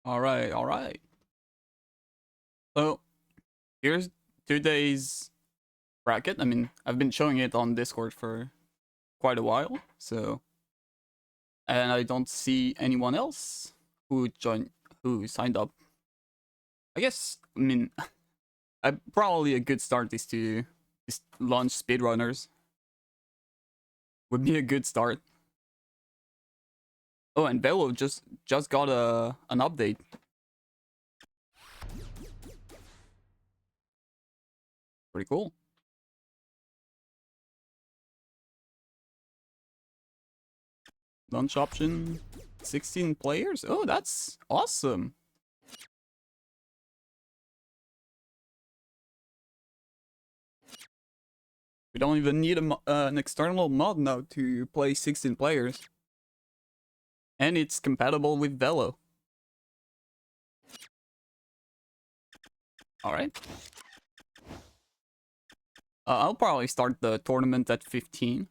Alright, alright. So, here's today's bracket. I mean, I've been showing it on Discord for quite a while, so... And I don't see anyone else who signed up. I guess, I mean, probably a good start is to just launch Speedrunners. Would be a good start. Oh, and Velo just got an update. Pretty cool. Launch option, 16 players. Oh, that's awesome. We don't even need an external mod now to play 16 players. And it's compatible with Velo. Alright. I'll probably start the tournament at 15.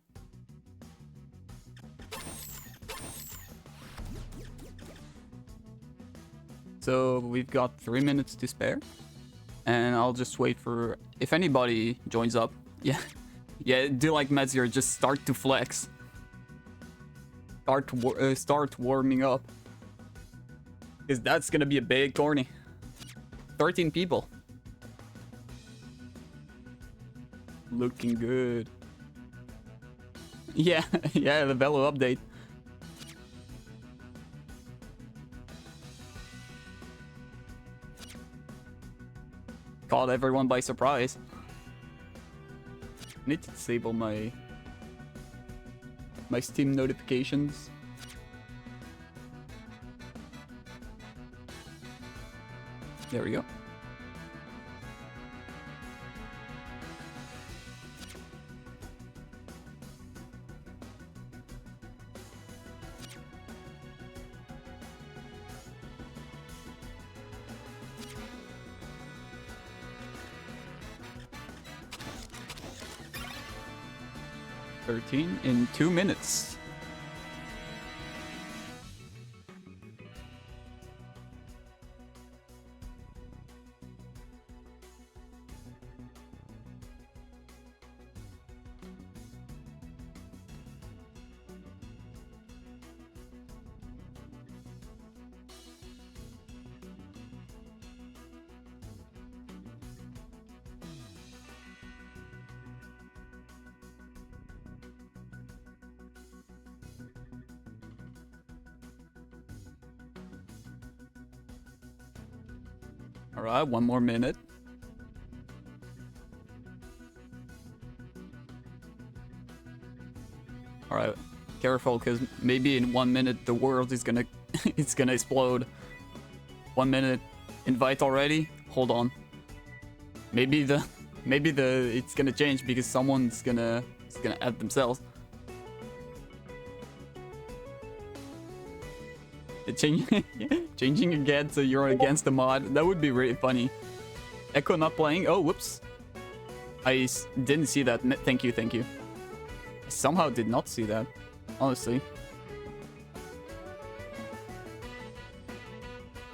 So we've got 3 minutes to spare. And I'll just wait for... If anybody joins up. Yeah. Yeah, do like Metzger, just start to flex. Start warming up. Because that's gonna be a big tourney. 13 people. Looking good. Yeah, yeah, the Velo update. Caught everyone by surprise. Need to disable my Steam notifications. There we go. In 2 minutes. Alright, 1 more minute. Alright, careful, because maybe in 1 minute the world is gonna it's gonna explode. 1 minute. Invite already? Hold on. Maybe it's gonna change because someone's gonna add themselves. Changing again so you're against the mod. That would be really funny. Echo not playing. Oh, whoops. I didn't see that. Thank you, thank you. I somehow did not see that. Honestly.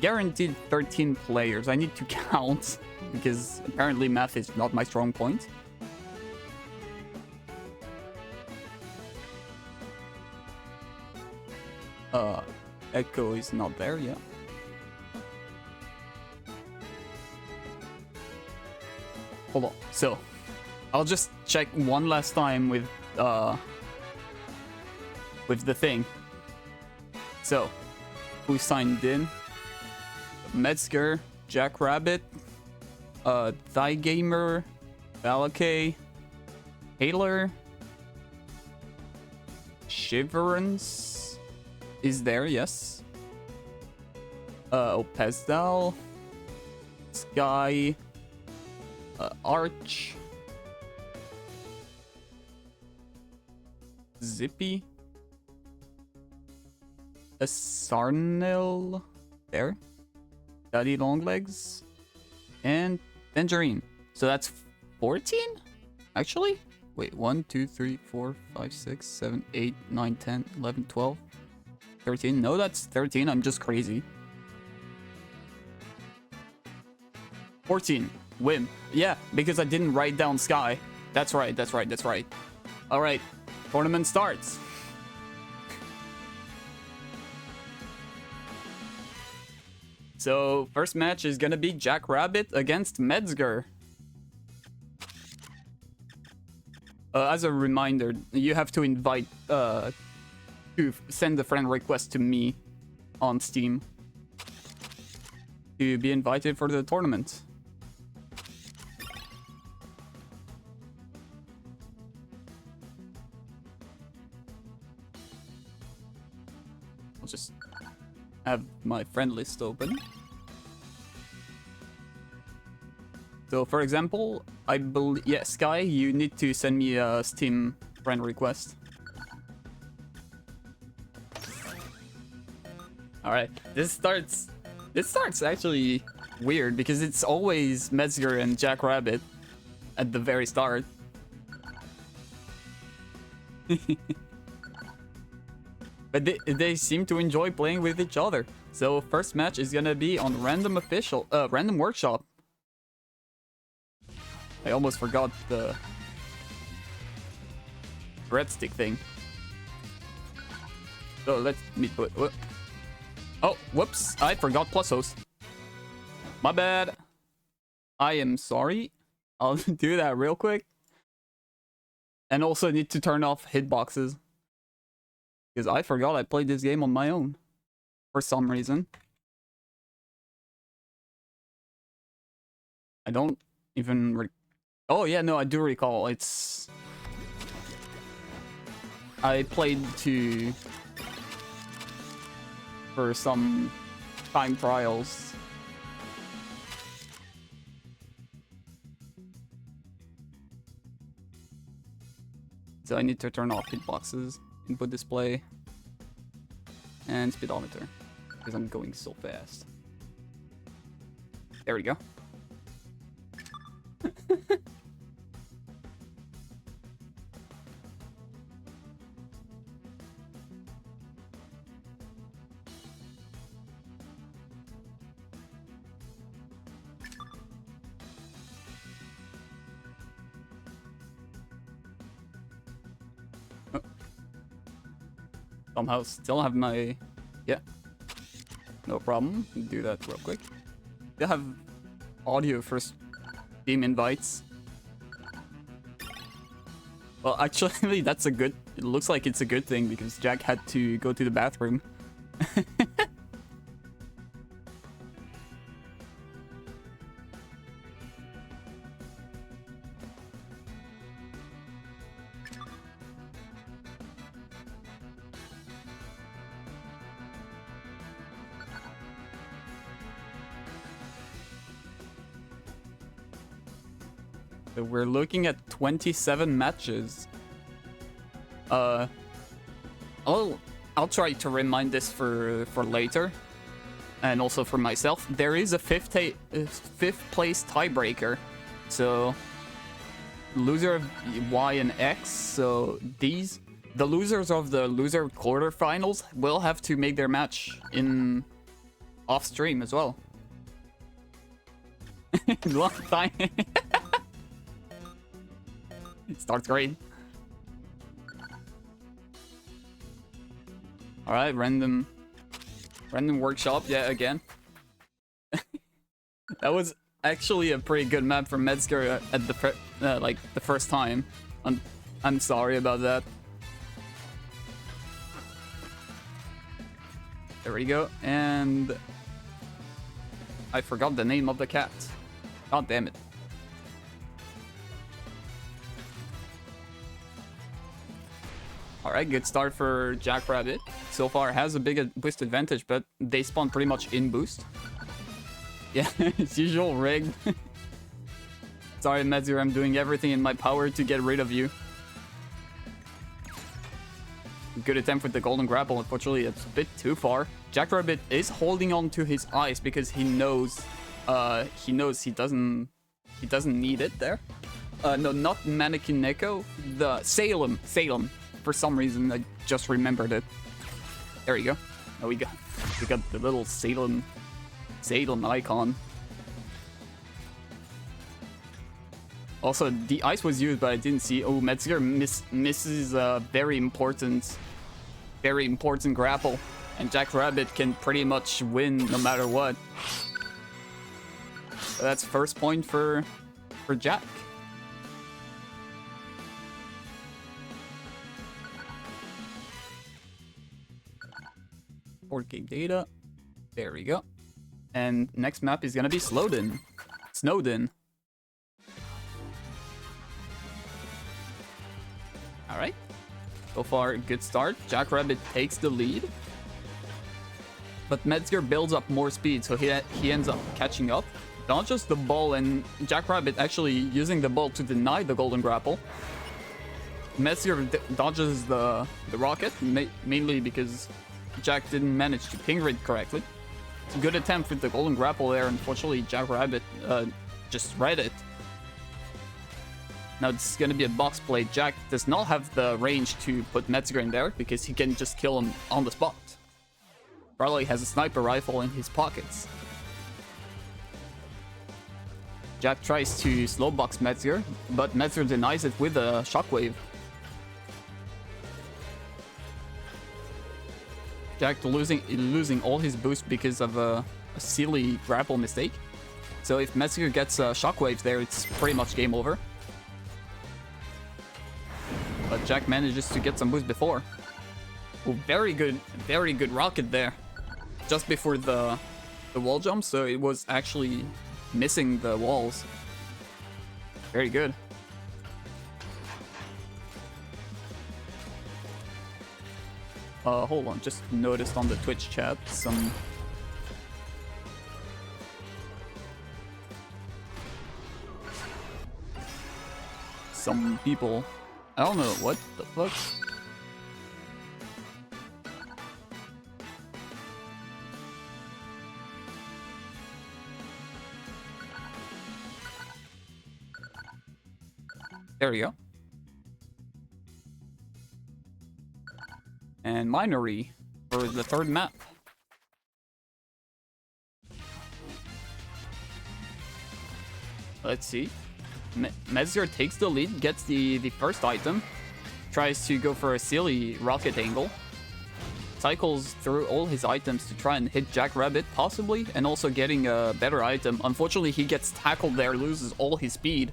Guaranteed 13 players. I need to count because apparently math is not my strong point. Echo is not there yet. Hold on. So, I'll just check one last time with the thing. So, who signed in? Metzger, Jackrabbit, Thigh Gamer, Balakay, Haler, Shiverance is there, yes. Opezdal, Sky, Arch, Zippy, a Sarnil, there, Daddy Longlegs, and Tangerine. So that's 14? Actually? Wait, 1, 2, 3, 4, 5, 6, 7, 8, 9, 10, 11, 12, 13. No, that's 13. I'm just crazy. 14. Win. Yeah, because I didn't write down Sky. That's right. All right. Tournament starts. So, first match is gonna be Jackrabbit against Metzger. As a reminder, you have to invite, to send a friend request to me on Steam to be invited for the tournament. I'll just have my friend list open. So, for example, I believe, yeah, Sky, you need to send me a Steam friend request. All right, this starts actually weird because it's always Metzger and Jackrabbit at the very start. But they seem to enjoy playing with each other. So first match is gonna be on Random Workshop. I almost forgot the breadstick thing. So let me put. Oh, whoops! I forgot plus host. My bad. I am sorry. I'll do that real quick. And also need to turn off hitboxes. Because I forgot I played this game on my own. For some reason. I don't even... Oh yeah, no, I do recall. It's... I played for some time trials. So I need to turn off hitboxes, input display, and speedometer, because I'm going so fast. There we go. Somehow still have my... Yeah. No problem. Do that real quick. Still have audio for Steam invites. Well, actually, that's a good... It looks like it's a good thing because Jack had to go to the bathroom. So we're looking at 27 matches. I'll try to remind this for later, and also for myself. There is a fifth place tiebreaker, so loser of Y and X. So the losers of the loser quarterfinals will have to make their match in off stream as well. Long time. It starts great. All right, random workshop. Yeah, again. That was actually a pretty good map for Metzger at the the first time. I'm sorry about that. There we go, and I forgot the name of the cat. God damn it. Alright, good start for Jackrabbit. So far has a big boost advantage, but they spawn pretty much in boost. Yeah, it's usual rigged. Sorry, Metzger, I'm doing everything in my power to get rid of you. Good attempt with the golden grapple. Unfortunately, it's a bit too far. Jackrabbit is holding on to his ice because he knows he doesn't need it there. No, not Mannequin Neko. The Salem. For some reason, I just remembered it. There you go. Now we got the little Salem icon. Also, the ice was used, but I didn't see. Oh, Metzger misses a very important grapple. And Jackrabbit can pretty much win no matter what. So that's first point for Jack. Board game data. There we go. And next map is gonna be Snowden. Alright. So far, good start. Jackrabbit takes the lead. But Metzger builds up more speed, so he ends up catching up. Not just the ball, and Jackrabbit actually using the ball to deny the golden grapple. Metzger dodges the rocket, mainly because Jack didn't manage to ping it correctly. It's a good attempt with the golden grapple there. Unfortunately, Jackrabbit just read it. Now this is going to be a box play. Jack does not have the range to put Metzger in there because he can just kill him on the spot. Probably has a sniper rifle in his pockets. Jack tries to slow box Metzger, but Metzger denies it with a shockwave. Jack losing all his boost because of a silly grapple mistake. So if Metzger gets shockwaves there, it's pretty much game over. But Jack manages to get some boost before. Oh, very good rocket there. Just before the wall jump, so it was actually missing the walls. Very good. Hold on, just noticed on the Twitch chat some people. I don't know what the fuck. There we go. And Minery for the third map. Let's see. Metzger takes the lead, gets the first item. Tries to go for a silly rocket angle. Cycles through all his items to try and hit Jackrabbit, possibly, and also getting a better item. Unfortunately, he gets tackled there, loses all his speed.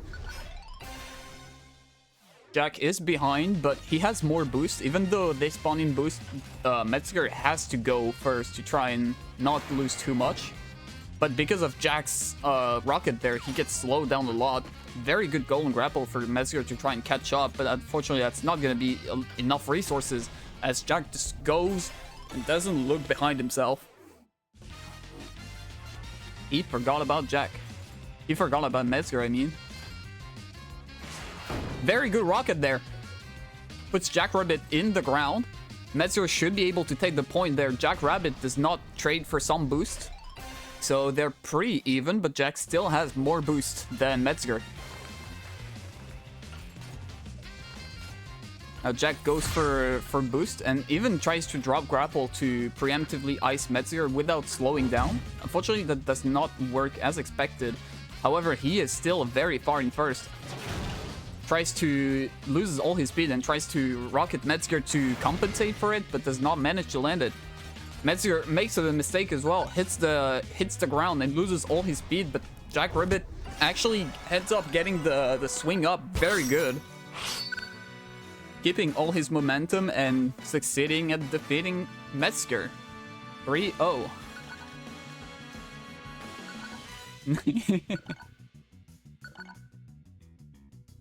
Jack is behind, but he has more boost. Even though they spawn in boost, Metzger has to go first to try and not lose too much. But because of Jack's rocket there, he gets slowed down a lot. Very good golden grapple for Metzger to try and catch up, but unfortunately that's not going to be enough resources as Jack just goes and doesn't look behind himself. He forgot about Jack. He forgot about Metzger, I mean. Very good rocket there. Puts Jackrabbit in the ground. Metzger should be able to take the point there. Jackrabbit does not trade for some boost. So they're pretty even, but Jack still has more boost than Metzger. Now Jack goes for boost and even tries to drop grapple to preemptively ice Metzger without slowing down. Unfortunately, that does not work as expected. However, he is still very far in first. Loses all his speed and tries to rocket Metzger to compensate for it, but does not manage to land it. Metzger makes a mistake as well, hits the ground and loses all his speed, but Jackrabbit actually ends up getting the swing up. Very good. Keeping all his momentum and succeeding at defeating Metzger. 3-0.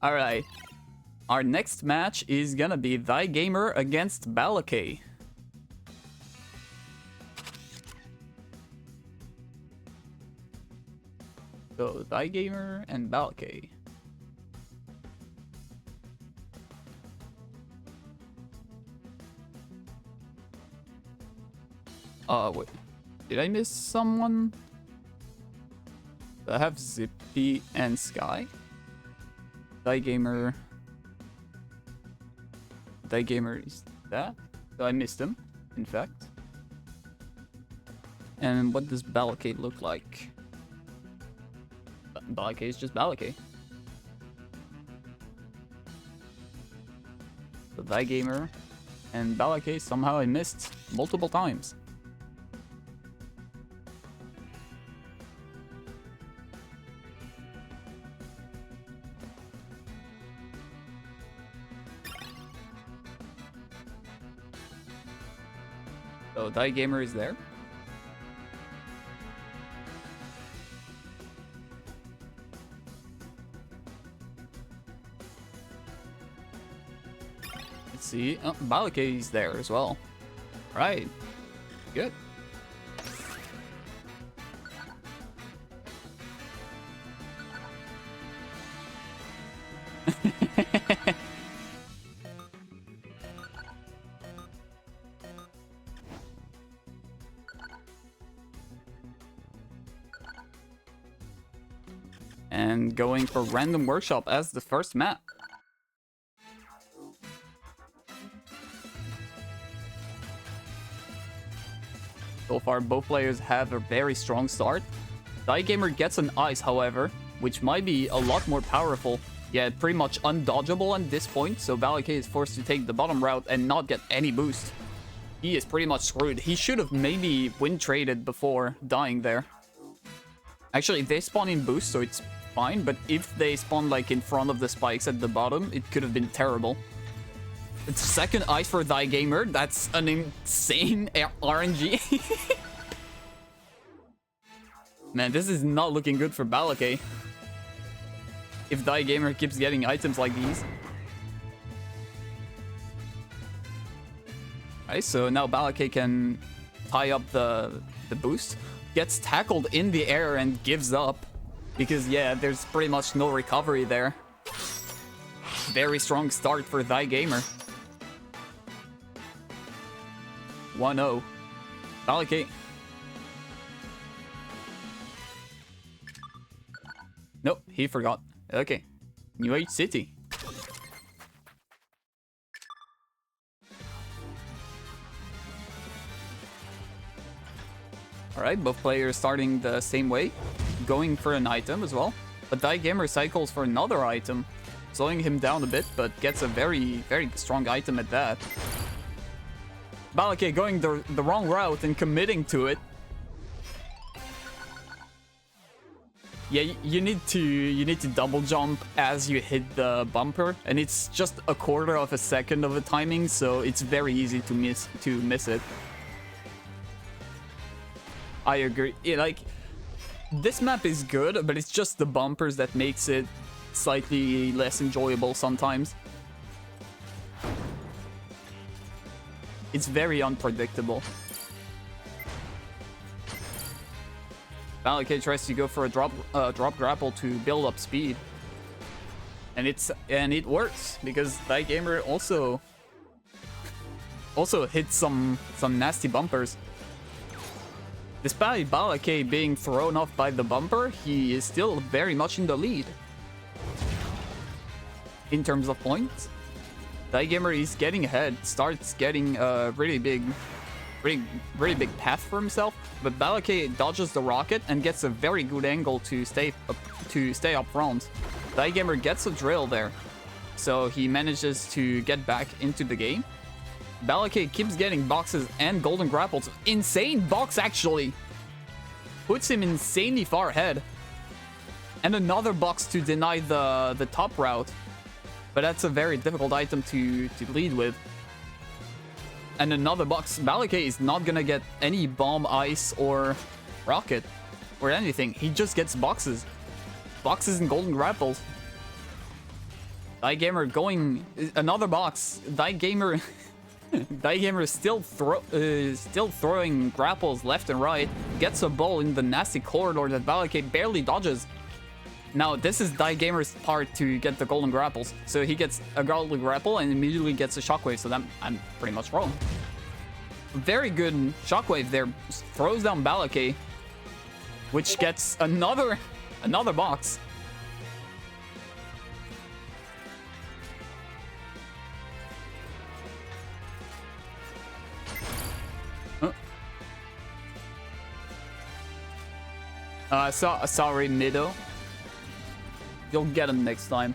Alright. Our next match is gonna be Thy Gamer against Balakay. So, Thy Gamer and Balakay. Wait. Did I miss someone? I have Zippy and Sky. Thy Gamer is that? So I missed him, in fact. And what does Balakay look like? Balakay is just Balakay. So that gamer and Balake somehow I missed multiple times. So that gamer is there. Let's see. Oh, Balake is there as well. Right. Good. And going for Random Workshop as the first map. So far, both players have a very strong start. Gamer gets an ice, however, which might be a lot more powerful. Yeah, pretty much undodgeable at this point, so Balake is forced to take the bottom route and not get any boost. He is pretty much screwed. He should have maybe win traded before dying there. Actually, they spawn in boost, so it's fine, but if they spawn like in front of the spikes at the bottom, it could have been terrible. It's second ice for Gamer. That's an insane RNG. Man, this is not looking good for Balake. If Gamer keeps getting items like these. Alright, so now Balake can tie up the boost. Gets tackled in the air and gives up. Because, yeah, there's pretty much no recovery there. Very strong start for Gamer. 1-0. Balake. Nope, he forgot. Okay. New Age City. Alright, both players starting the same way. Going for an item as well. But Gamer cycles for another item. Slowing him down a bit, but gets a very, very strong item at that. Balake going the wrong route and committing to it. Yeah, you need to double jump as you hit the bumper, and it's just a quarter of a second of a timing, so it's very easy to miss it. I agree. Yeah, like this map is good, but it's just the bumpers that makes it slightly less enjoyable sometimes. It's very unpredictable. Balake tries to go for a drop grapple to build up speed, and it works because Gamer also hits some nasty bumpers. Despite Balake being thrown off by the bumper, he is still very much in the lead in terms of points. Gamer is getting ahead, starts getting a really big path for himself, but Balake dodges the rocket and gets a very good angle to stay up front. Gamer gets a drill there, so he manages to get back into the game. Balake keeps getting boxes and golden grapples. Insane box, actually. Puts him insanely far ahead. And another box to deny the top route. But that's a very difficult item to lead with. And another box. Balake is not gonna get any bomb, ice, or rocket. Or anything. He just gets boxes. Boxes and golden grapples. Gamer going... Another box. Gamer is still throwing grapples left and right. Gets a ball in the nasty corridor that Balake barely dodges. Now, this is Gamer's part to get the golden grapples. So he gets a golden grapple and immediately gets a shockwave. So I'm pretty much wrong. Very good shockwave there. Throws down Balake, which gets another box. Sorry, Mido. You'll get him next time.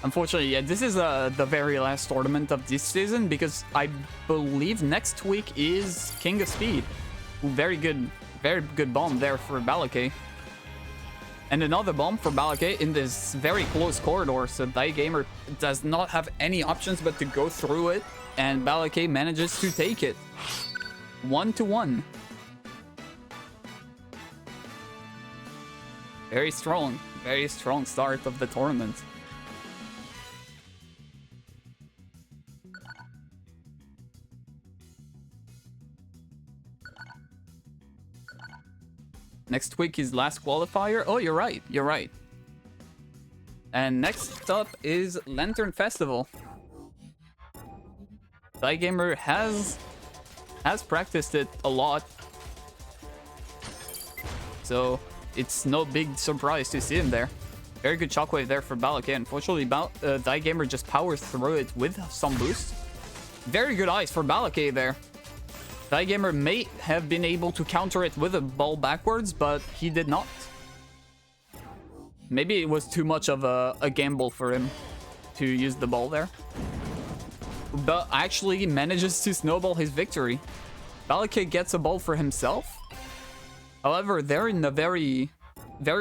Unfortunately, yeah, this is the very last tournament of this season because I believe next week is King of Speed. Very good bomb there for Balake. And another bomb for Balake in this very close corridor, so Gamer does not have any options but to go through it, and Balake manages to take it. 1-1. Very strong start of the tournament. Next week is last qualifier. Oh, you're right. You're right. And next up is Lantern Festival. Gamer has practiced it a lot, so it's no big surprise to see him there. Very good shockwave there for Balake. Unfortunately, Gamer just powers through it with some boost. Very good ice for Balake there. Gamer may have been able to counter it with a ball backwards, but he did not. Maybe it was too much of a gamble for him to use the ball there. But actually manages to snowball his victory. Balake gets a ball for himself. However, they're in a very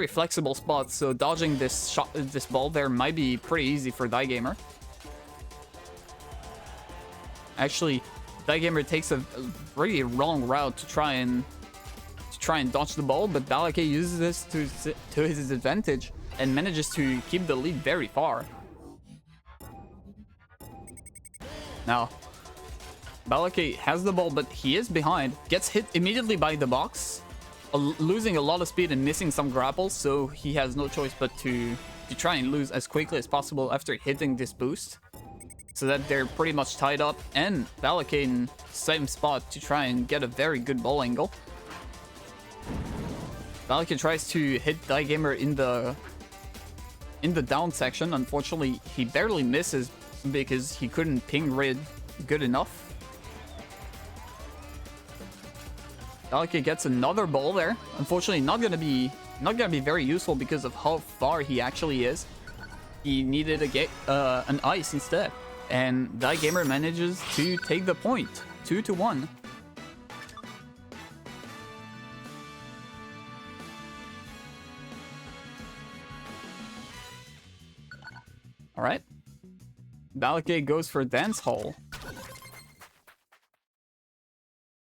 flexible spot, so dodging this ball there might be pretty easy for Gamer. Actually, Gamer takes a pretty wrong route to try and dodge the ball, but Balake uses this to his advantage and manages to keep the lead very far. Now, Balake has the ball, but he is behind. Gets hit immediately by the box, losing a lot of speed and missing some grapples, so he has no choice but to try and lose as quickly as possible after hitting this boost, so that they're pretty much tied up, and Balake in same spot to try and get a very good ball angle. Balake tries to hit Gamer in the down section. Unfortunately, he barely misses because he couldn't ping Rid good enough. Balake gets another ball there. Unfortunately, not gonna be very useful because of how far he actually is. He needed an ice instead, and Gamer manages to take the point. 2-1. All right. Balake goes for Dance Hall.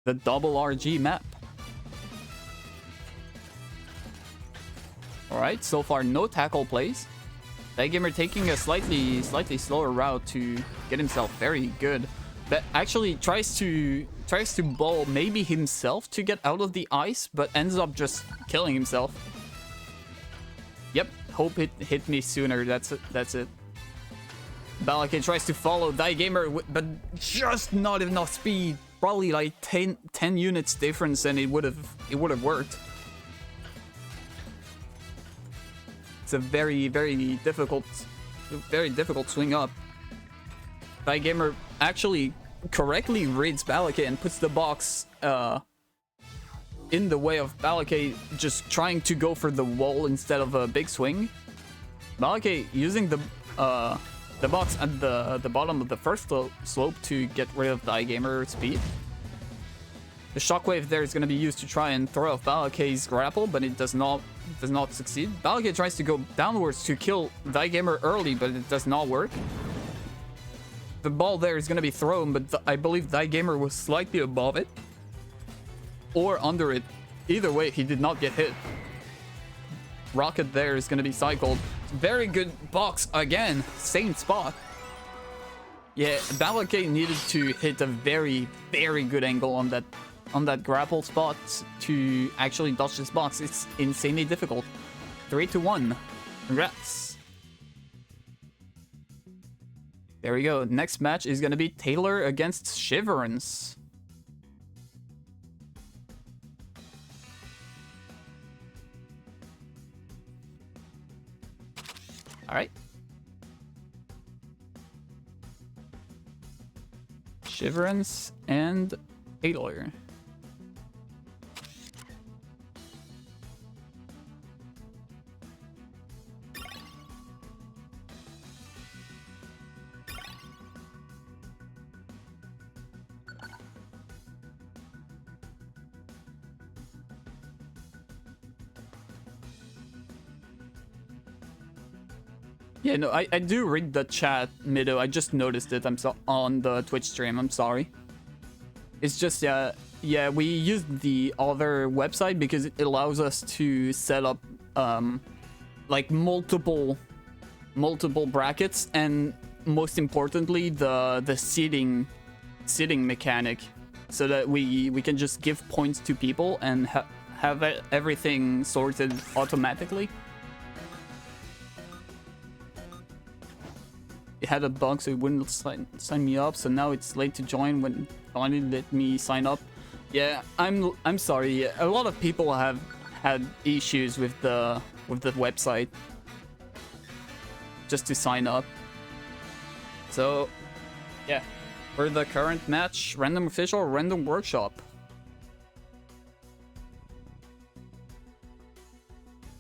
The double RG map. Alright, so far no tackle plays. Gamer taking a slightly slower route to get himself very good. But actually tries to ball maybe himself to get out of the ice, but ends up just killing himself. Yep, hope it hit me sooner. That's it. Balake tries to follow Gamer, but just not enough speed. Probably like 10 units difference, and it would have worked. It's a very difficult swing up. Gamer actually correctly reads Balake and puts the box in the way of Balake just trying to go for the wall instead of a big swing. Balake using the box at the bottom of the first slope to get rid of Gamer's speed. The shockwave there is going to be used to try and throw off Balake's grapple, but it does not succeed. Balake tries to go downwards to kill Gamer early, but it does not work. The ball there is going to be thrown, but I believe Gamer was slightly above it or under it. Either way, he did not get hit. Rocket there is going to be cycled. Very good box again. Same spot. Yeah, Balake needed to hit a very good angle on that grapple spot to actually dodge this box. It's insanely difficult. 3-1. Congrats. There we go. Next match is going to be Taylor against Shiverance. All right. Shiverance and Taylor. Yeah, no, I do read the chat, Mido. I just noticed it. On the Twitch stream. I'm sorry. It's just yeah, we used the other website because it allows us to set up like multiple brackets, and most importantly the seating mechanic, so that we can just give points to people and have everything sorted automatically. It had a bug, so it wouldn't sign me up, so now it's late to join when finally let me sign up. Yeah, I'm sorry. A lot of people have had issues with the website just to sign up. So yeah, for the current match, random official or random workshop.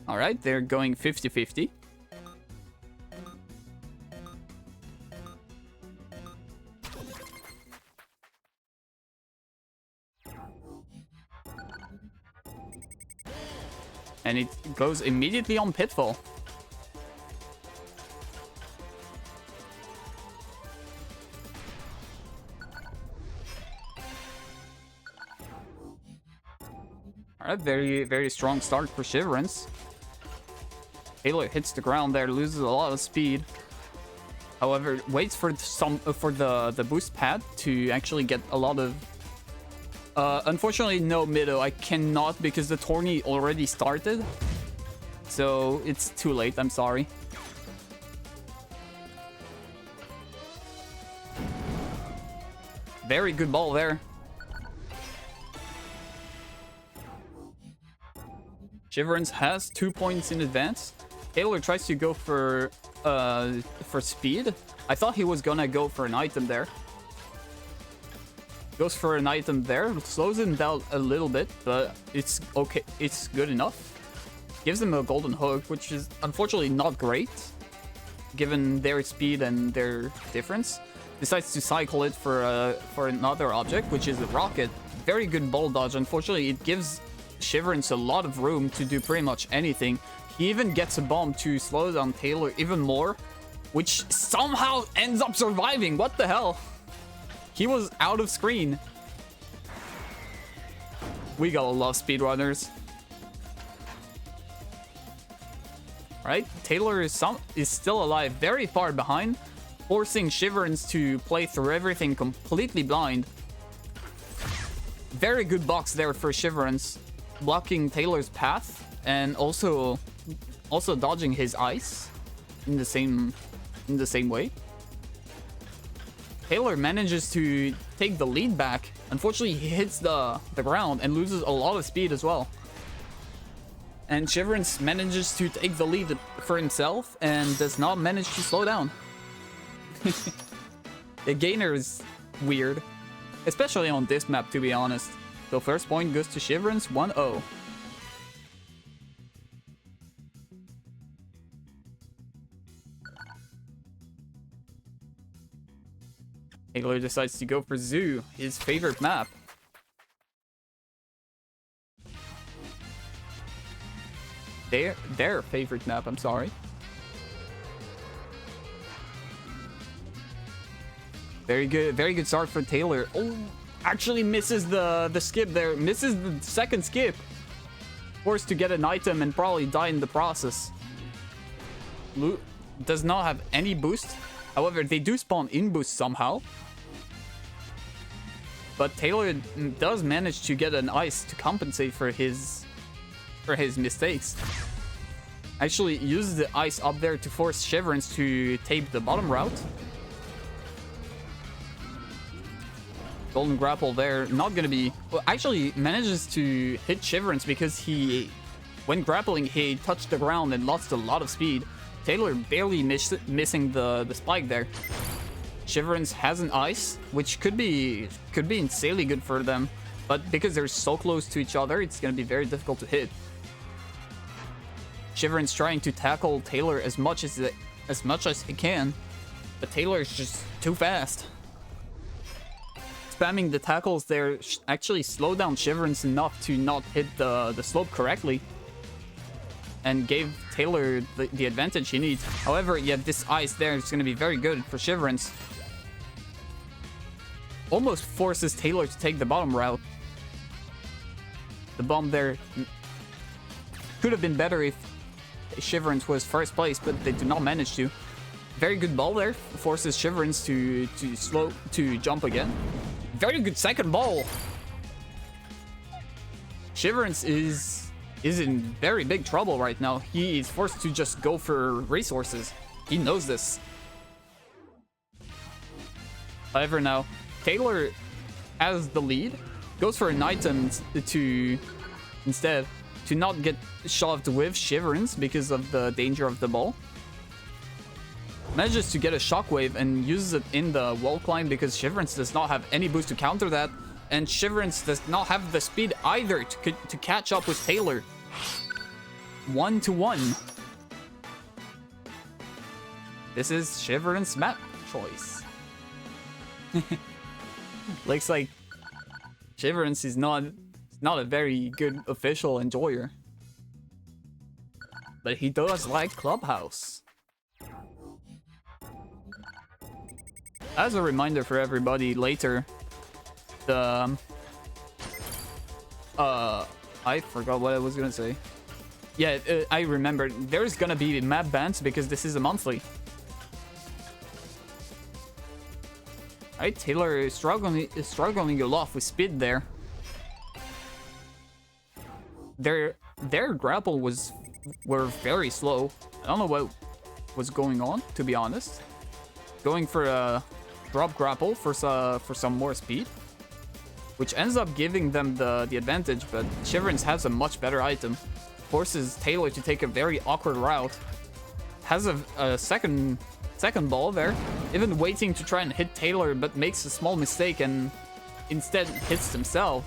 All right, they're going 50-50. And it goes immediately on Pitfall. Alright, very strong start for Shiverance. Taylor hits the ground there, loses a lot of speed. However, waits for the boost pad to actually get a lot of... unfortunately, no, Mido, I cannot because the tourney already started. So it's too late, I'm sorry. Very good ball there. Shiverance has 2 points in advance. Taylor tries to go for speed. I thought he was gonna go for an item there. Goes for an item there, slows him down a little bit, but it's okay. It's good enough. Gives him a golden hook, which is unfortunately not great, given their speed and their difference. Decides to cycle it for another object, which is a rocket. Very good ball dodge. Unfortunately, it gives Shiverance a lot of room to do pretty much anything. He even gets a bomb to slow down Taylor even more, which somehow ends up surviving. What the hell? He was out of screen. We gotta love speedrunners. Alright, Taylor is still alive, very far behind, forcing Shiverance to play through everything completely blind. Very good box there for Shiverance, blocking Taylor's path and also dodging his ice in the same way. Taylor manages to take the lead back. Unfortunately, he hits the ground and loses a lot of speed as well. And Shiverance manages to take the lead for himself and does not manage to slow down. The gainer is weird, especially on this map, to be honest. So first point goes to Shiverance, 1-0. Taylor decides to go for Zoo, his favorite map. Their favorite map, I'm sorry. Very good start for Taylor. Oh, actually misses the skip there. Misses the second skip. Forced to get an item and probably die in the process. Does not have any boost. However, they do spawn in boost somehow. But Taylor does manage to get an ice to compensate for his mistakes. Actually uses the ice up there to force Shiverance to tape the bottom route. Golden grapple there, not gonna be... Well, actually manages to hit Shiverance because when grappling, he touched the ground and lost a lot of speed. Taylor barely missing the spike there. Shiverance has an ice, which could be insanely good for them, but because they're so close to each other, it's gonna be very difficult to hit. Shiverance trying to tackle Taylor as much as he can, but Taylor is just too fast. Spamming the tackles there actually slow down Shiverance enough to not hit the slope correctly. and gave Taylor the advantage he needs. However, yeah, this ice there is going to be very good for Shiverance. Almost forces Taylor to take the bottom route. The bomb there could have been better if Shiverance was first place, but they do not manage to. Very good ball there. Forces Shiverance to jump again. Very good second ball. Shiverance is in very big trouble right now. He is forced to just go for resources. He knows this. However, now Taylor has the lead. Goes for an item to instead to not get shoved with Shiverance because of the danger of the ball. Manages to get a shockwave and uses it in the wall climb because Shiverance does not have any boost to counter that. And Shiverance does not have the speed either to catch up with Taylor. 1-1. This is Shiverance map choice. Looks like Shiverance is not a very good official enjoyer. But he does like Clubhouse. As a reminder for everybody, later, I forgot what I was gonna say. Yeah, I remembered. There's gonna be map bans because this is a monthly. Alright, Taylor is struggling a lot with speed there. Their grapple were very slow. I don't know what was going on, to be honest. Going for a drop grapple for some more speed, which ends up giving them the advantage, but Shiverance has a much better item. Forces Taylor to take a very awkward route. Has a second ball there. Even waiting to try and hit Taylor, but makes a small mistake and instead hits himself.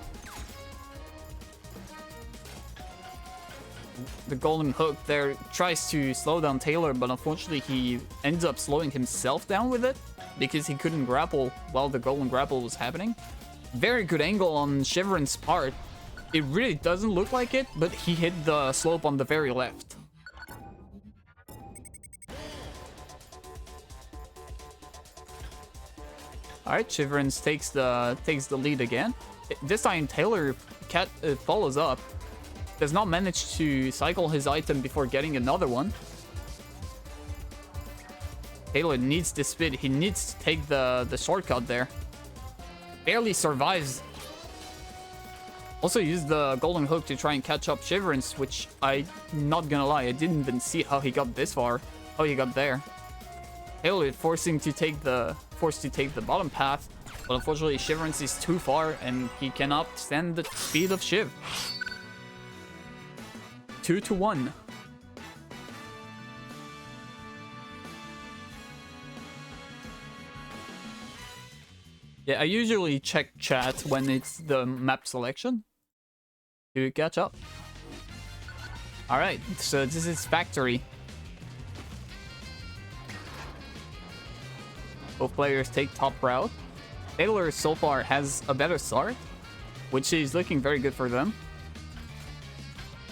The golden hook there tries to slow down Taylor, but unfortunately he ends up slowing himself down with it because he couldn't grapple while the golden grapple was happening. Very good angle on Shiverance's part. It really doesn't look like it, but he hit the slope on the very left. Alright, Shiverance takes the lead again. This time Taylor follows up. Does not manage to cycle his item before getting another one. Taylor needs the speed. He needs to take the shortcut there. Barely survives. Also used the golden hook to try and catch up Shiverance, which I'm not gonna lie, I didn't even see how he got this far. How he got there. Taylor forced to take the bottom path, but unfortunately Shiverance is too far and he cannot stand the speed of Shiv. 2-1. Yeah, I usually check chat when it's the map selection to catch up. Alright, so this is Factory. Both players take top route. Taylor so far has a better start, which is looking very good for them.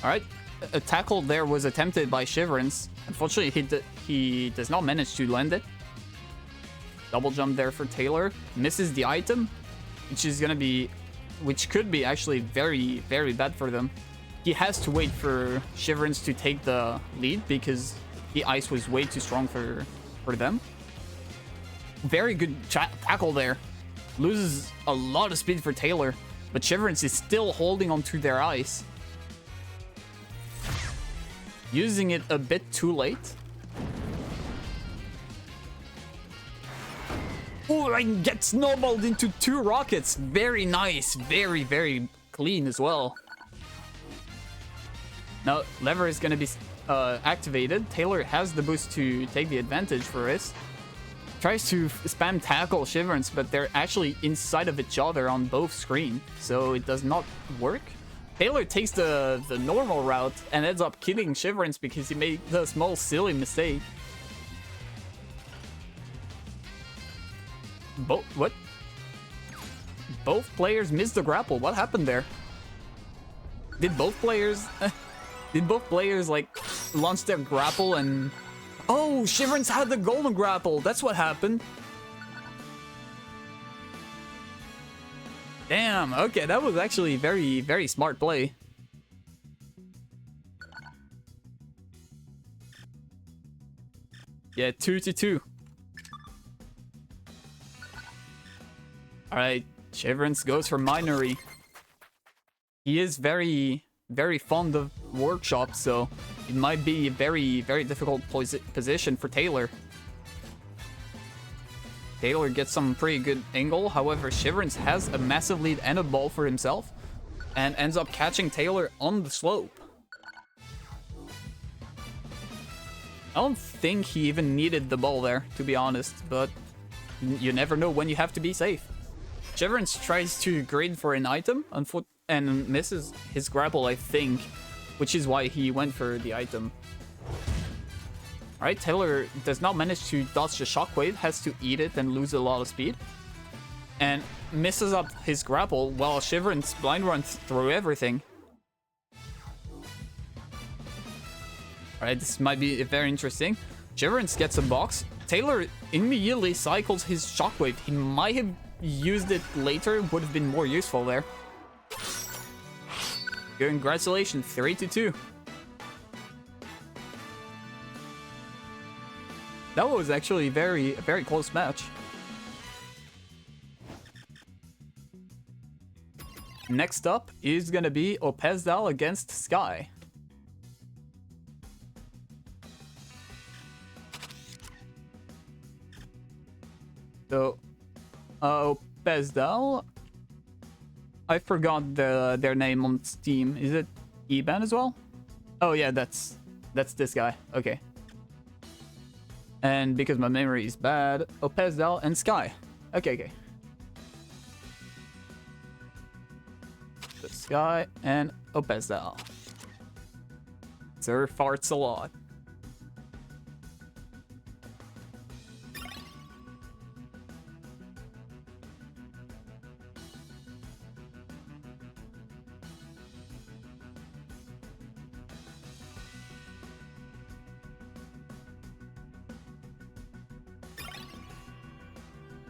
Alright, a tackle there was attempted by Shiverance. Unfortunately, he does not manage to land it. Double jump there for Taylor. Misses the item, which could be actually very, very bad for them. He has to wait for Shiverance to take the lead because the ice was way too strong for them. Very good tackle there. Loses a lot of speed for Taylor, but Shiverance is still holding onto their ice. Using it a bit too late. Oh, and get snowballed into 2 rockets. Very nice. Very, very clean as well. Now, lever is going to be activated. Taylor has the boost to take the advantage for this. Tries to spam tackle Shiverance, but they're actually inside of each other on both screens, so it does not work. Taylor takes the normal route and ends up killing Shiverance because he made a small silly mistake. What? Both players missed the grapple. What happened there? Did both players like launched their grapple and... Oh, Shiverance had the golden grapple. That's what happened. Damn, okay, that was actually very, very smart play. Yeah, 2-2. Alright, Shiverance goes for Minery. He is very, very fond of Workshop, so it might be a very, very difficult position for Taylor. Taylor gets some pretty good angle, however, Shiverance has a massive lead and a ball for himself, and ends up catching Taylor on the slope. I don't think he even needed the ball there, to be honest, but you never know when you have to be safe. Shiverance tries to grade for an item and misses his grapple, I think, which is why he went for the item. Alright, Taylor does not manage to dodge the shockwave, has to eat it and lose a lot of speed. And misses up his grapple while Shiverance blind runs through everything. Alright, this might be very interesting. Shiverance gets a box. Taylor immediately cycles his shockwave. He might have used it later, would have been more useful there. Congratulations, 3-2. That was actually a very close match. Next up is gonna be Opezdal against Sky. So, Opezdal, I forgot their name on Steam. Is it Eban as well? Oh yeah, that's this guy. Okay. And because my memory is bad, Opezdal and Sky. Okay. The Sky and Opezdal. Sir farts a lot.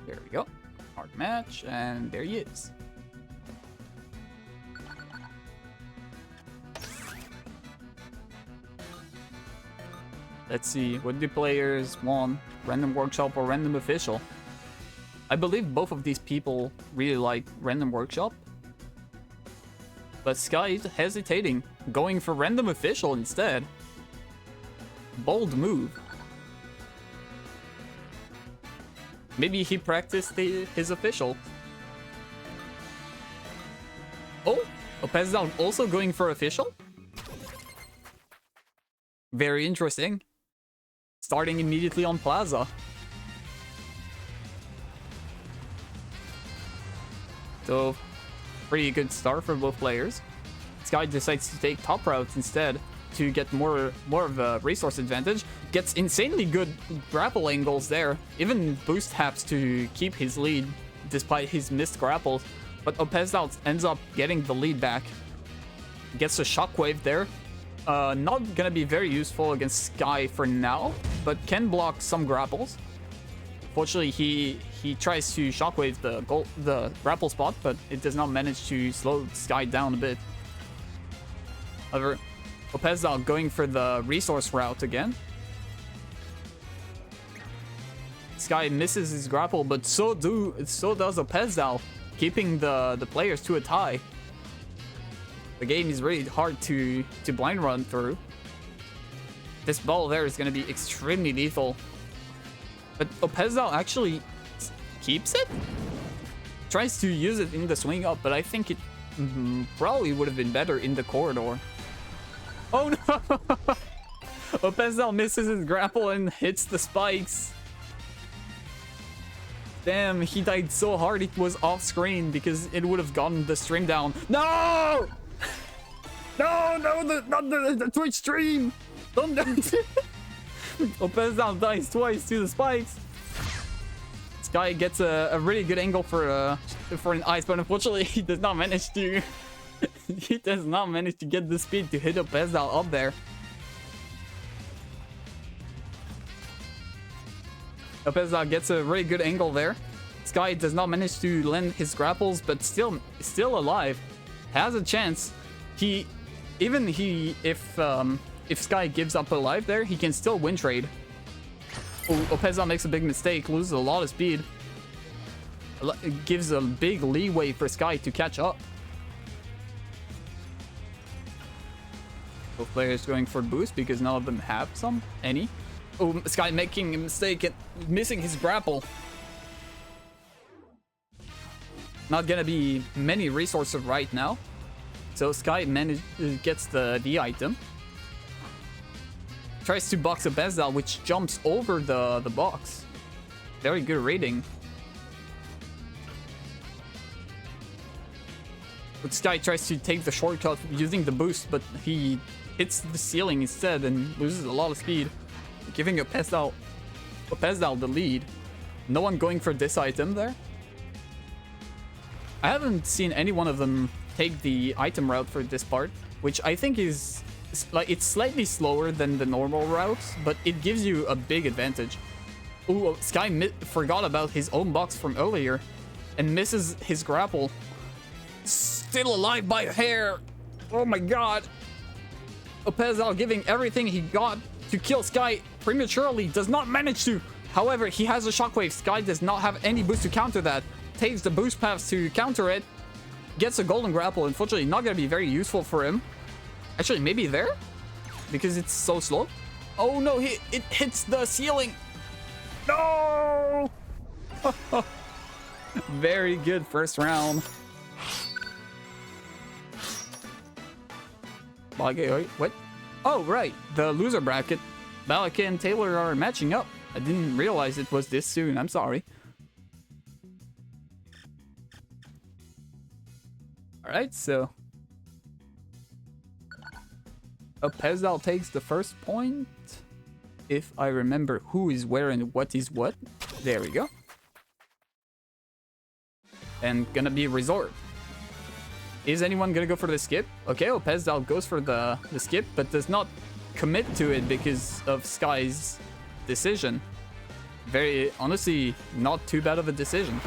There we go. Hard match, and there he is. Let's see, what do players want? Random Workshop or Random Official? I believe both of these people really like Random Workshop. But Sky is hesitating, going for Random Official instead. Bold move. Maybe he practiced his official. Oh, Opezdal also going for official? Very interesting. Starting immediately on Plaza. So, pretty good start for both players. Sky decides to take top routes instead to get more of a resource advantage. Gets insanely good grapple angles there. Even boost taps to keep his lead despite his missed grapples. But Opezdal ends up getting the lead back. Gets a shockwave there. Not gonna be very useful against Sky for now, but can block some grapples. Fortunately, he tries to shockwave the grapple spot, but it does not manage to slow Sky down a bit. However, Opezdal going for the resource route again. Sky misses his grapple, but so does Opezdal, keeping the players to a tie. The game is really hard to blind run through. This ball there is going to be extremely lethal. But Opezdal actually keeps it? Tries to use it in the swing up, but I think it probably would have been better in the corridor. Oh no! Opezdal misses his grapple and hits the spikes. Damn, he died so hard it was off screen because it would have gotten the stream down. No! No, not the Twitch stream! Don't do it! Opezdal dies twice to the spikes. This guy gets a really good angle for an ice, but unfortunately he does not manage to he does not manage to get the speed to hit Opezdal up there. Opezal gets a really good angle there. Sky does not manage to land his grapples, but still alive. Has a chance. If Sky gives up alive there, he can still win trade. Oh, Opezal makes a big mistake, loses a lot of speed. It gives a big leeway for Sky to catch up. Both players going for boost because none of them have any. Oh, Sky making a mistake and missing his grapple. Not gonna be many resources right now. So Sky gets the item. Tries to box a Opezal, which jumps over the box. Very good rating. But Sky tries to take the shortcut using the boost, but he hits the ceiling instead and loses a lot of speed, giving Opezal the lead. No one going for this item there. I haven't seen any one of them take the item route for this part, which I think is like it's slightly slower than the normal route, but it gives you a big advantage. Ooh, Sky forgot about his own box from earlier and misses his grapple. Still alive by a hair. Oh my god. Opezal giving everything he got to kill Sky prematurely, does not manage to. However, he has a shockwave. Sky does not have any boost to counter that. Takes the boost paths to counter it. Gets a golden grapple. Unfortunately, not going to be very useful for him. Actually, maybe there? Because it's so slow. Oh no, it hits the ceiling. No! Very good first round. Okay, wait, what? Oh, right. The loser bracket. Balaka and Taylor are matching up. I didn't realize it was this soon. I'm sorry. Alright, so Opezal takes the first point. If I remember who is where and what is what. There we go. And gonna be resort. Is anyone gonna go for the skip? Okay, Opezal goes for the skip, but does not commit to it because of Sky's decision. Very, honestly, not too bad of a decision.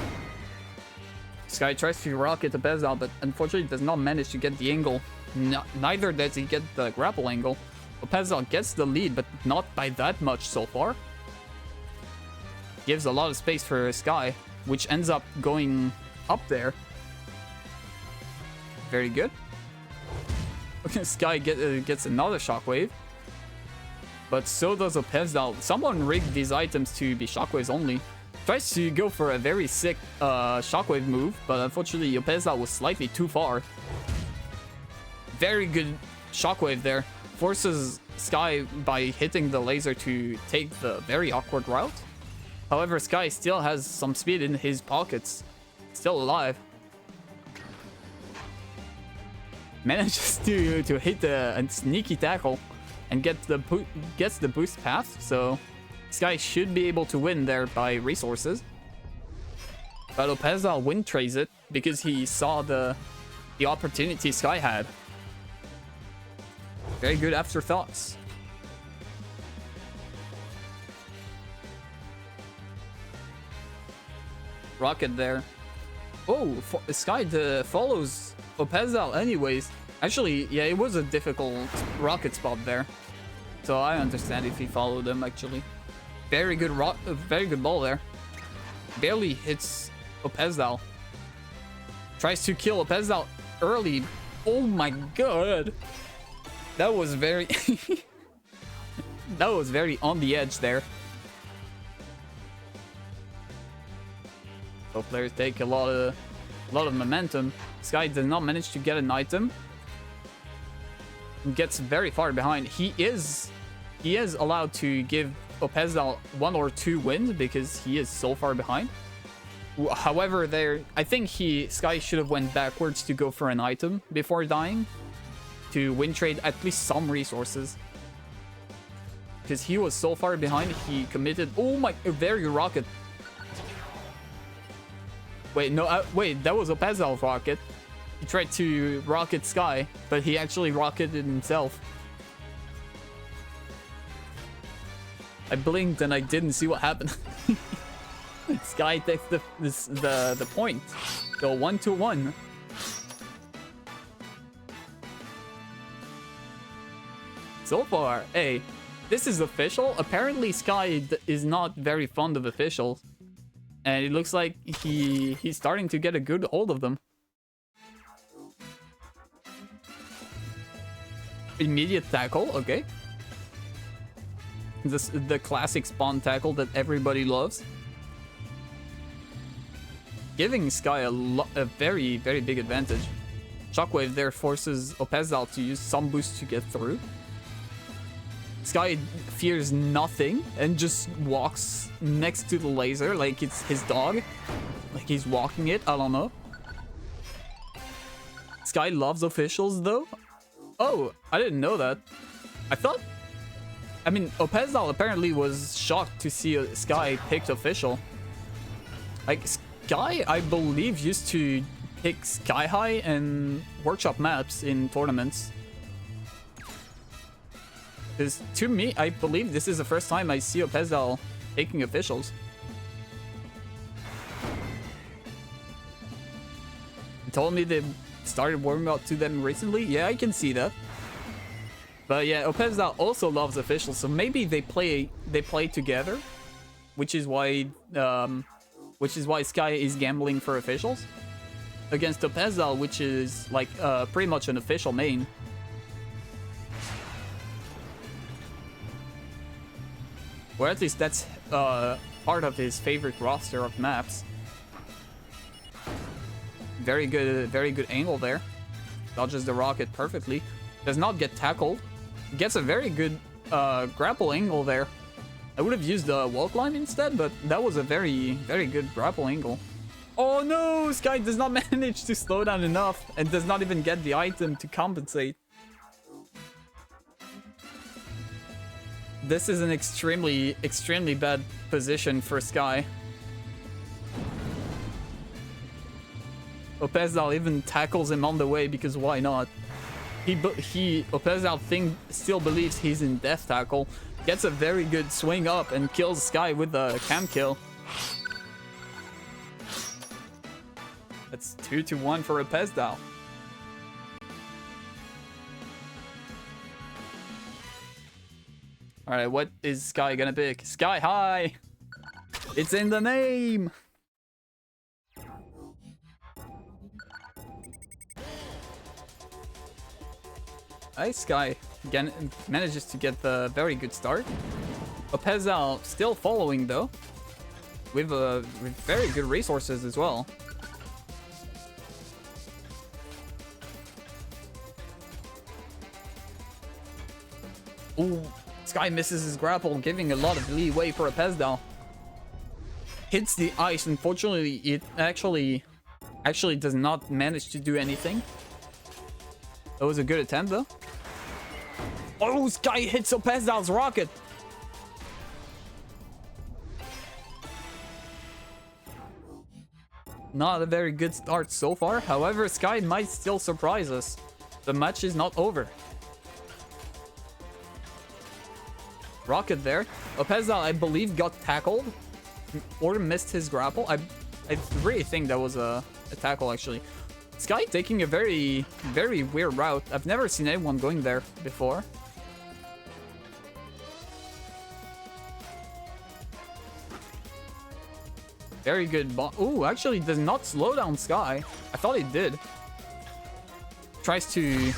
Sky tries to rocket Opezal, but unfortunately does not manage to get the angle. Neither does he get the grapple angle. Opezal gets the lead, but not by that much so far. Gives a lot of space for Sky, which ends up going up there. Very good. Okay, Sky gets another shockwave. But so does Opezal. Someone rigged these items to be shockwaves only. Tries to go for a very sick shockwave move, but unfortunately Opezal was slightly too far. Very good shockwave there. Forces Sky by hitting the laser to take the very awkward route. However, Sky still has some speed in his pockets. Still alive. Manages to hit a sneaky tackle and gets the boost path, so Sky should be able to win there by resources. But Opezal win trades it because he saw the opportunity Sky had. Very good afterthoughts. Rocket there. Oh, Sky follows Opezal anyways. Actually, yeah, it was a difficult rocket spot there. So I understand if he followed him, actually. Very good ball there. Barely hits Opezal. Tries to kill Opezal early. Oh my god. That was very... that was very on the edge there. Both players take a lot of momentum. Sky does not manage to get an item. Gets very far behind. He is allowed to give Opezal 1 or 2 wins because he is so far behind. However, I think Sky should have went backwards to go for an item before dying to win trade at least some resources. Because he was so far behind, he committed. Oh my! Very rocket. Wait, no, wait, that was Opezal's rocket. He tried to rocket Sky, but he actually rocketed himself. I blinked and I didn't see what happened. Sky takes the point. So 1-1. So far, hey, this is official. Apparently, Sky is not very fond of officials, and it looks like he's starting to get a good hold of them. Immediate tackle, okay. The classic spawn tackle that everybody loves. Giving Sky a very, very big advantage. Shockwave there forces Opezal to use some boost to get through. Sky fears nothing and just walks next to the laser like it's his dog. Like he's walking it, I don't know. Sky loves officials though. Oh, I didn't know that. I mean, Opezal apparently was shocked to see Sky picked official. Like, Sky, I believe, used to pick Sky High and Workshop maps in tournaments. Because to me, I believe this is the first time I see Opezal taking officials. He told me they started warming up to them recently. Yeah, I can see that. But yeah, Opezal also loves officials, so maybe they play together, which is why Sky is gambling for officials against Opezal, which is like pretty much an official main. Or at least that's part of his favorite roster of maps. Very good angle there. Dodges the rocket perfectly. Does not get tackled. Gets a very good grapple angle there. I would have used the wall climb instead, but that was a very good grapple angle. Oh no! Sky does not manage to slow down enough and does not even get the item to compensate. This is an extremely bad position for Sky. Opezal even tackles him on the way because why not? Opezal still believes he's in death tackle. Gets a very good swing up and kills Sky with the cam kill. That's 2-1 for Opezal. Alright, what is Sky gonna pick? Sky High! It's in the name! Nice. Sky again manages to get the very good start. Opezal still following though, with very good resources as well. Ooh, Sky misses his grapple, giving a lot of leeway for Opezal. Hits the ice. Unfortunately, it actually does not manage to do anything. That was a good attempt though. Oh, Sky hits Opezal's rocket. Not a very good start so far. However, Sky might still surprise us. The match is not over. Rocket there. Opezal, I believe, got tackled or missed his grapple. I really think that was a tackle actually. Sky taking a very weird route. I've never seen anyone going there before. Very good. Ooh, actually does not slow down Sky. I thought he did. Tries to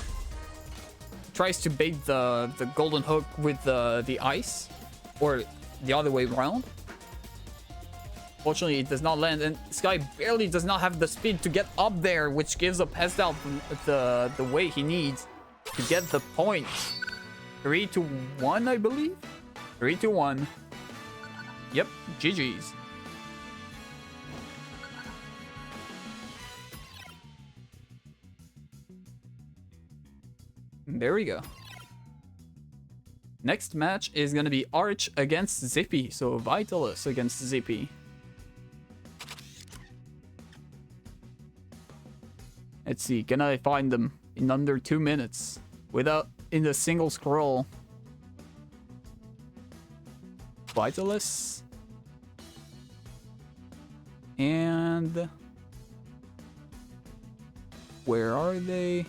bait the golden hook with the ice, or the other way around. Fortunately, it does not land, and Sky barely does not have the speed to get up there, which gives Opezal the way he needs to get the point. 3-1, I believe. 3-1. Yep, GG's. There we go. Next match is gonna be Arch against Zippy, so Vitalis against Zippy. Let's see, can I find them in under 2 minutes without in a single scroll? Vitalis. And where are they?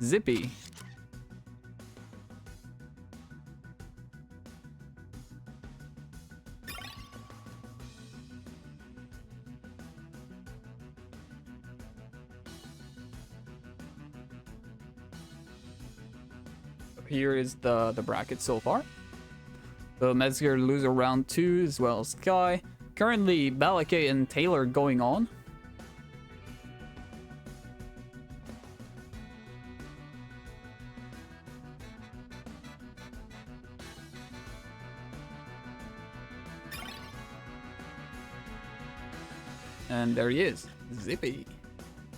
Zippy. Here is the bracket so far. So Metzger loser round 2 as well as Sky. Currently Balakay and Taylor going on. And there he is, Zippy.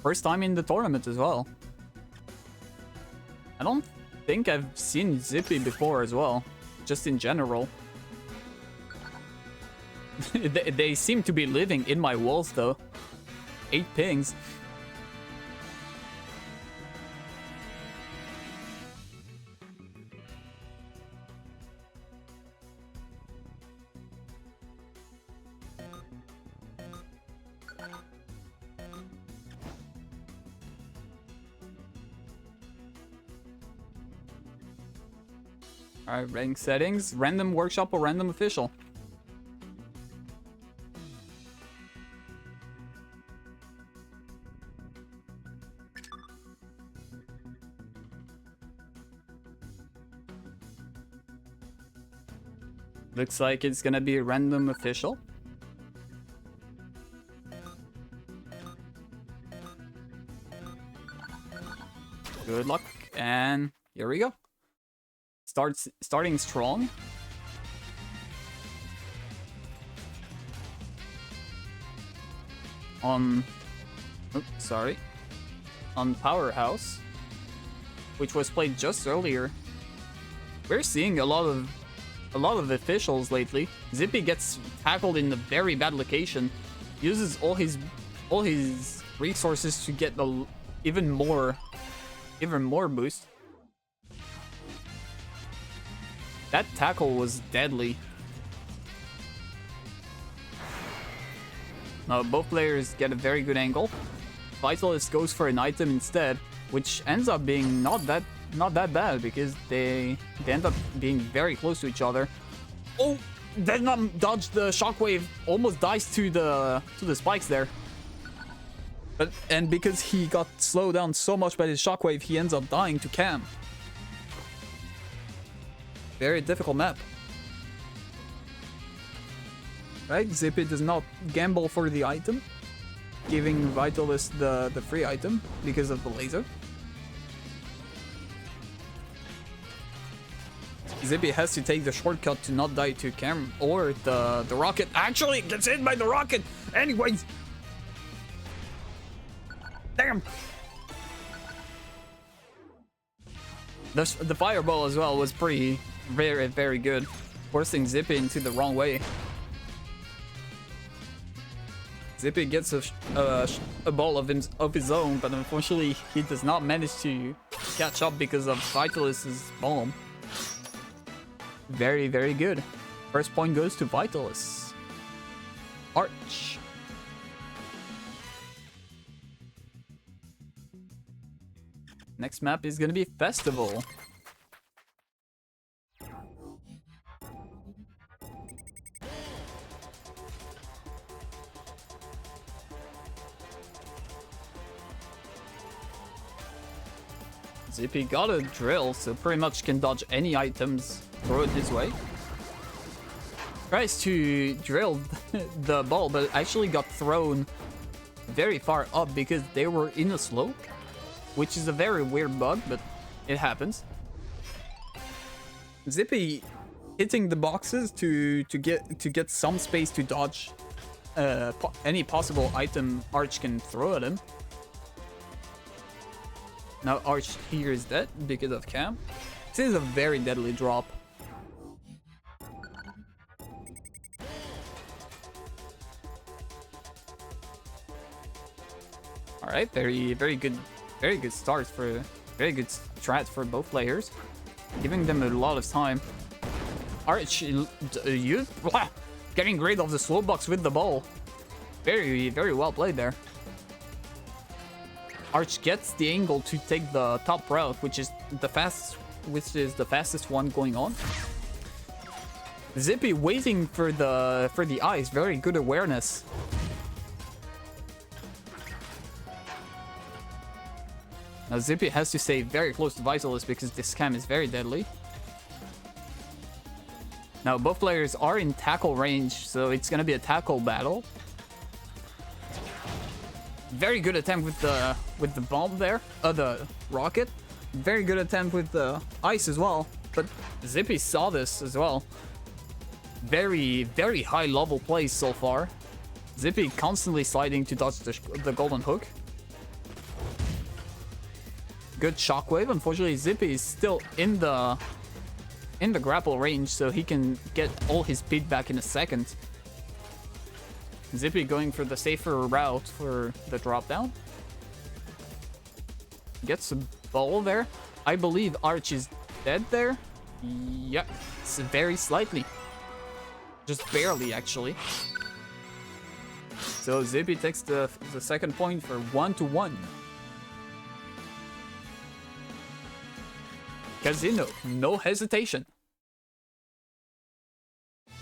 First time in the tournament as well. I don't think I've seen Zippy before as well, just in general. They seem to be living in my walls though. 8 pings. Alright, rank settings, random workshop or random official. Looks like it's gonna be a random official. Good luck, and here we go. Starting strong. On Powerhouse, which was played just earlier. We're seeing a lot of officials lately. Zippy gets tackled in a very bad location, uses all his resources to get the even more boost. That tackle was deadly. Now both players get a very good angle. Vitalist goes for an item instead, which ends up being not that bad because they end up being very close to each other. Oh, did not dodge the shockwave. Almost dies to the spikes there. And because he got slowed down so much by his shockwave, he ends up dying to Cam. Very difficult map. Right, Zippy does not gamble for the item, giving Vitalist the free item because of the laser. Zippy has to take the shortcut to not die to Cam or the rocket. Actually, it gets hit by the rocket. Anyways. Damn. The fireball as well was very good, forcing Zippy into the wrong way. Zippy gets a ball of his own, but unfortunately he does not manage to catch up because of Vitalist's bomb. Very good. First point goes to Vitalis. Arch. Next map is gonna be Festival. Zippy got a drill, so pretty much can dodge any items, throw it his way. Tries to drill the ball, but actually got thrown very far up because they were in a slope, which is a very weird bug, but it happens. Zippy hitting the boxes to get some space to dodge any possible item Arch can throw at him. Now Arch here is dead because of Cam. This is a very deadly drop. Alright, very good start very good strat for both players, giving them a lot of time. Arch, you getting rid of the slow box with the ball. Very, very well played there. Arch gets the angle to take the top route, which is the fastest one going on. Zippy waiting for the eyes. Very good awareness. Now Zippy has to stay very close to Vitalist because this cam is very deadly. Now both players are in tackle range, so it's gonna be a tackle battle. Very good attempt with the bomb there, the rocket. Very good attempt with the ice as well, but Zippy saw this as well. Very, very high level plays so far. Zippy constantly sliding to dodge the golden hook. Good shockwave. Unfortunately, Zippy is still in the grapple range, so he can get all his speed back in a second. Zippy going for the safer route for the drop down. Gets a ball there. I believe Arch is dead there. Yep, it's very slightly. Just barely, actually. So Zippy takes the second point for 1-1. Casino, no hesitation.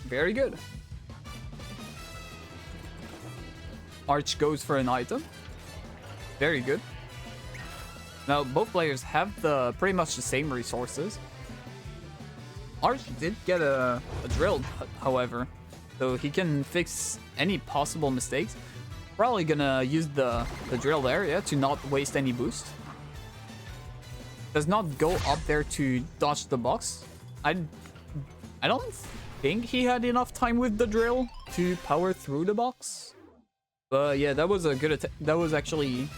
Very good. Arch goes for an item. Very good. Now both players have pretty much the same resources. Arch did get a drill, however, so he can fix any possible mistakes. Probably gonna use the drill there, yeah, to not waste any boost. Does not go up there to dodge the box. I don't think he had enough time with the drill to power through the box. But yeah, that was a good attack. That was actually...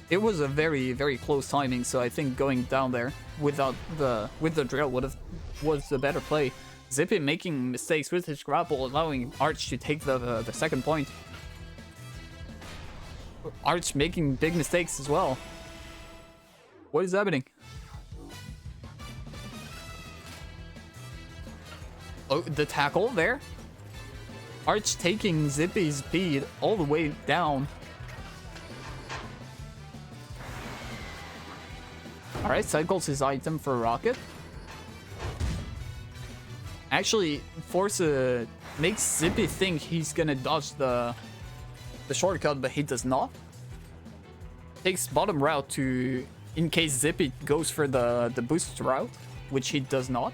It was a very, very close timing, so I think going down there with the drill was the better play. Zippy making mistakes with his grapple, allowing Arch to take the second point. Arch making big mistakes as well. What is happening? Oh, the tackle there. Arch taking Zippy's speed all the way down. Alright, cycles his item for Rocket. Actually, makes Zippy think he's gonna dodge the shortcut, but he does not. Takes bottom route to... in case Zippy goes for the boost route, which he does not.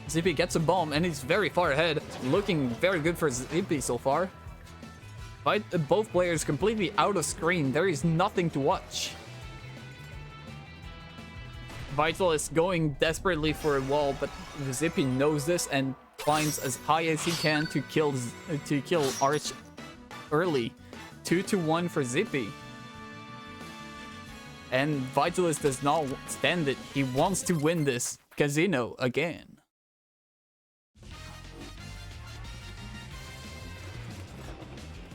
Zippy gets a bomb and he's very far ahead. Looking very good for Zippy so far. Both players completely out of screen. There is nothing to watch. Vital is going desperately for a wall, but Zippy knows this and climbs as high as he can to kill Arch early. 2-1 for Zippy. And Vitalist does not stand it. He wants to win this casino again.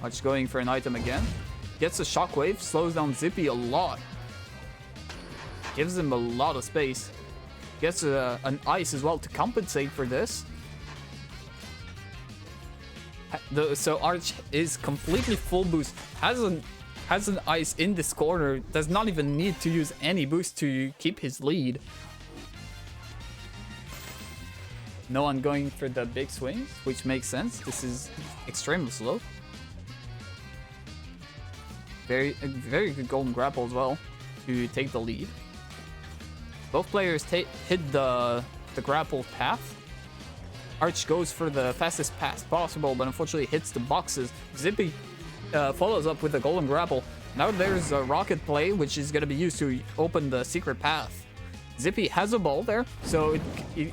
Arch going for an item again. Gets a shockwave, slows down Zippy a lot. Gives him a lot of space. Gets an ice as well to compensate for this. So Arch is completely full boost. Has an ice in this corner. Does not even need to use any boost to keep his lead. No one going for the big swings, which makes sense. This is extremely slow. Very good golden grapple as well to take the lead. Both players hit the grapple path. Arch goes for the fastest pass possible, but unfortunately hits the boxes. Zippy follows up with a golden grapple. Now there's a rocket play, which is going to be used to open the secret path. Zippy has a ball there, so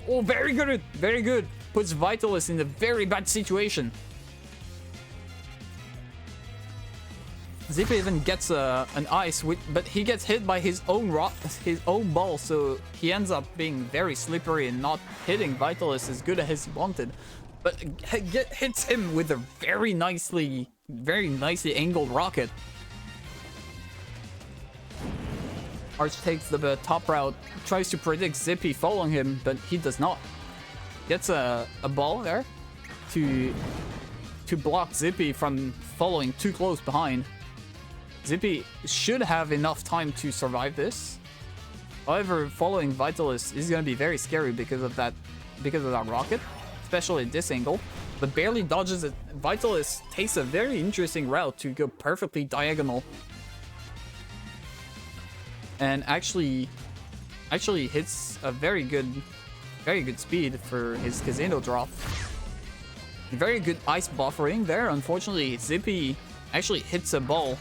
oh, very good, very good. Puts Vitalist in a very bad situation. Zippy even gets an ice, but he gets hit by his own ball, so he ends up being very slippery and not hitting Vitalist as good as he wanted. But hits him with a very nicely angled rocket. Arch takes the top route, tries to predict Zippy following him, but he does not. Gets a ball there to block Zippy from following too close behind. Zippy should have enough time to survive this. However, following Vitalist is going to be very scary because of that rocket, especially at this angle. But barely dodges it. Vitalist takes a very interesting route to go perfectly diagonal. And actually hits a very good speed for his Casino drop. Very good ice buffering there. Unfortunately, Zippy actually hits a ball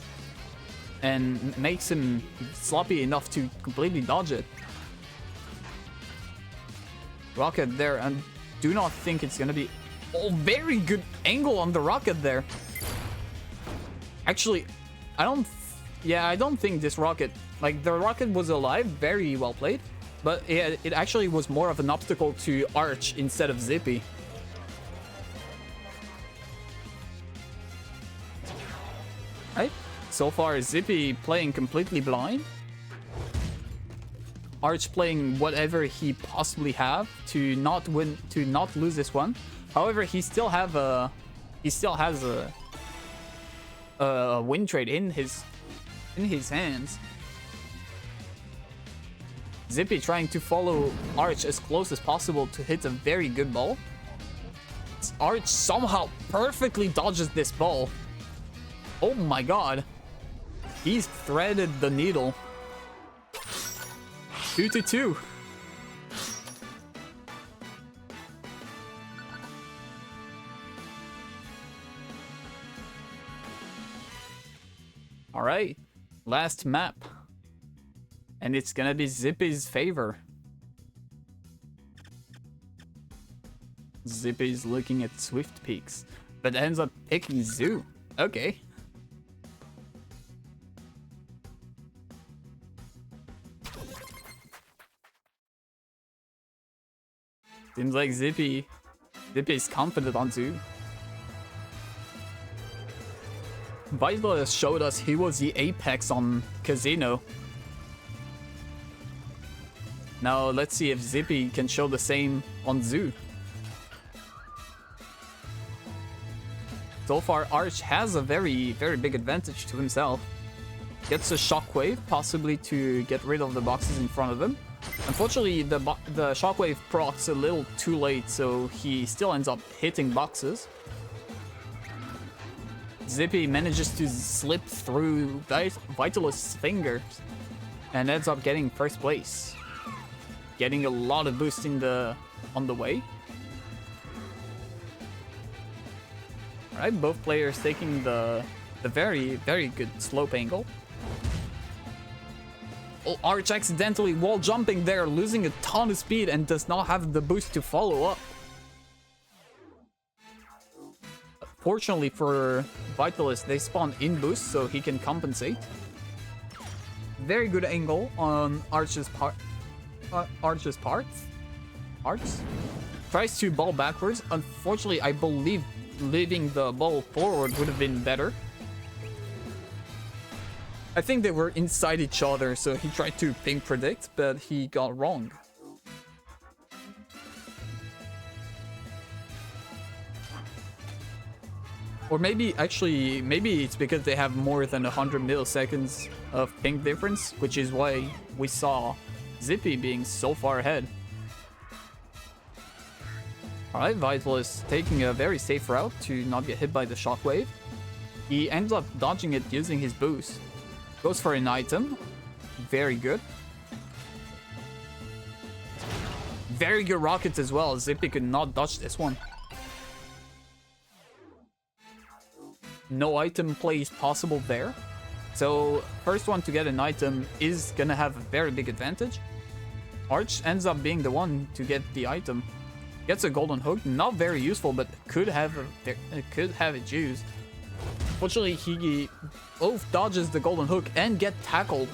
and makes him sloppy enough to completely dodge it. Rocket there, and do not think it's gonna be... Oh, very good angle on the rocket there. Actually, I don't think this rocket... Like, the rocket was alive, very well played. But it actually was more of an obstacle to Arch instead of Zippy. Right? So far, Zippy playing completely blind. Arch playing whatever he possibly have to not lose this one. However, he still has a win trade in his hands. Zippy trying to follow Arch as close as possible to hit a very good ball. Arch somehow perfectly dodges this ball. Oh my god. He's threaded the needle. 2-2. Alright. Last map. And it's gonna be Zippy's favor. Zippy's looking at Swift Peaks, but ends up picking Zoo. Okay. Seems like Zippy's confident on Zoo. Vitalist showed us he was the apex on Casino. Now let's see if Zippy can show the same on Zoo. So far, Arch has a very big advantage to himself. Gets a shockwave, possibly to get rid of the boxes in front of him. Unfortunately, the shockwave procs a little too late, so he still ends up hitting boxes. Zippy manages to slip through Vitalist's fingers and ends up getting first place. Getting a lot of boost on the way. Alright, both players taking the very good slope angle. Oh, Arch accidentally wall jumping there, losing a ton of speed and does not have the boost to follow up. Fortunately for Vitalist, they spawn in boost so he can compensate. Very good angle on Arch's part. Arch tries to ball backwards. Unfortunately, I believe leaving the ball forward would have been better. I think they were inside each other, so he tried to ping predict, but he got wrong. Or maybe it's because they have more than 100 milliseconds of ping difference, which is why we saw Zippy being so far ahead. Alright, Vitalist taking a very safe route to not get hit by the shockwave. He ends up dodging it using his boost. Goes for an item. Very good. Very good rockets as well. Zippy could not dodge this one. No item plays possible there. So, first one to get an item is gonna have a very big advantage. Arch ends up being the one to get the item. Gets a golden hook, not very useful, but could have it used. Fortunately, he both dodges the golden hook and get tackled.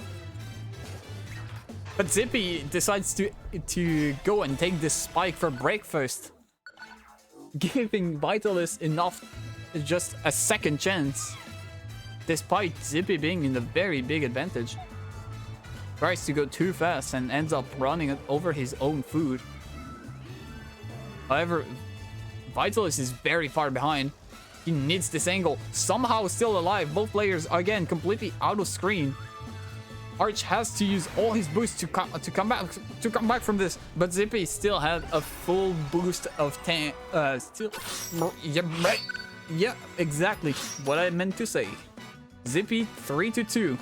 But Zippy decides to go and take this spike for breakfast, giving Vitalist enough, just a second chance, despite Zippy being in a very big advantage. Tries to go too fast and ends up running over his own food. However, Vitalis is very far behind. He needs this angle. Somehow still alive. Both players, again, completely out of screen. Arch has to use all his boost to come back from this, but Zippy still had a full boost of yeah, exactly what I meant to say. Zippy 3-2.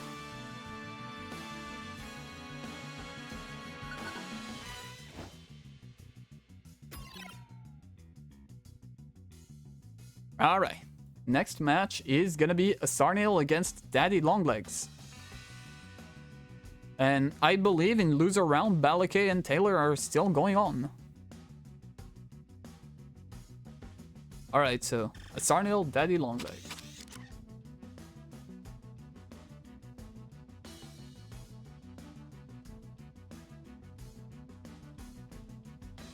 All right, next match is gonna be a Sarniel against Daddy Longlegs. And I believe in loser round, Balakay and Taylor are still going on. Alright, so a Sarniel, Daddy Longlegs.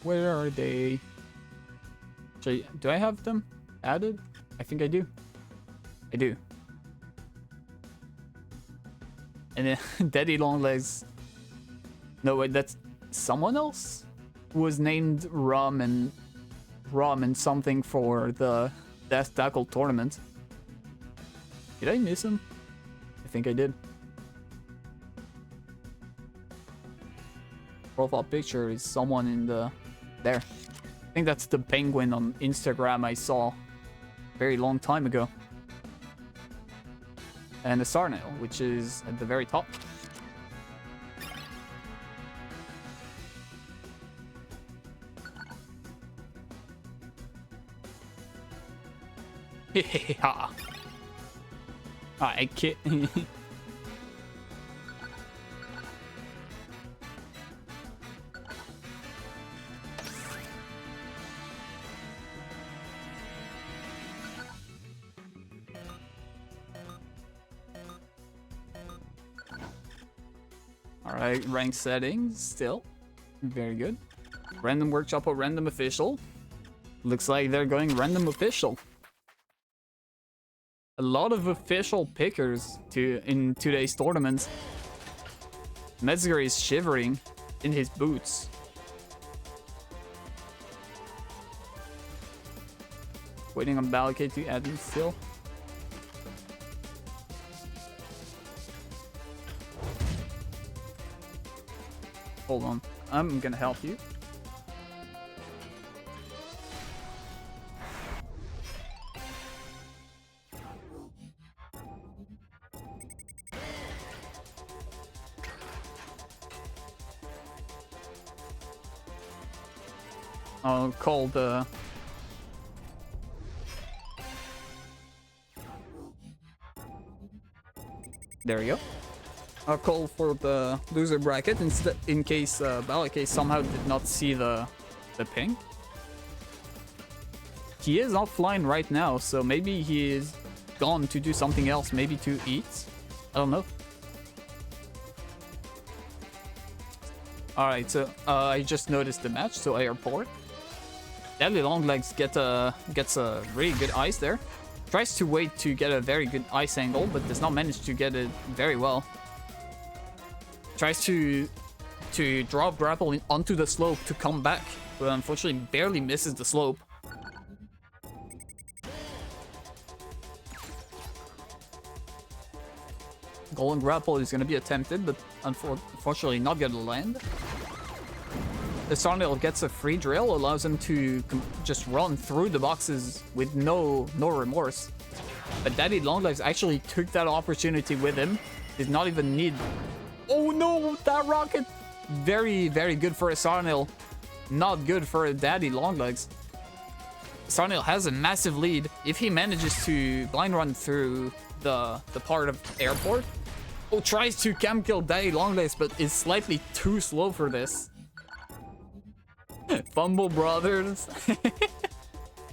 Where are they? Actually, do I have them added? I think I do. I do. And then Daddy Longlegs. No, wait, that's someone else who was named Rum and something for the Death Tackle tournament. Did I miss him? I think I did. Profile picture is someone in the there. I think that's the penguin on Instagram I saw a very long time ago. And the Sarniel, which is at the very top. Heheha. I can't. Alright, rank settings still. Very good. Random workshop or random official. Looks like they're going random official. A lot of official pickers in today's tournaments. Metzger is shivering in his boots. Waiting on Balakay to add him still. Hold on, I'm gonna help you. I'll call the... There we go. I'll call for the loser bracket instead, in case Balakay somehow did not see the ping. He is offline right now, so maybe he is gone to do something else, maybe to eat. I don't know. Alright, so I just noticed the match, so airport. Deadly Longlegs gets a really good ice there. Tries to wait to get a very good ice angle, but does not manage to get it very well. Tries to drop grapple onto the slope to come back, but unfortunately barely misses the slope. Golden grapple is going to be attempted, but unfortunately not going to land. The Sarniel gets a free drill, allows him to just run through the boxes with no remorse. But Daddy Longlegs actually took that opportunity with him. Did not even need... Oh no, that rocket! Very, very good for a Sarniel. Not good for a Daddy Longlegs. Sarniel has a massive lead. If he manages to blind run through the part of airport. Oh, tries to cam kill Daddy Longlegs, but is slightly too slow for this. Fumble brothers.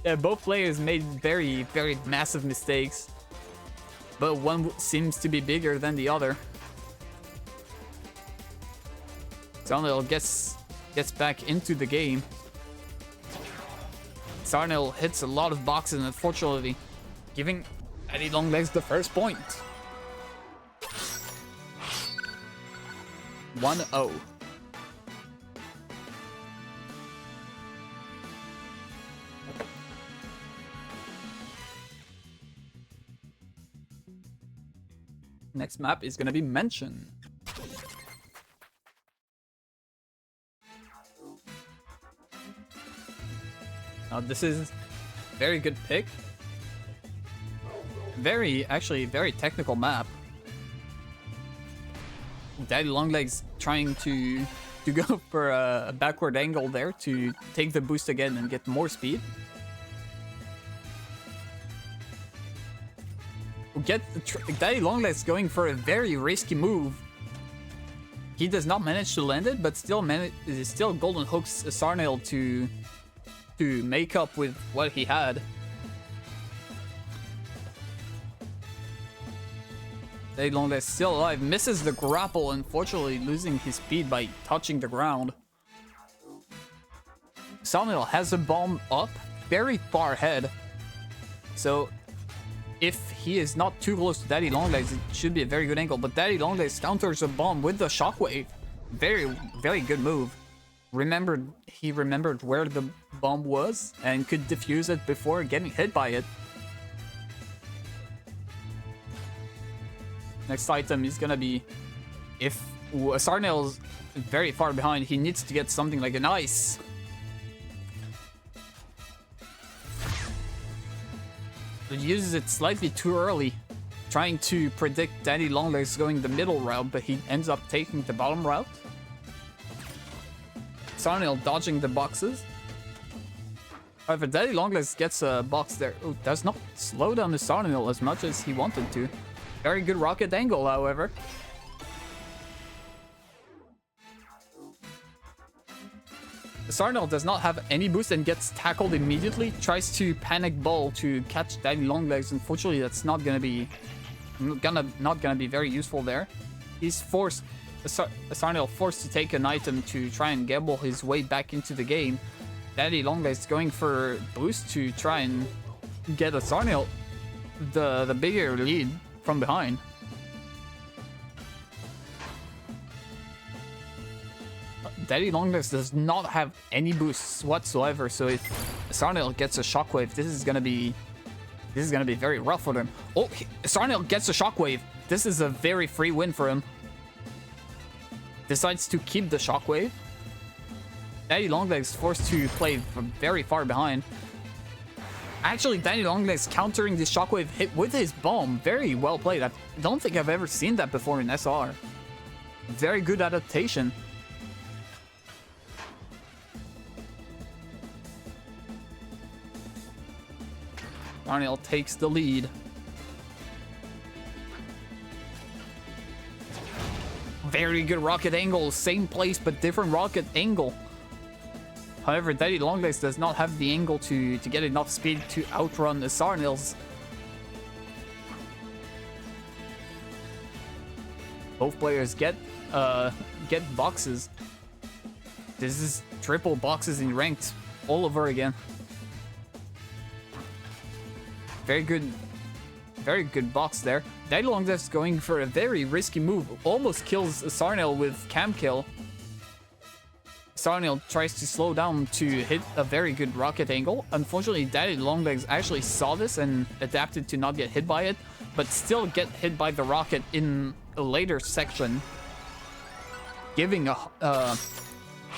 Yeah, both players made very, very massive mistakes. But one seems to be bigger than the other. Sarniel gets back into the game. Sarniel hits a lot of boxes, unfortunately, giving Daddy Longlegs the first point. 1-0. Next map is gonna be Mansion. Now this is very good pick. Actually very technical map. Daddy Longlegs trying to go for a backward angle there to take the boost again and get more speed. Daddy Longlegs going for a very risky move. He does not manage to land it, but still golden hooks Sarnail to make up with what he had. Daddy Longlegs still alive, misses the grapple, unfortunately losing his speed by touching the ground. Sarnail has a bomb up, very far ahead. So if he is not too close to Daddy Longlegs, it should be a very good angle. But Daddy Longlegs counters a bomb with the shockwave. Very, very good move. He remembered where the bomb was and could defuse it before getting hit by it. Next item is gonna be, if Sarnail's very far behind, he needs to get something like an ice. But he uses it slightly too early, trying to predict Daddy Longlegs going the middle route, but he ends up taking the bottom route. Sarnail dodging the boxes. However, Daddy Longlegs gets a box there. Ooh, does not slow down the Sarnail as much as he wanted to. Very good rocket angle, however. Sarnail does not have any boost and gets tackled immediately. Tries to panic ball to catch Daddy Longlegs. Unfortunately, that's not gonna be very useful there. He's forced, Sarnail forced to take an item to try and gamble his way back into the game. Daddy Longlegs going for boost to try and get a Sarnail the bigger lead from behind. Daddy Longlegs does not have any boosts whatsoever, so if Sarnail gets a shockwave, this is gonna be very rough for him. Oh, Sarnail gets a shockwave. This is a very free win for him. Decides to keep the shockwave. Daddy Longlegs forced to play from very far behind. Actually, Daddy Longlegs countering this shockwave hit with his bomb. Very well played. I don't think I've ever seen that before in SR. Very good adaptation. Sarnail takes the lead. Very good rocket angle. Same place, but different rocket angle. However, Daddy Longlegs does not have the angle to get enough speed to outrun the Sarnails. Both players get boxes. This is triple boxes in ranked all over again. Very good box there. Daddy Longlegs going for a very risky move. Almost kills Sarnail with cam kill. Sarnail tries to slow down to hit a very good rocket angle. Unfortunately, Daddy Longlegs actually saw this and adapted to not get hit by it, but still get hit by the rocket in a later section. Giving a...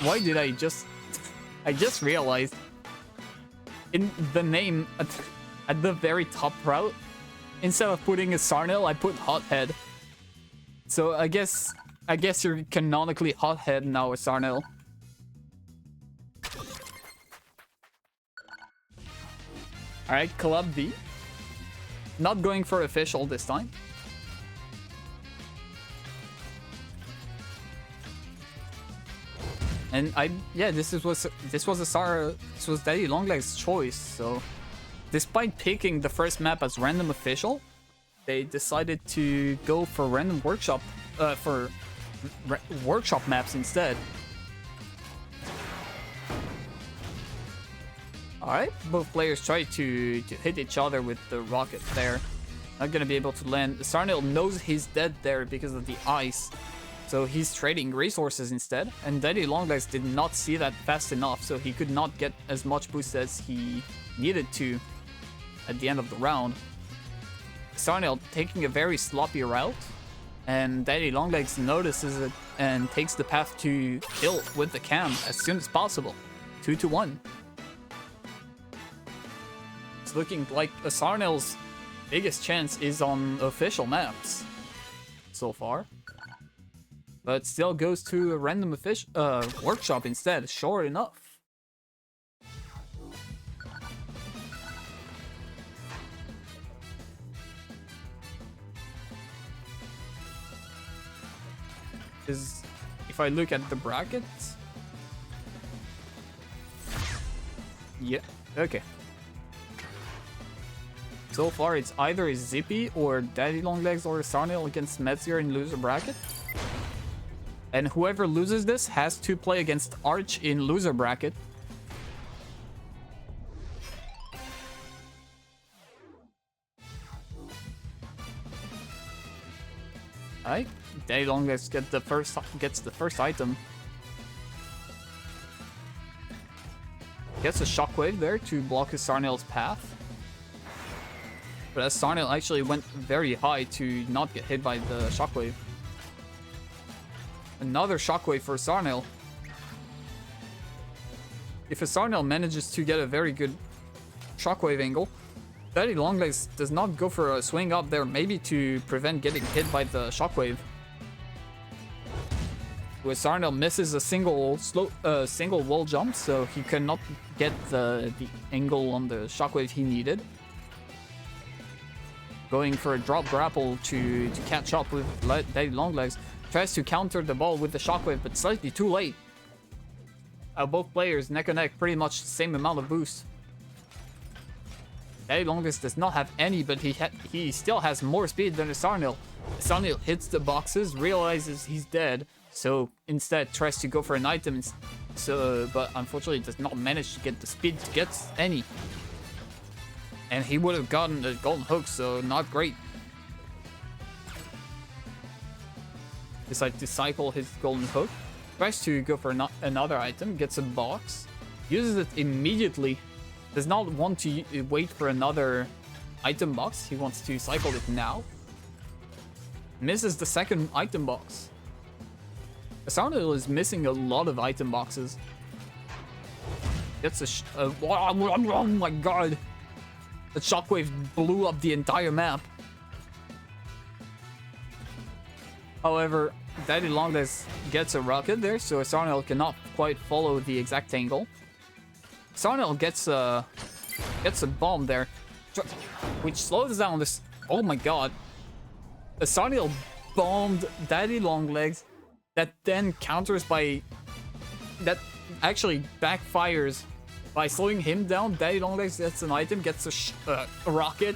why did I just realized in the name at the very top route, instead of putting a Sarnail, I put Hothead. So I guess you're canonically Hothead now with Sarnail. Alright, Club D. Not going for official this time. And this was Daddy Longlegs' choice, so despite picking the first map as random official, they decided to go for random workshop workshop maps instead. Alright, both players try to hit each other with the rocket there. Not gonna be able to land. Sarnail knows he's dead there because of the ice. So he's trading resources instead, and Daddy Longlegs did not see that fast enough, so he could not get as much boost as he needed to at the end of the round. Sarnil taking a very sloppy route, and Daddy Longlegs notices it and takes the path to kill with the cam as soon as possible. 2-1. It's looking like Sarnil's biggest chance is on official maps so far. But still goes to a random workshop instead, sure enough. If I look at the brackets... Yeah, okay. So far it's either Zippy or Daddy Longlegs or Sarnil against Metzger in loser bracket. And whoever loses this has to play against Arch in loser bracket. Alright, Daddy Longlegs gets the first item. Gets a shockwave there to block his Sarnil's path. But as Sarnil actually went very high to not get hit by the shockwave. Another shockwave for Sarnil. If a Sarnil manages to get a very good shockwave angle, Daddy Longlegs does not go for a swing up there, maybe to prevent getting hit by the shockwave. Where Sarnil misses a single wall jump, so he cannot get the angle on the shockwave he needed. Going for a drop grapple to catch up with Daddy Longlegs. Tries to counter the ball with the shockwave, but slightly too late. Both players neck and neck, pretty much the same amount of boost. Daddy Longlegs does not have any, but he still has more speed than Sarnil. Sarnil hits the boxes, realizes he's dead, so instead tries to go for an item. But unfortunately does not manage to get the speed to get any. And he would have gotten the golden hook, so not great. Decides to cycle his golden hook. Tries to go for another item, gets a box, uses it immediately. Does not want to wait for another item box. He wants to cycle it now. Misses the second item box. Sarnil is missing a lot of item boxes. Gets oh my god. The shockwave blew up the entire map. However, Daddy Longlegs gets a rocket there, so Sarnil cannot quite follow the exact angle. Sarnil gets a bomb there, which slows down this. Oh my god. Sarnil bombed Daddy Longlegs, that then counters by... that actually backfires by slowing him down. Daddy Longlegs gets an item, gets a rocket,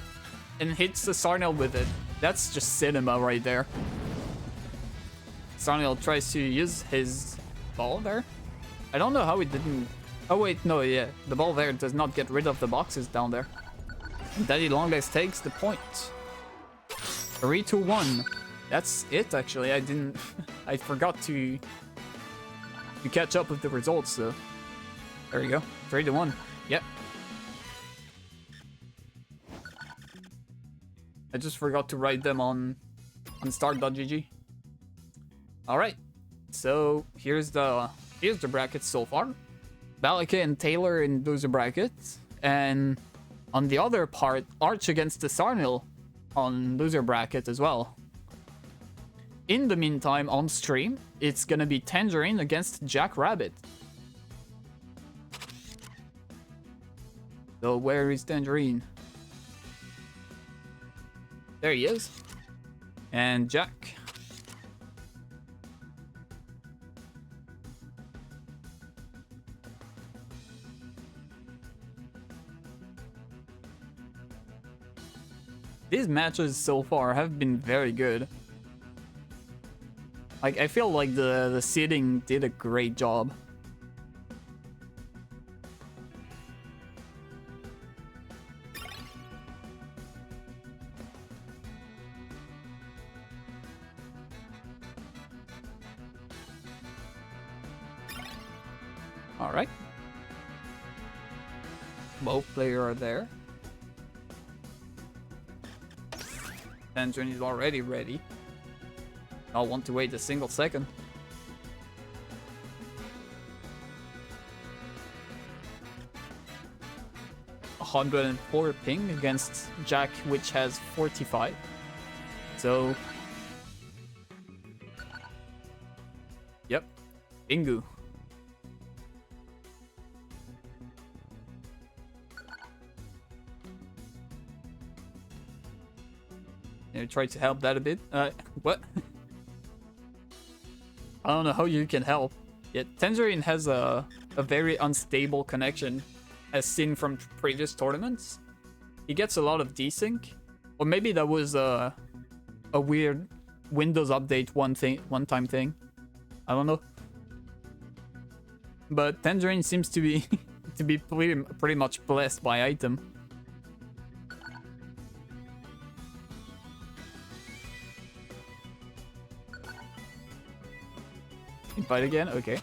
and hits the Sarnil with it. That's just cinema right there. Sarnil tries to use his ball there. I don't know how he didn't... Oh wait, no, yeah. The ball there does not get rid of the boxes down there. Daddy Longlegs takes the point. 3-1. That's it, actually. I didn't... I forgot to catch up with the results, so... There you go. 3-1. Yep. I just forgot to write them on start.gg. Alright. So, here's the brackets so far. Balaka and Taylor in loser brackets. And on the other part, Arch against the Sarnil on loser bracket as well. In the meantime, on stream, it's gonna be Tangerine against Jack Rabbit. So where is Tangerine? There he is. And Jack. These matches so far have been very good. Like, I feel like the seeding did a great job. Alright. Both players are there. Tangerine is already ready. I want to wait a single second. $104 ping against Jack, which has 45. So, yep, bingo. Try to help that a bit. What? I don't know how you can help. Yeah, Tangerine has a very unstable connection, as seen from previous tournaments. He gets a lot of desync, or maybe that was a weird Windows update one-time thing. I don't know. But Tangerine seems to be to be pretty much blessed by item. Invite again? Okay.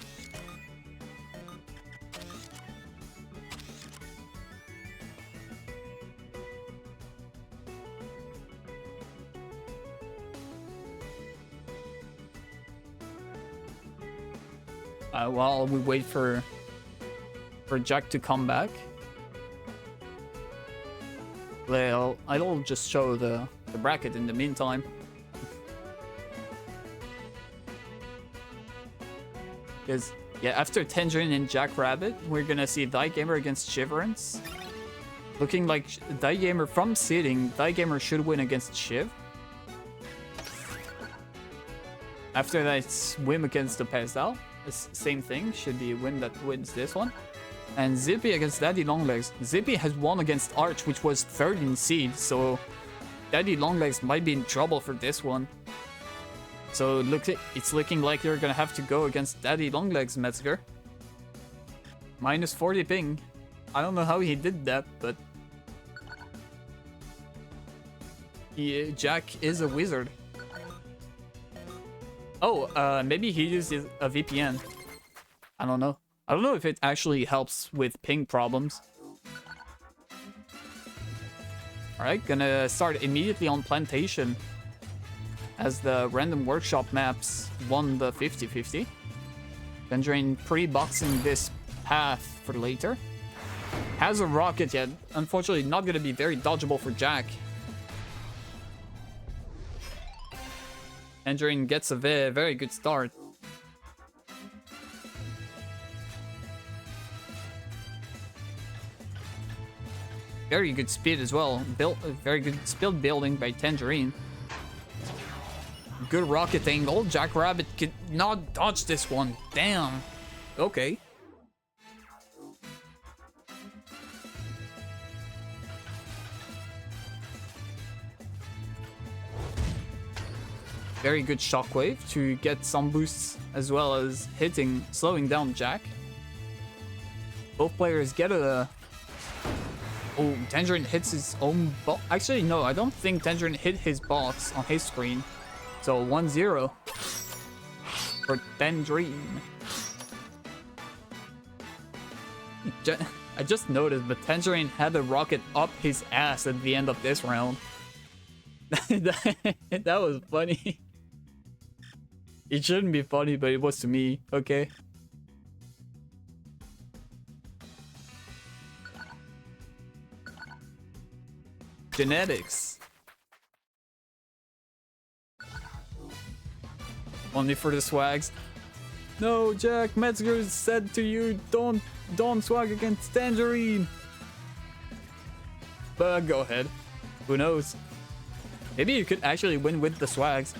While we wait for Jack to come back, well, I'll just show the bracket in the meantime. Because, yeah, after Tangerine and Jackrabbit, we're gonna see Gamer against Shiverance. Looking like Gamer from seeding, Gamer should win against Shiv. After that, Swim against the Pestal. Same thing, should be a win that wins this one. And Zippy against Daddy Longlegs. Zippy has won against Arch, which was third in seed, so Daddy Longlegs might be in trouble for this one. So it's looking like you're gonna have to go against Daddy Longlegs, Metzger. Minus 40 ping. I don't know how he did that, but Jack is a wizard. Oh, maybe he uses a VPN. I don't know. I don't know if it actually helps with ping problems. Alright, gonna start immediately on Plantation, as the random workshop maps won the 50-50. Tangerine pre-boxing this path for later. Has a rocket yet. Unfortunately, not gonna be very dodgeable for Jack. Tangerine gets a very good start. Very good speed as well. Very good speed building by Tangerine. Good rocket angle. Jackrabbit could not dodge this one. Damn. Okay. Very good shockwave to get some boosts as well as slowing down Jack. Both players get a... Oh, Tangerine hits his own box. Actually, no, I don't think Tangerine hit his box on his screen. So 1-0 for Tangerine. I just noticed, but Tangerine had a rocket up his ass at the end of this round. That was funny. It shouldn't be funny, but it was to me. Okay. Genetics. Only for the swags. No, Jack, Metzger said to you, don't swag against Tangerine. But go ahead. Who knows? Maybe you could actually win with the swags.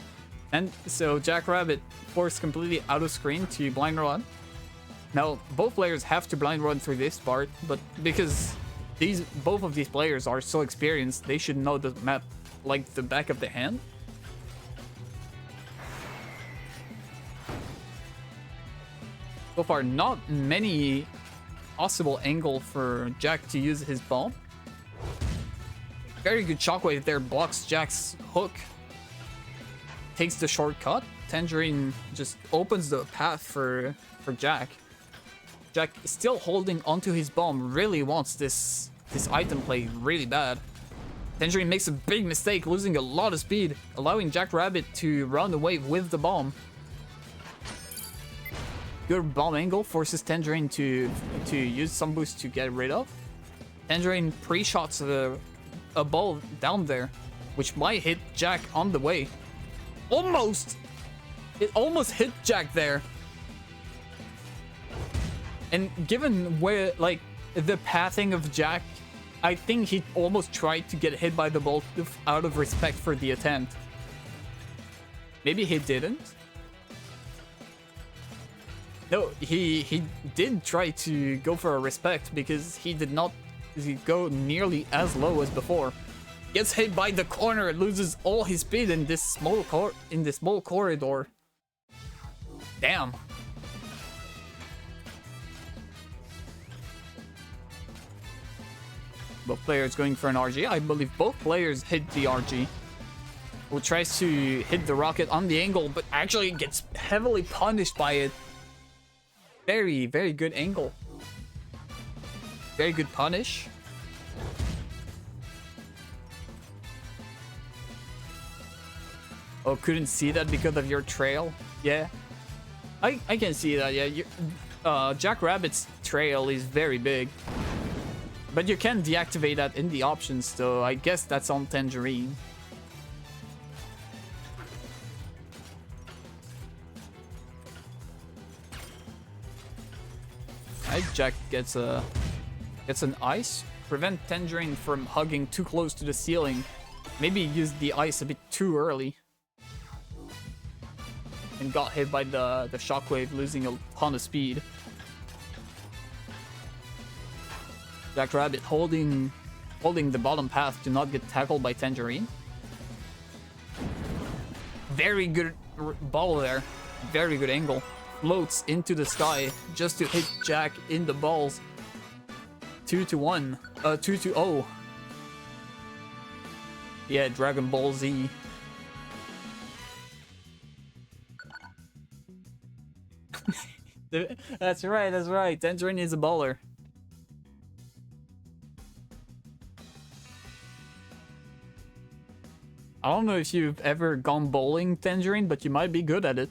And so Jackrabbit forced completely out of screen to blind run. Now, both players have to blind run through this part, but because both of these players are so experienced, they should know the map like the back of the hand. So far, not many possible angle for Jack to use his bomb. Very good shockwave there, blocks Jack's hook. Takes the shortcut. Tangerine just opens the path for Jack. Jack is still holding onto his bomb, really wants this item play really bad. Tangerine makes a big mistake, losing a lot of speed, allowing Jack Rabbit to run away with the bomb. Good bomb angle forces Tangerine to use some boost to get rid of. Tangerine pre-shots a ball down there, which might hit Jack on the way. Almost! It almost hit Jack there. And given where, like, the pathing of Jack, I think he almost tried to get hit by the ball out of respect for the attempt. Maybe he didn't. No, he did try to go for a respect because he did not go nearly as low as before. Gets hit by the corner, loses all his speed in this small corridor. Damn. Both players going for an RG. I believe both players hit the RG. Who tries to hit the rocket on the angle, but actually gets heavily punished by it. Very, very good angle. Very good punish. Oh, couldn't see that because of your trail? Yeah. I can see that, yeah. Jack Rabbit's trail is very big. But you can deactivate that in the options, so I guess that's on Tangerine. Jack gets an ice. Prevent Tangerine from hugging too close to the ceiling. Maybe use the ice a bit too early. And got hit by the shockwave, losing a ton of speed. Jack Rabbit holding the bottom path to not get tackled by Tangerine. Very good ball there. Very good angle. Floats into the sky just to hit Jack in the balls. 2-1. 2-0. Yeah, Dragon Ball Z. That's right. Tangerine is a baller. I don't know if you've ever gone bowling, Tangerine, but you might be good at it.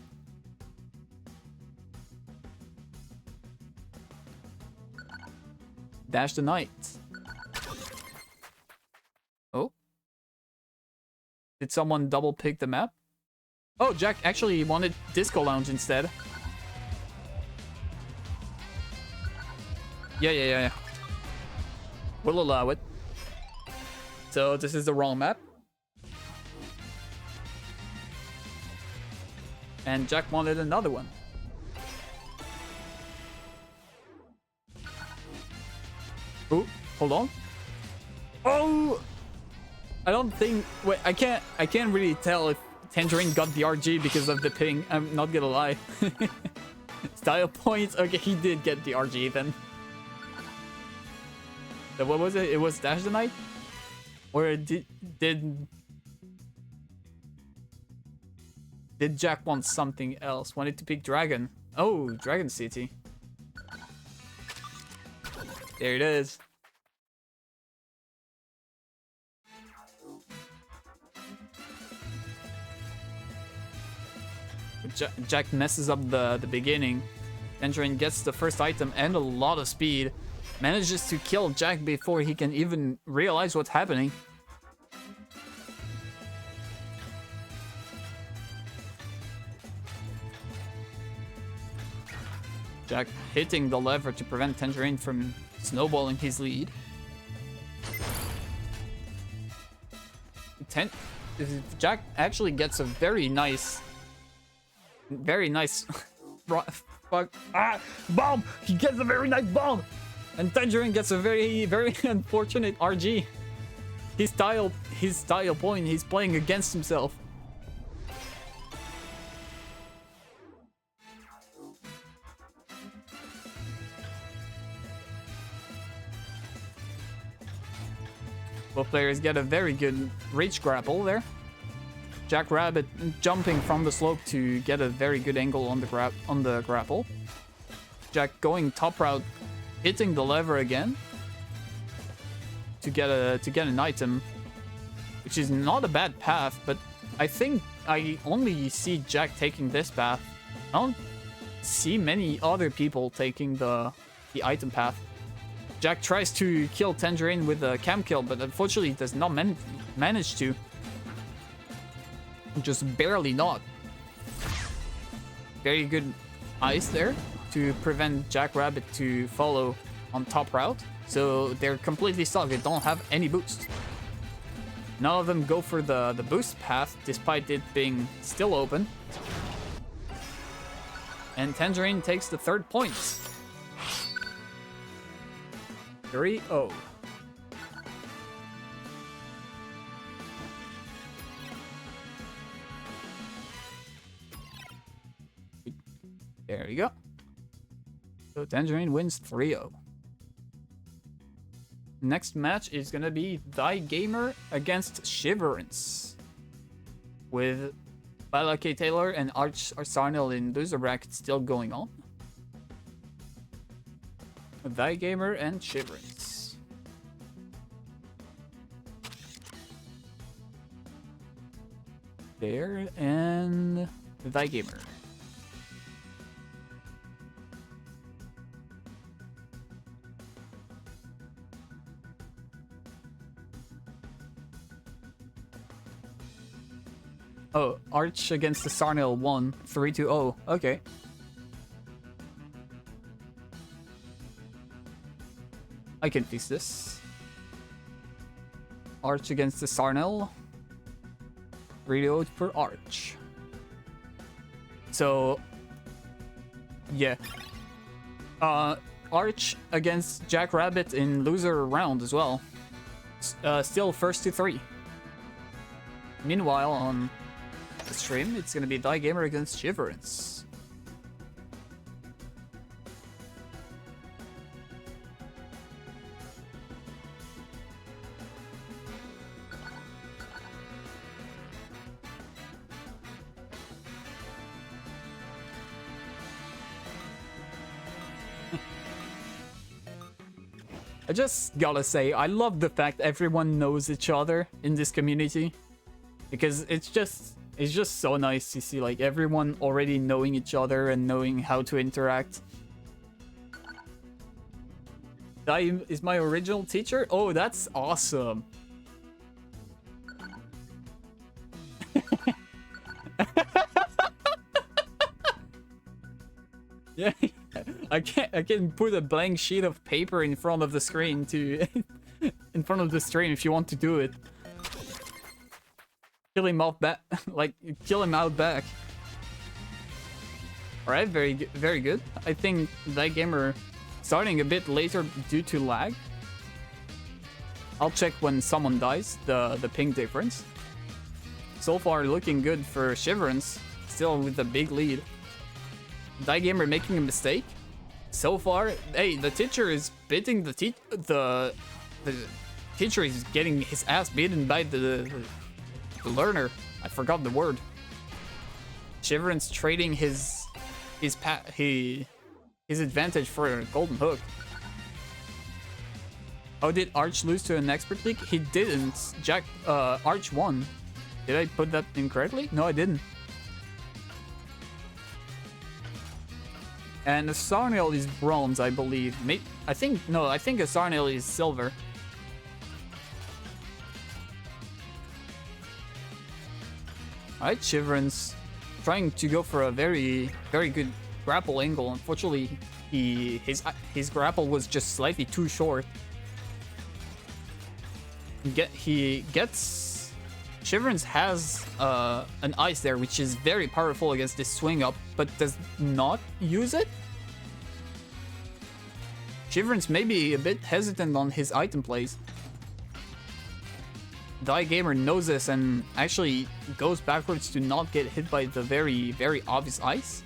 Dash the Knight. Oh. Did someone double pick the map? Oh, Jack actually wanted Disco Lounge instead. Yeah. We'll allow it. So this is the wrong map. And Jack wanted another one. Oh, hold on. Oh! I don't think... Wait, I can't really tell if Tangerine got the RG because of the ping. I'm not gonna lie. Style points. Okay, he did get the RG then. So what was it? It was Dash the Knight? Or did Jack want something else? Wanted to pick Dragon. Oh, Dragon City. There it is. Jack messes up the beginning. Tangerine gets the first item and a lot of speed. Manages to kill Jack before he can even realize what's happening. Jack hitting the lever to prevent Tangerine from snowballing his lead. Jack actually gets a very nice bomb. He gets a very nice bomb, and Tangerine gets a very unfortunate RG. His style point. He's playing against himself. Both players get a very good reach grapple there. Jack Rabbit jumping from the slope to get a very good angle on the grapple. Jack going top route, hitting the lever again to get an item, which is not a bad path, but I think I only see Jack taking this path. I don't see many other people taking the item path. Jack tries to kill Tangerine with a cam kill, but unfortunately does not manage to. Just barely not. Very good ice there to prevent Jackrabbit to follow on top route. So they're completely stuck. They don't have any boost. None of them go for the boost path, despite it being still open. And Tangerine takes the 3rd point. 3-0. There we go. So Tangerine wins 3-0. Next match is gonna be Thy Gamer against Shiverance, with Lila K. Taylor and Arch Arsenal in loser bracket still going on. Thy Gamer and Shiverance. There, and Thy Gamer. Oh, Arch against the Sarnil won 3-0. Okay. I can fix this. Arch against the Sarnil. 3-0 for Arch. So, yeah. Arch against Jackrabbit in loser round as well. Still first to 3. Meanwhile, on the stream, it's gonna be Thy Gamer against Shiverance. I just gotta say, I love the fact everyone knows each other in this community, because it's just so nice to see like everyone already knowing each other and knowing how to interact. Dai is my original teacher? Oh, that's awesome. Yeah, I can put a blank sheet of paper in front of the screen to in front of the stream if you want to do it. Kill him off back, like kill him out back. All right, very good. I think Thy Gamer starting a bit later due to lag. I'll check when someone dies, the ping difference. So far looking good for Shiverance, still with a big lead. Thy Gamer making a mistake. So far, hey, the teacher is beating the teacher is getting his ass beaten by the learner. I forgot the word. Shiverance trading his advantage for a golden hook. Oh, did Arch lose to an expert league? He didn't. Arch won. Did I put that incorrectly? No, I didn't. And the Sarnil is bronze, I believe. I think a Sarnil is silver. Alright, Shiverance trying to go for a very good grapple angle. Unfortunately, his grapple was just slightly too short. Shiverance has an ice there, which is very powerful against this swing up, but does not use it. Shiverance may be a bit hesitant on his item plays. Thy Gamer knows this and actually goes backwards to not get hit by the very obvious ice.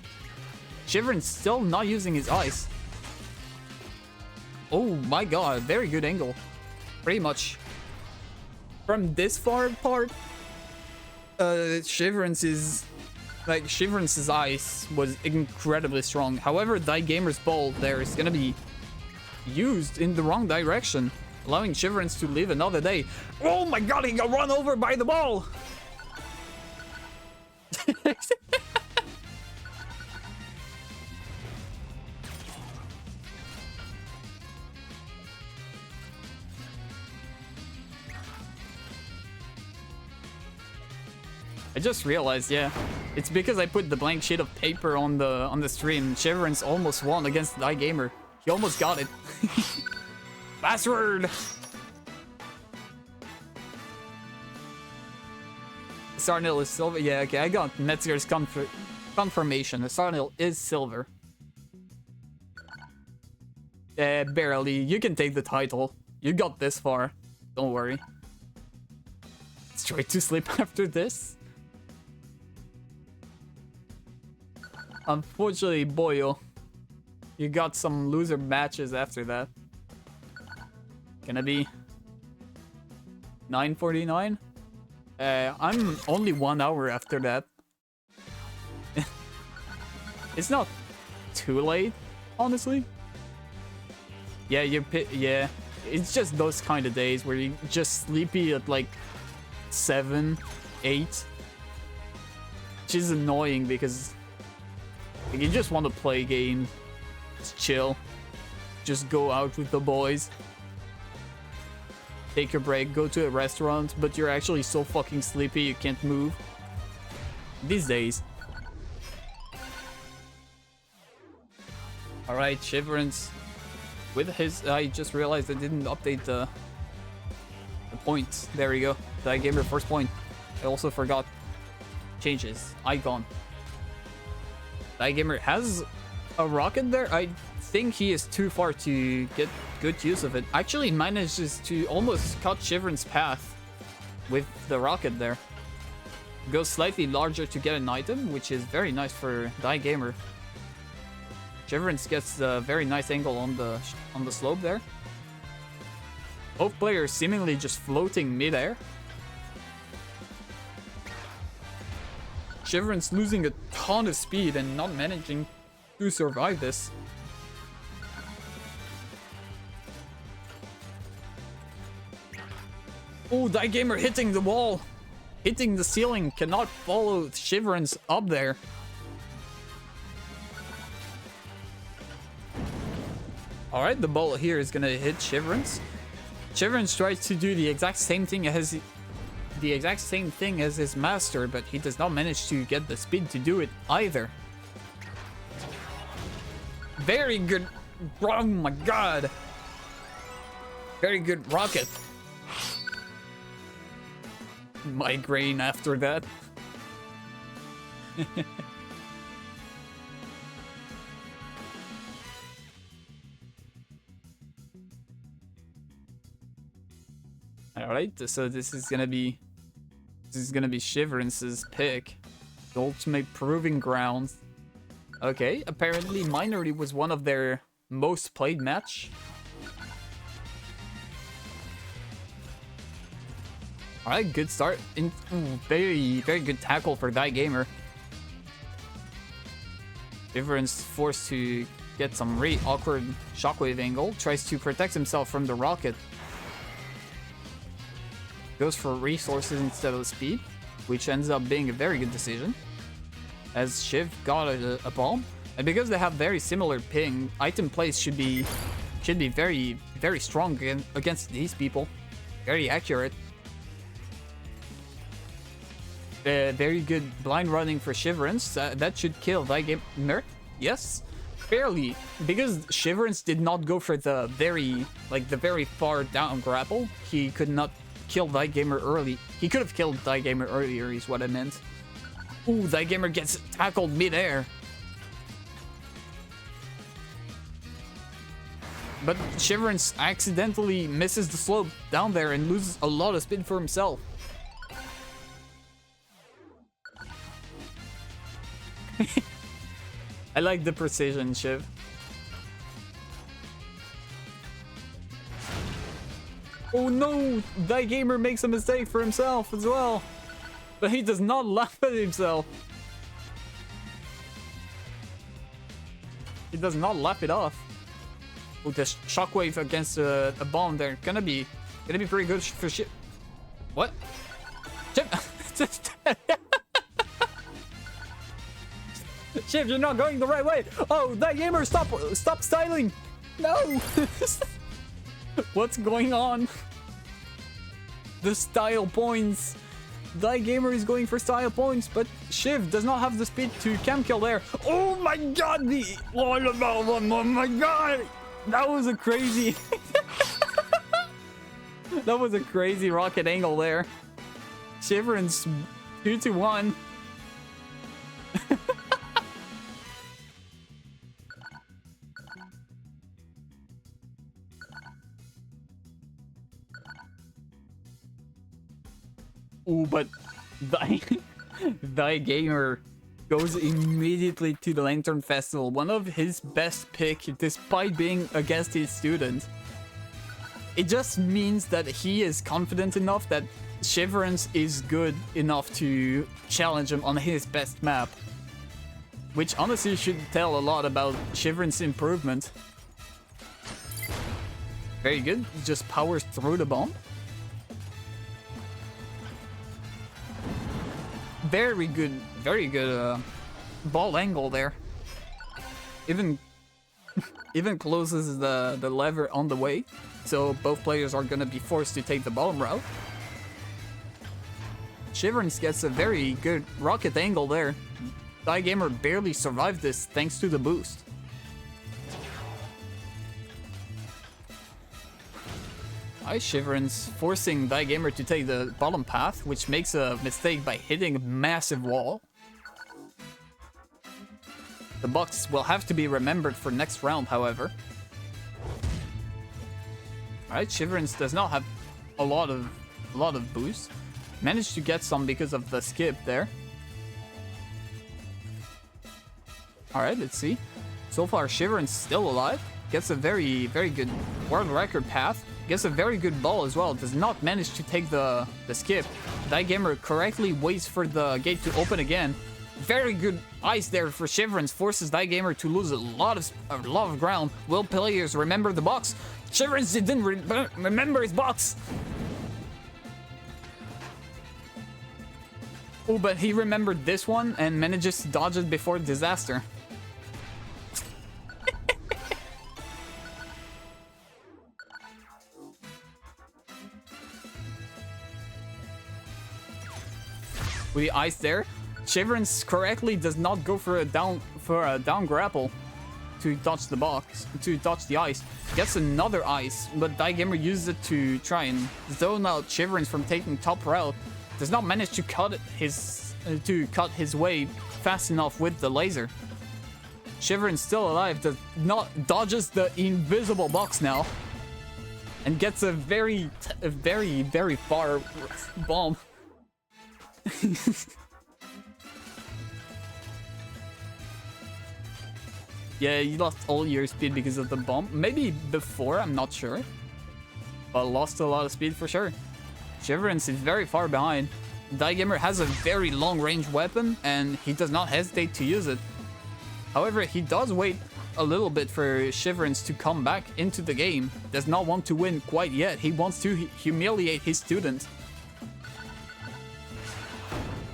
Shiverance still not using his ice. Oh my god, very good angle. Pretty much. From this far apart, Shiverance is like Shiverance's ice was incredibly strong. However, Gamer's ball there is gonna be used in the wrong direction, allowing Shiverance to live another day. Oh my god, he got run over by the ball! I just realized, yeah, it's because I put the blank sheet of paper on the stream. Shiverance almost won against Gamer. He almost got it. Password. Sarnil is silver. Yeah, okay, I got Metzger's confirmation. The Sarnil is silver. Barely. You can take the title. You got this far. Don't worry. Straight to sleep after this. Unfortunately, Boyo, you got some loser matches after that. Gonna be 9:49. I'm only 1 hour after that. It's not too late, honestly. Yeah, yeah. It's just those kind of days where you're just sleepy at like 7, 8. Which is annoying because like, you just want to play games, just chill, just go out with the boys, take your break, go to a restaurant, but you're actually so fucking sleepy you can't move. These days. Alright, Shiverance with his... I just realized I didn't update the points. There we go. I gave her first point. I also forgot changes. Icon. Gamer has a rocket there. I think he is too far to get good use of it. Actually manages to almost cut Shiverance's path with the rocket there. Goes slightly larger to get an item, which is very nice for Gamer. Shiverance gets a very nice angle on the slope there. Both players seemingly just floating mid-air. Shiverance losing a ton of speed and not managing to survive this. Oh, Gamer hitting the wall. Hitting the ceiling. Cannot follow Shiverance up there. Alright, the ball here is gonna hit Shiverance. Shiverance tries to do the exact same thing as his master, but he does not manage to get the speed to do it either. Very good. Oh my god. Very good rocket. Migraine after that. Alright, so this is gonna be Shiverance's pick. The ultimate proving grounds. Okay, apparently Minority was one of their most played match. Alright, good start. Very good tackle for Gamer. Shiverance forced to get some really awkward shockwave angle. Tries to protect himself from the rocket. Goes for resources instead of speed, which ends up being a very good decision, as Shiv got a bomb. And because they have very similar ping, item plays should be very strong against these people. Very accurate. Very good blind running for Shiverance. That should kill Gamer. Yes, barely, because Shiverance did not go for the very far down grapple. He could not kill Gamer early. He could have killed Gamer earlier, is what I meant. Ooh, Gamer gets tackled mid-air. But Shiverance accidentally misses the slope down there and loses a lot of speed for himself. I like the precision, Shiv. Oh no! Gamer makes a mistake for himself as well. But he does not laugh at himself. He does not laugh it off. With the shockwave against a bomb, they're gonna be pretty good for shit. What? Shiv, you're not going the right way. Oh, that gamer, stop styling. No. What's going on? The style points. Die Gamer is going for style points, but Shiv does not have the speed to cam kill there. Oh my god, oh my god! That was a crazy... that was a crazy rocket angle there. Shivering's 2-1. Ooh, but Thy Gamer goes immediately to the Lantern Festival. One of his best picks, despite being against his student. It just means that he is confident enough that Shiverance is good enough to challenge him on his best map. Which honestly should tell a lot about Shiverance's improvement. Very good, just powers through the bomb. Very good ball angle there. Even closes the lever on the way, so both players are gonna be forced to take the bottom route. Shiverance gets a very good rocket angle there. Die Gamer barely survived this thanks to the boost. Shiverance forcing Die Gamer to take the bottom path, which makes a mistake by hitting a massive wall. The box will have to be remembered for next round, however. Alright, Shiverance does not have a lot of boost. Managed to get some because of the skip there. Alright, let's see. So far, Shiverance still alive. Gets a very good world record path. Gets a very good ball as well. Does not manage to take the skip. Die Gamer correctly waits for the gate to open again. Very good ice there for Shiverance. Forces Die Gamer to lose a lot of ground. Will players remember the box? Shiverance didn't remember his box. Oh, but he remembered this one and manages to dodge it before disaster. We ice there. Shiverance correctly does not go for a down grapple to touch the box, to touch the ice. Gets another ice, but Die Gamer uses it to try and zone out Shiverance from taking top route. Does not manage to cut his way fast enough with the laser. Shiverance still alive, dodges the invisible box now, and gets a very far bomb. Yeah, you lost all your speed because of the bomb. Maybe before, I'm not sure. But lost a lot of speed for sure. Shiverance is very far behind. Die Gamer has a very long range weapon and he does not hesitate to use it. However, he does wait a little bit for Shiverance to come back into the game. Does not want to win quite yet. He wants to humiliate his student.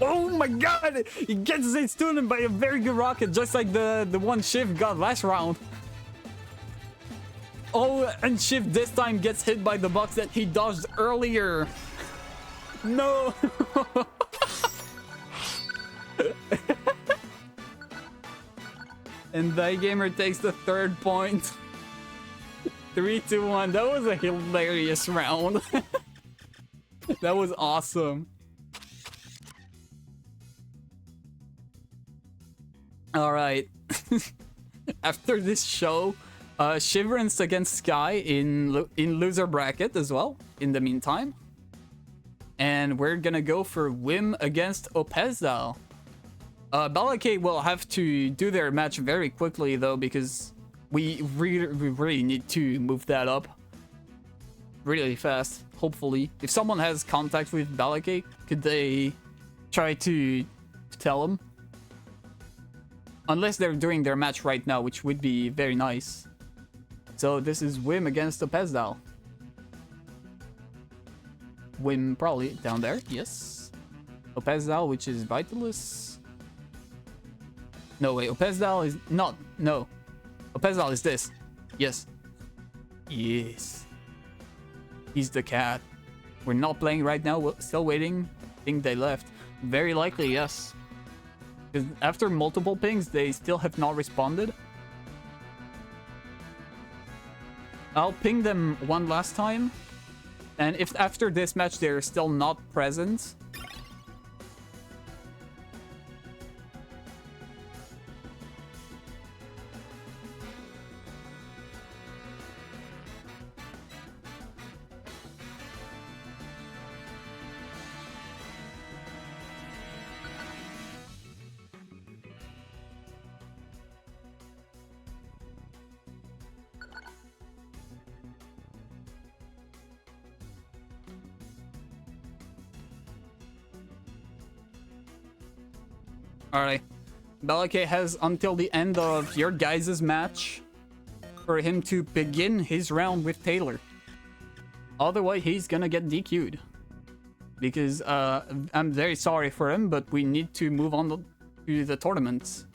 Oh my god! He gets his student by a very good rocket, just like the one Shiv got last round. Oh, and Shiv this time gets hit by the box that he dodged earlier. No! And Die Gamer takes the third point. 3-1. That was a hilarious round. That was awesome. Alright. After this show, Shiverance against Sky in loser bracket as well, in the meantime. And we're gonna go for Wim against Opesdal. Balakay will have to do their match very quickly though, because we really need to move that up really fast, hopefully. If someone has contact with Balakay, could they try to tell him? Unless they're doing their match right now, which would be very nice. So this is Wim against Opezdal. Wim probably down there, yes. Opezdal, which is Vitalis. No, wait, Opezdal is not, no. Opezdal is this, yes. Yes. He's the cat. We're not playing right now, we're still waiting. I think they left. Very likely, yes. Because after multiple pings, they still have not responded. I'll ping them one last time. And if after this match they're still not present... Alright. Balake has until the end of your guys' match for him to begin his round with Taylor. Otherwise, he's gonna get DQ'd. Because I'm very sorry for him, but we need to move on to the tournament.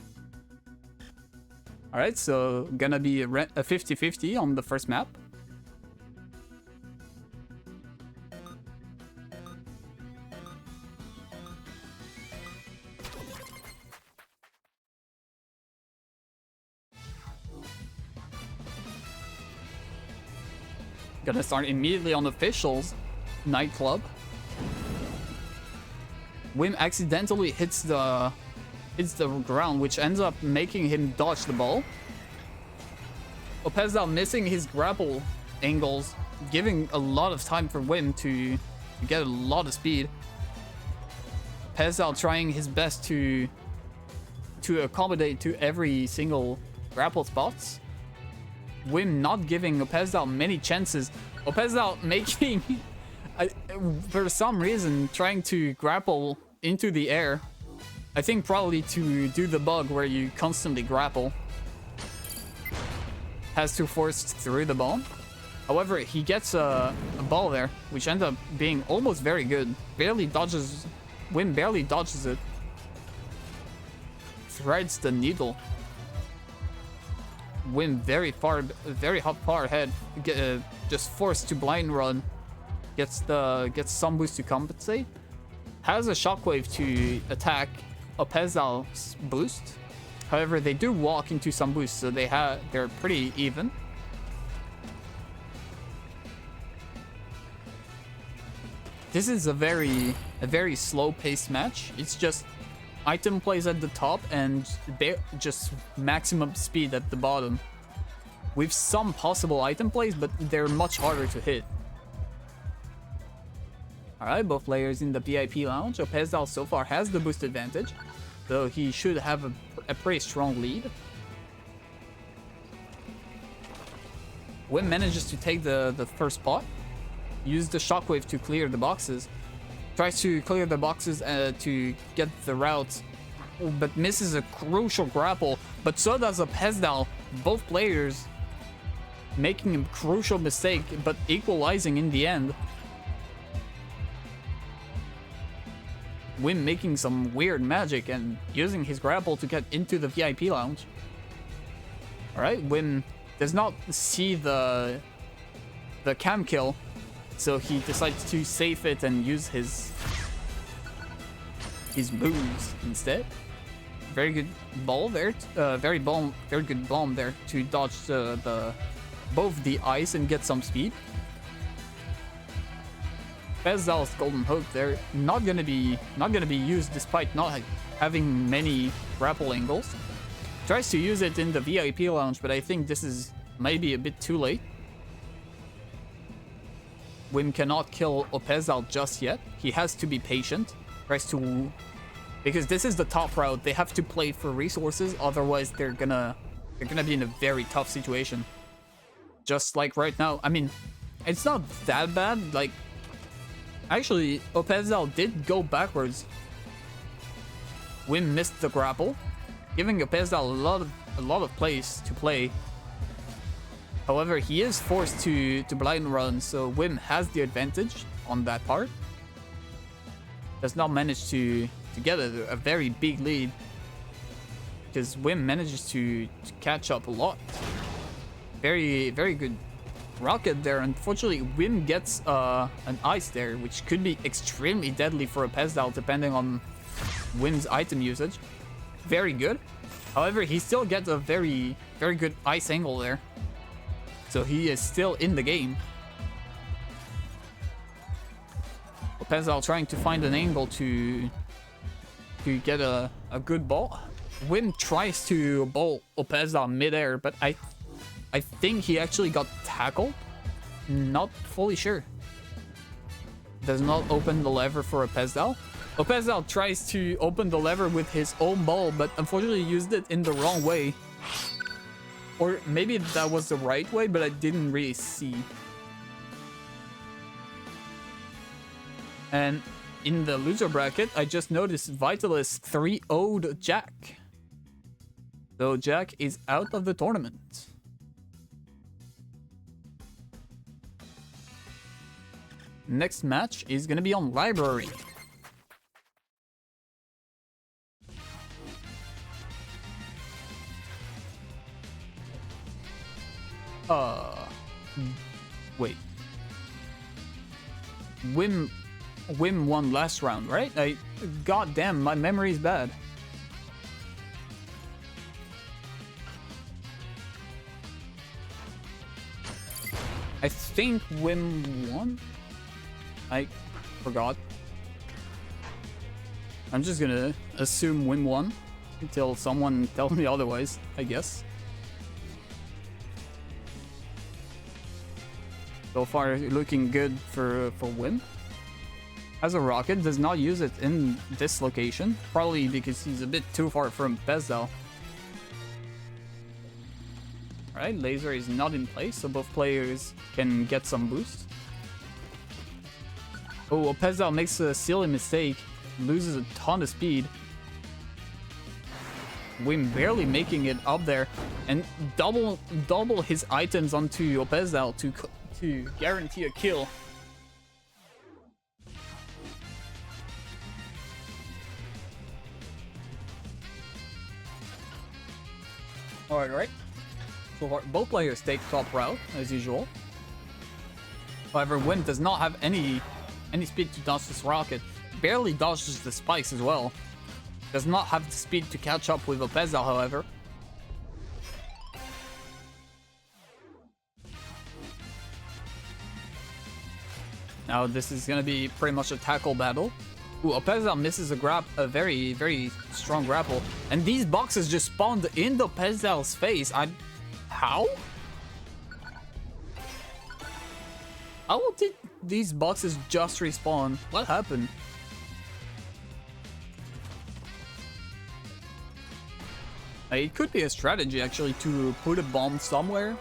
Alright, so gonna be a 50-50 on the first map. Gonna start immediately on Officials Nightclub. Wim accidentally hits the ground, which ends up making him dodge the ball. Opezdal missing his grapple angles, giving a lot of time for Wim to get a lot of speed. Opezdal trying his best to accommodate to every single grapple spots. Wim not giving Opezdal many chances. Opezdal making, for some reason, trying to grapple into the air. I think probably to do the bug where you constantly grapple. Has to force through the ball. However, he gets a ball there, which ends up being almost very good. Barely dodges, Wim barely dodges it. Threads the needle. Wim very far ahead, just forced to blind run. Gets some boost to compensate. Has a shockwave to attack Opezdal's boost. However, they do walk into some boost, so they're pretty even. This is a very slow-paced match. It's just item plays at the top and just maximum speed at the bottom. With some possible item plays, but they're much harder to hit. Alright, both players in the VIP lounge. Opezdal so far has the boost advantage, so he should have a pretty strong lead. Wim manages to take the first spot. Use the shockwave to clear the boxes. Tries to clear the boxes to get the route, but misses a crucial grapple. But so does Opezdal. Both players making a crucial mistake, but equalizing in the end. Wim making some weird magic and using his grapple to get into the VIP lounge. Alright, Wim does not see the cam kill, so he decides to save it and use his moves instead. Very good ball there, very good bomb there to dodge both the ice and get some speed. Opezdal's golden hook there not gonna be used despite not having many grapple angles. Tries to use it in the VIP lounge, but I think this is maybe a bit too late. Wim cannot kill Opezdal just yet. He has to be patient. Tries to, because this is the top route. They have to play for resources, otherwise they're gonna be in a very tough situation. Just like right now. I mean, it's not that bad. Like, actually, Opezdal did go backwards. Wim missed the grapple. giving Opezda a lot of place to play. However, he is forced to blind run, so Wim has the advantage on that part. Does not manage to get a very big lead, because Wim manages to catch up a lot. Very good rocket there. Unfortunately, Wim gets an ice there, which could be extremely deadly for Opezda depending on Wim's item usage. Very good. However, he still gets a very good ice angle there. So he is still in the game. Opezda trying to find an angle to get a good ball. Wim tries to ball Opezda midair, but I think he actually got tackled. Not fully sure. Does not open the lever for Opezda. Opezda tries to open the lever with his own ball, but unfortunately used it in the wrong way. Or maybe that was the right way, but I didn't really see. And in the loser bracket, I just noticed Vitalis 3-0'd Jack. So Jack is out of the tournament. Next match is gonna be on Library. Wait. Wim won last round, right? God damn, my memory is bad. I think Wim won. I forgot. I'm just gonna assume Wim won until someone tells me otherwise, I guess. So far, looking good for Wim. Has a rocket, does not use it in this location. Probably because he's a bit too far from Opezda. Alright, laser is not in place, so both players can get some boost. Oh, Opezda makes a silly mistake. Loses a ton of speed. Wim barely making it up there. And double his items onto Opezda to guarantee a kill. Alright. So both players take top route, as usual. However, Wim does not have any speed to dodge this rocket. Barely dodges the spikes as well. Does not have the speed to catch up with Opezda, however. Now this is gonna be pretty much a tackle battle. Ooh, Opezda misses a very strong grapple. And these boxes just spawned in the Opezda's face. How? How did these boxes just respawn? What happened? It could be a strategy actually to put a bomb somewhere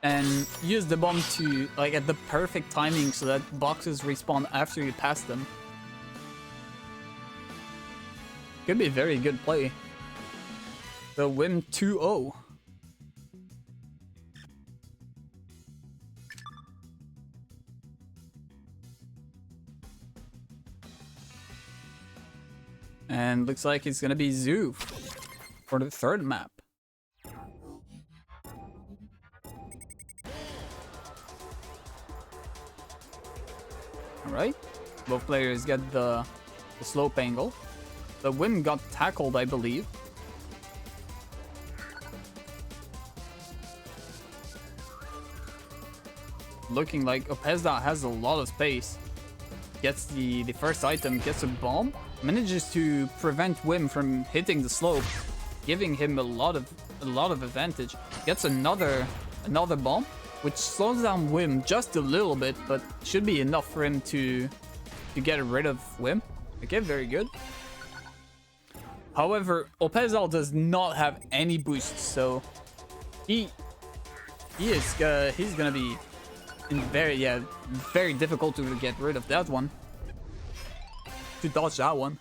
and use the bomb to at the perfect timing so that boxes respawn after you pass them. Could be a very good play. The Wim 2-0. And looks like it's gonna be Zoo for the third map. Alright, both players get the slope angle. The Wim got tackled, I believe. Looking like Opezda has a lot of space. Gets the first item, gets a bomb. Manages to prevent Wim from hitting the slope, giving him a lot of advantage. Gets another bomb, which slows down Wim just a little bit, but should be enough for him to get rid of Wim. Okay, very good. However, Opezda does not have any boosts, so he's gonna be in very difficult to get rid of that one. To dodge that one.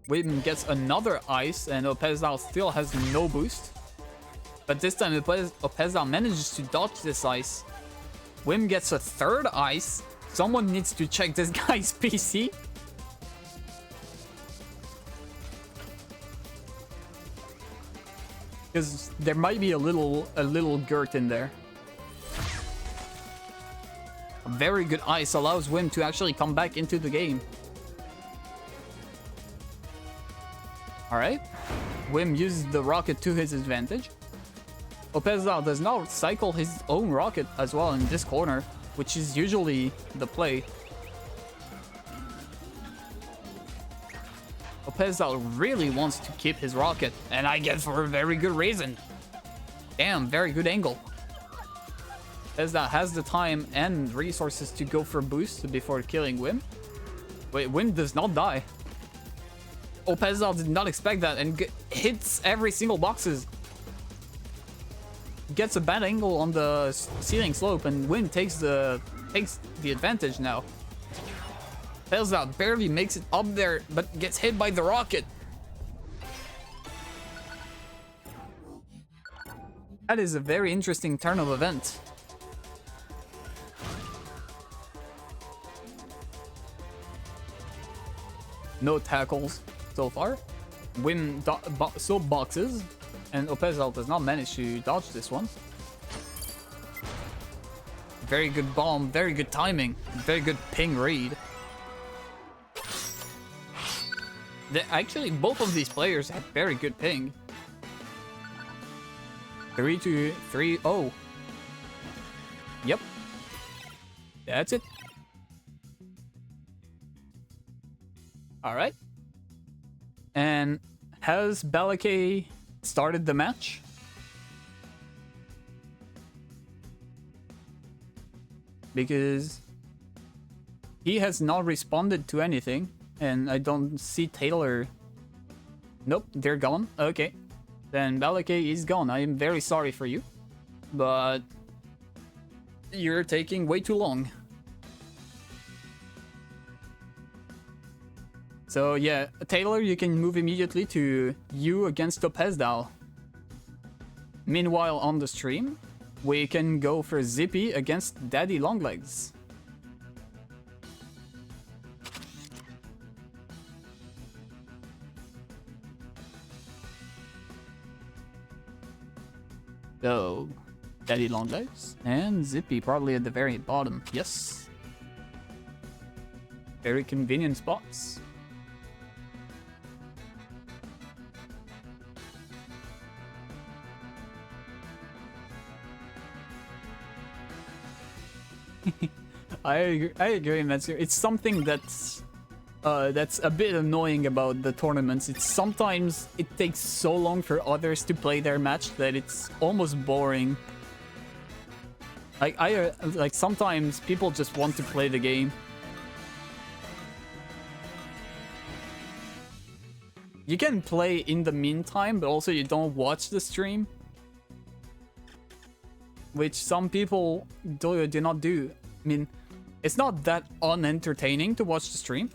Wim gets another ice, and Opezal still has no boost. But this time, Opezal manages to dodge this ice. Wim gets a third ice. Someone needs to check this guy's PC. Because there might be a little girt in there. A very good ice allows Wim to actually come back into the game. Alright. Wim uses the rocket to his advantage. Opezal does not cycle his own rocket as well in this corner, which is usually the play. Opezal really wants to keep his rocket, and I guess for a very good reason. Damn, very good angle. Opezal has the time and resources to go for boost before killing Wim. Wait, Wim does not die. Opezal did not expect that and hits every single boxes. Gets a bad angle on the ceiling slope, and Wim takes the advantage now. Opezal barely makes it up there, but gets hit by the rocket. That is a very interesting turn of events. No tackles so far. Wim so boxes, and Opezal does not manage to dodge this one. Very good bomb, very good timing, very good ping read. Actually, both of these players have very good ping. 3-2-3-0. Yep. That's it. Alright. And has Balake started the match? Because he has not responded to anything, and I don't see Taylor. Nope, they're gone. Okay. Then Balake is gone. I am very sorry for you, but you're taking way too long. So yeah, Taylor, you can move immediately to you against Opezal. Meanwhile, on the stream, we can go for Zippy against Daddy Longlegs. So, Daddy Longlegs and Zippy probably at the very bottom. Yes. Very convenient spots. I agree, Matsu. It's something that's a bit annoying about the tournaments. It's sometimes it takes so long for others to play their match that it's almost boring. Like sometimes people just want to play the game. You can play in the meantime, but also you don't watch the stream, which some people do not do. I mean, it's not that unentertaining to watch the stream.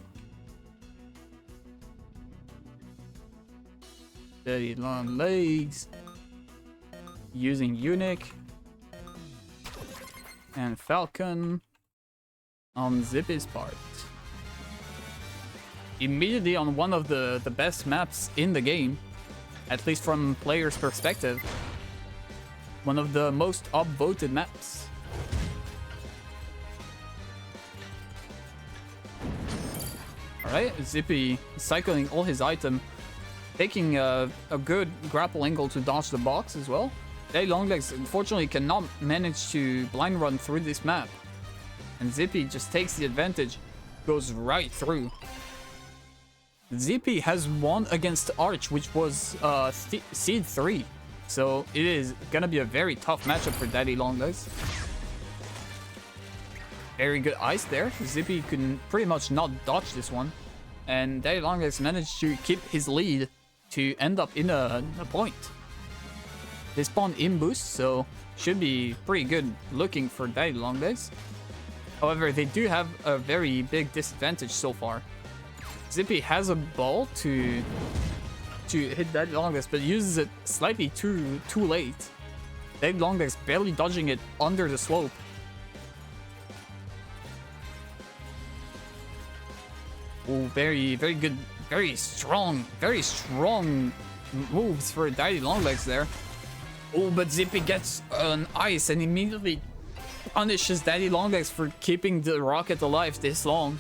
Daddy Long Legs using Unique and Falcon on Zippy's part. Immediately on one of the best maps in the game, at least from players' perspective. One of the most upvoted maps. Alright, Zippy cycling all his item, taking a good grapple angle to dodge the box as well. Daddy Longlegs unfortunately cannot manage to blind run through this map. And Zippy just takes the advantage, goes right through. Zippy has won against Arch, which was Seed 3. So it is gonna be a very tough matchup for Daddy Longlegs. Very good ice there. Zippy could pretty much not dodge this one. And Daddy Longlegs managed to keep his lead to end up in a point. They spawned in boost, so should be pretty good looking for Daddy Longlegs. However, they do have a very big disadvantage so far. Zippy has a ball to hit Daddy Longlegs, but uses it slightly too late. Daddy Longlegs barely dodging it under the slope. Oh, very good, very strong moves for Daddy Longlegs there. Oh, but Zippy gets an ice and immediately punishes Daddy Longlegs for keeping the rocket alive this long.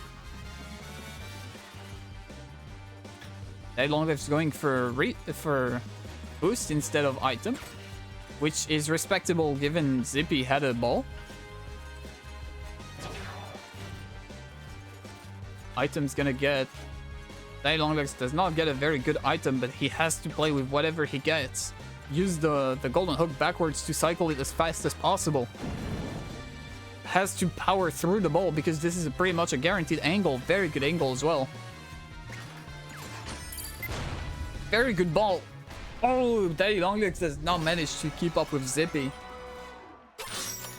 Daddy Longlegs going for boost instead of item, which is respectable given Zippy had a ball. Item's gonna get... Daddy Longlegs does not get a very good item, but he has to play with whatever he gets. Use the golden hook backwards to cycle it as fast as possible. Has to power through the ball because this is pretty much a guaranteed angle. Very good angle as well. Very good ball. Oh, Daddy Longlegs does not manage to keep up with Zippy,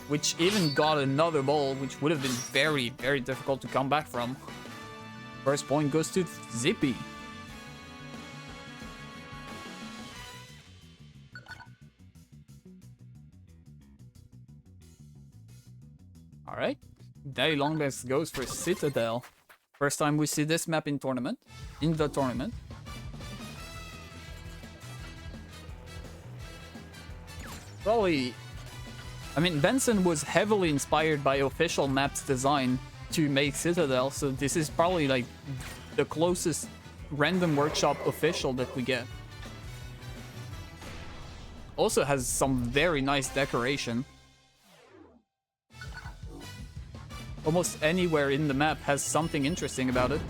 which even got another ball, which would have been very difficult to come back from. First point goes to Zippy. Alright. Daddy Longlegs goes for Citadel. First time we see this map in the tournament. Probably... I mean, Benson was heavily inspired by official maps design to make Citadel, so this is probably like the closest Random Workshop official that we get. Also has some very nice decoration. Almost anywhere in the map has something interesting about it.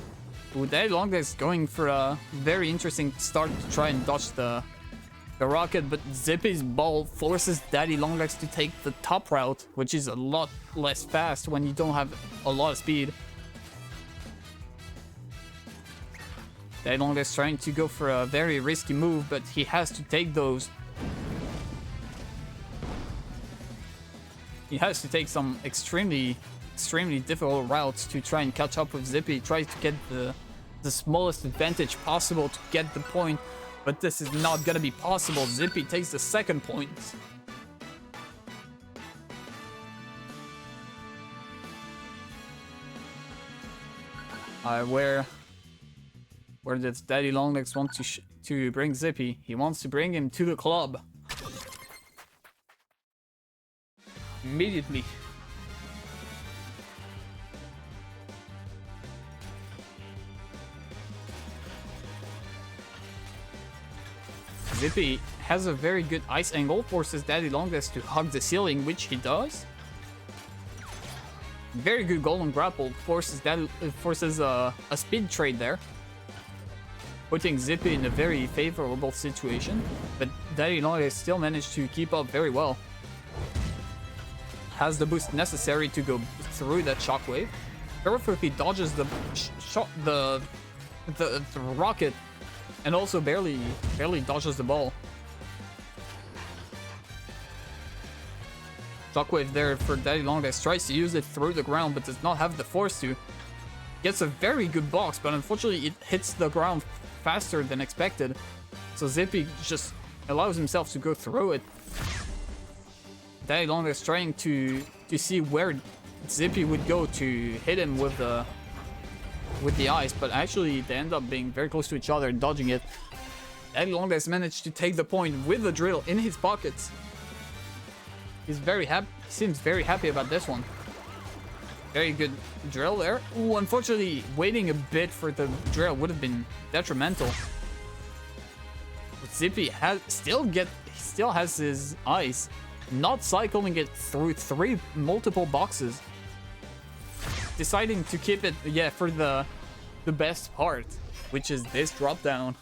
With Daddy Longlegs going for a very interesting start to try and dodge the rocket, but Zippy's ball forces Daddy Longlegs to take the top route, which is a lot less fast when you don't have a lot of speed. Daddy Longlegs trying to go for a very risky move, but he has to take those. He has to take some extremely difficult routes to try and catch up with Zippy. Tries to get the smallest advantage possible to get the point. But this is not gonna be possible. Zippy takes the second point. Where does Daddy Longlegs want to bring Zippy? He wants to bring him to the club. Immediately. Zippy has a very good ice angle, forces Daddy Longlegs to hug the ceiling, which he does. Very good golden grapple, forces a speed trade there, putting Zippy in a very favorable situation. But Daddy Longlegs still managed to keep up very well. Has the boost necessary to go through that shockwave. Perfectly dodges the rocket. And also barely dodges the ball. Shockwave there for Daddy Longlegs. Tries to use it through the ground, but does not have the force to. Gets a very good box, but unfortunately it hits the ground faster than expected. So Zippy just allows himself to go through it. Daddy Longlegs trying to see where Zippy would go to hit him with the ice, but actually they end up being very close to each other and dodging it. Daddy Longlegs managed to take the point with the drill in his pockets. He's very happy. Seems very happy about this one. Very good drill there. Ooh, unfortunately, waiting a bit for the drill would have been detrimental. But Zippy still has his ice, not cycling it through multiple boxes. Deciding to keep it, yeah, for the best part, which is this drop down.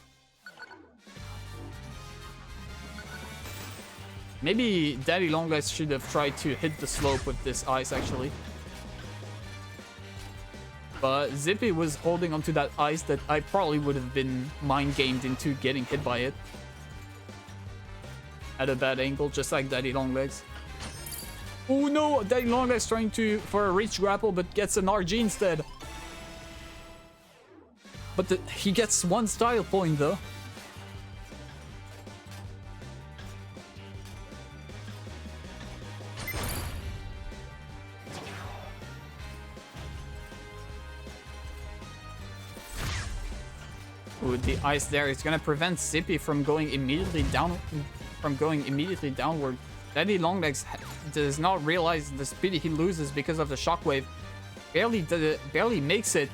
Maybe Daddy Longlegs should have tried to hit the slope with this ice, actually. But Zippy was holding onto that ice that I probably would have been mind-gamed into getting hit by it. At a bad angle, just like Daddy Longlegs. Oh no, Daddy Longlegs trying for a reach grapple, but gets an RG instead. But he gets one style point though. Ooh, the ice there is gonna prevent Zippy from going immediately down, downward. Daddy Longlegs does not realize the speed he loses because of the shockwave. Barely makes it.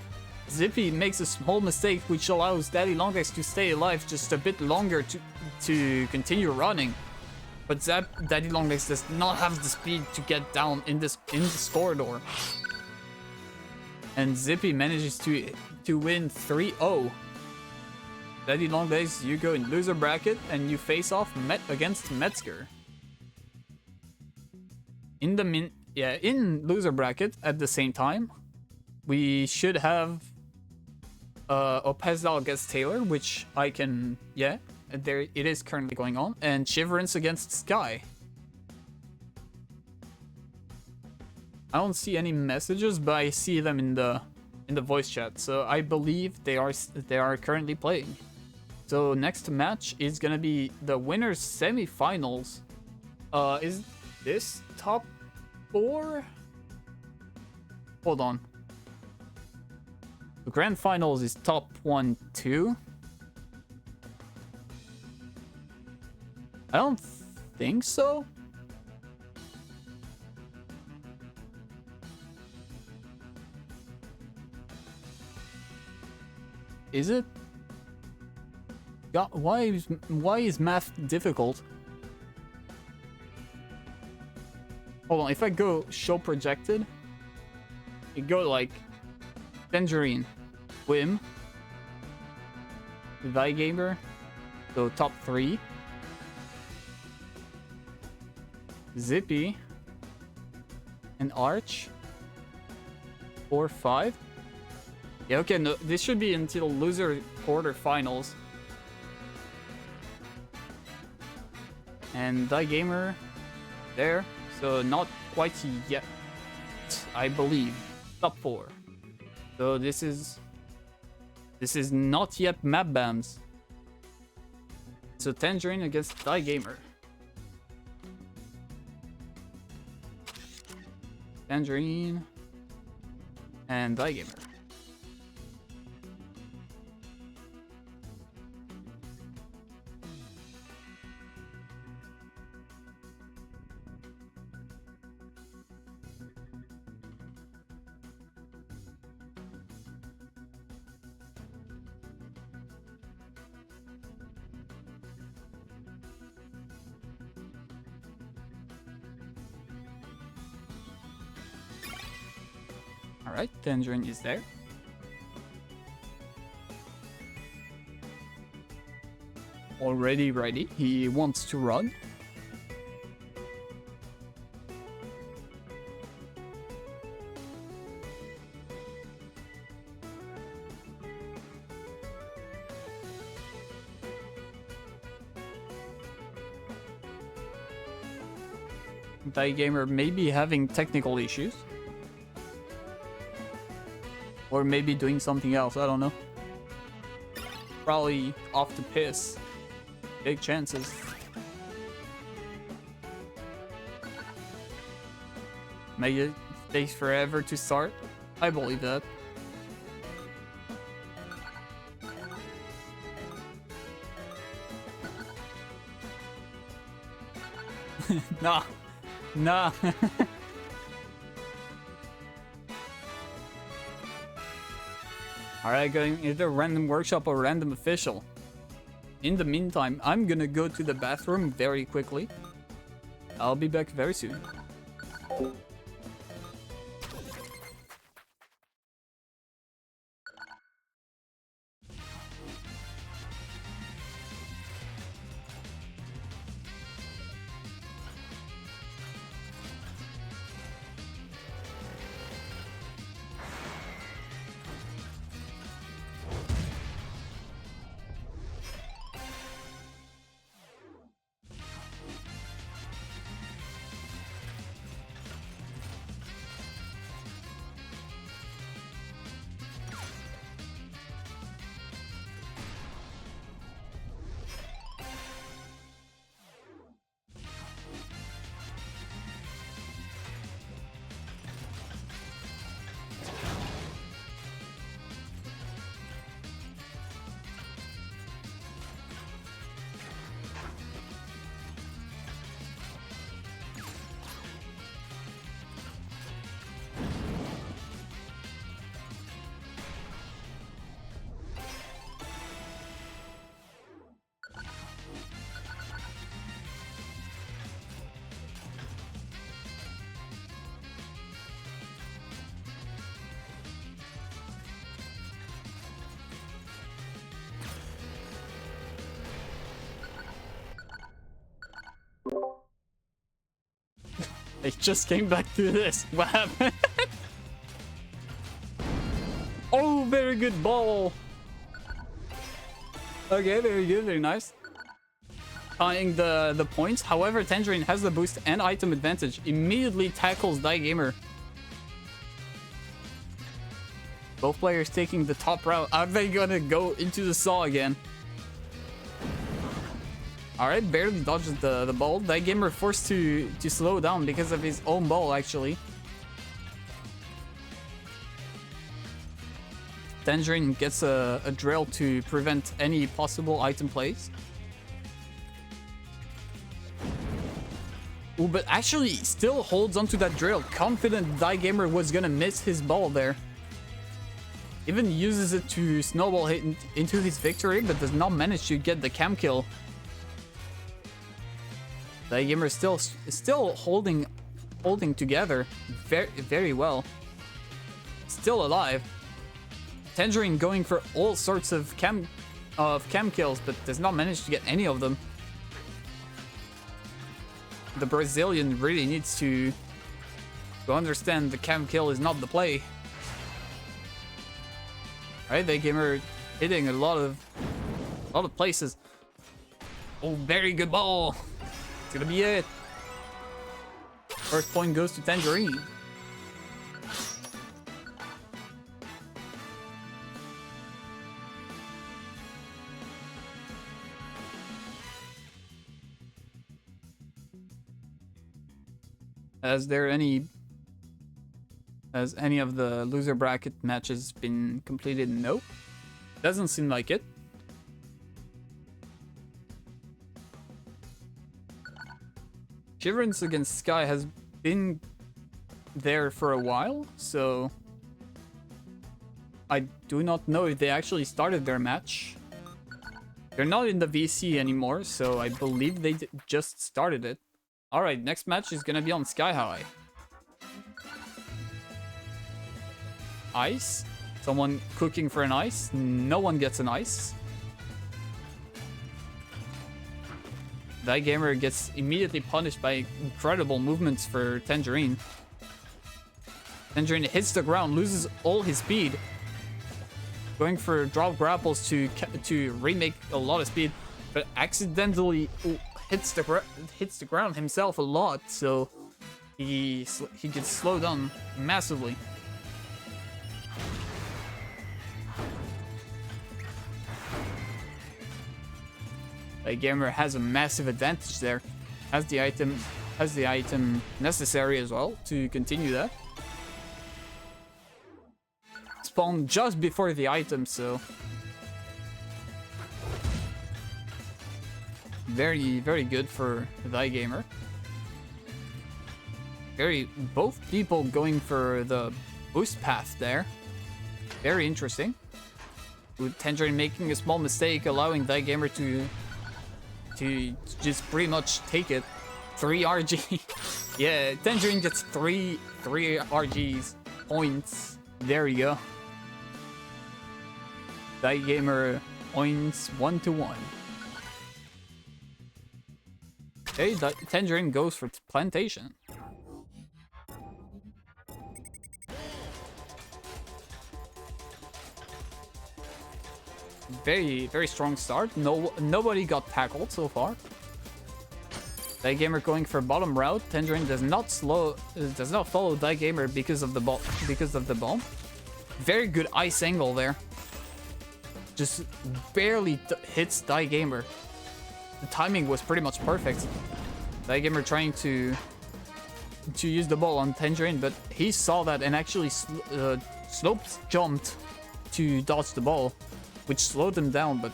Zippy makes a small mistake which allows Daddy Longlegs to stay alive just a bit longer to continue running. But Daddy Longlegs does not have the speed to get down in this corridor. And Zippy manages to win 3-0. Daddy Longlegs, you go in loser bracket and you face off against Metzger. In loser bracket at the same time, we should have Opezdal against Taylor, which I can, there it is currently going on, and Chiverance against Sky. I don't see any messages, but I see them in the voice chat, so I believe they are currently playing. So next match is gonna be the winners semifinals. Is this top 4? Hold on. The grand finals is top 1, 2. I don't think so. Is it? God, why is math difficult? Hold on, if I go show projected, it go like Tangerine, Wim, Vigamer, so top 3, Zippy, and Arch, 4, 5. Yeah, okay, no, this should be until loser quarterfinals. And Die Gamer there, so not quite yet, I believe. Top 4. So this is not yet map bams. So Tangerine against Die Gamer. Tangerine and Die Gamer. Alright, Tangerine is there. Already ready. He wants to run. Die Gamer may be having technical issues. Or maybe doing something else, I don't know. Probably off the piss. Big chances. Maybe it takes forever to start. I believe that. Nah. Nah. Alright, going either random workshop or random official. In the meantime, I'm gonna go to the bathroom very quickly. I'll be back very soon. I just came back to this. What happened? Oh, very good ball. Okay, very good, very nice. Tying the points. However, Tangerine has the boost and item advantage. Immediately tackles Die Gamer. Both players taking the top route. Are they gonna go into the saw again? Alright, barely dodges the ball. Die Gamer forced to slow down because of his own ball, actually. Tangerine gets a drill to prevent any possible item plays. Ooh, but actually still holds onto that drill. Confident Die Gamer was gonna miss his ball there. Even uses it to snowball hit into his victory, but does not manage to get the cam kill. Die Gamer is still holding together very well. Still alive. Tangerine going for all sorts of cam kills, but does not manage to get any of them. The Brazilian really needs to understand the cam kill is not the play. Alright, the gamer hitting a lot of places. Oh, very good ball. It's gonna be it. First point goes to Tangerine. Has any of the loser bracket matches been completed? Nope. Doesn't seem like it. Shiverance against Sky has been there for a while, so I do not know if they actually started their match. They're not in the VC anymore, so I believe they just started it. Alright, next match is gonna be on Sky High. Ice. Someone cooking for an ice. No one gets an ice. Die Gamer gets immediately punished by incredible movements for Tangerine. Tangerine hits the ground, loses all his speed. Going for drop grapples to remake a lot of speed, but accidentally hits the ground himself a lot, so he gets slowed down massively. Die Gamer has a massive advantage there. Has the item necessary as well to continue that. Spawned just before the item, so very good for Die Gamer. Both people going for the boost path there. Very interesting. With Tangerine making a small mistake, allowing Die Gamer to just pretty much take it. 3 RG. Yeah, Tangerine gets 3 RGs points. There you go. Die Gamer points 1-1. Okay, Tangerine goes for plantation. Very strong start. Nobody got tackled so far. Die Gamer going for bottom route. Tangerine does not follow Die Gamer because of the bomb. Very good ice angle there. Just barely hits Die Gamer. The timing was pretty much perfect. Die Gamer trying to use the ball on Tangerine, but he saw that and actually slopes jumped to dodge the ball, which slowed him down, but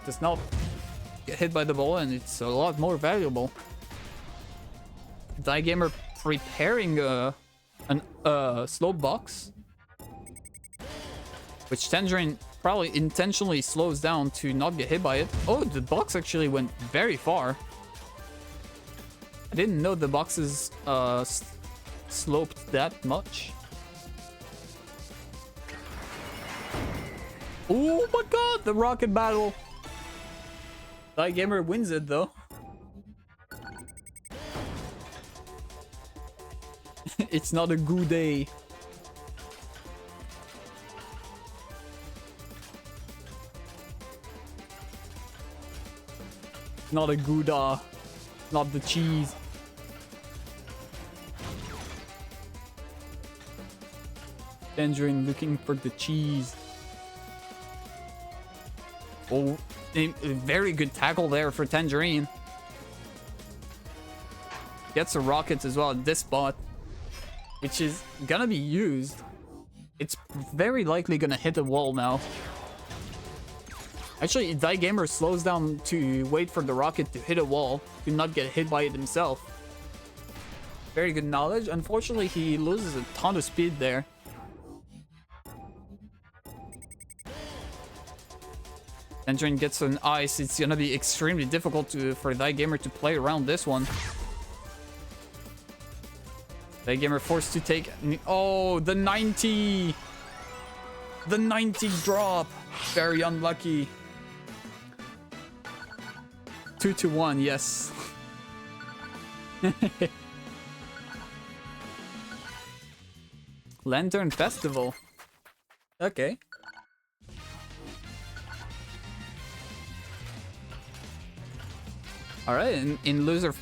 does not get hit by the ball, and it's a lot more valuable. Die Gamer preparing a slope box, which Tangerine probably intentionally slows down to not get hit by it. Oh, the box actually went very far. I didn't know the boxes sloped that much. Oh my god, the rocket battle. Die Gamer wins it though. It's not a good day. Not a Gouda. Not the cheese. Tangerine looking for the cheese. Oh, a very good tackle there for Tangerine. Gets a rocket as well at this spot, which is gonna be used. It's very likely gonna hit a wall now. Actually, Gamer slows down to wait for the rocket to hit a wall, to not get hit by it himself. Very good knowledge. Unfortunately, he loses a ton of speed there. Tangerine gets an ice. It's gonna be extremely difficult for Gamer to play around this one. Gamer forced to take... Oh, the 90! The 90 drop! Very unlucky. 2-1, yes. Lantern Festival. Okay. Alright, in loser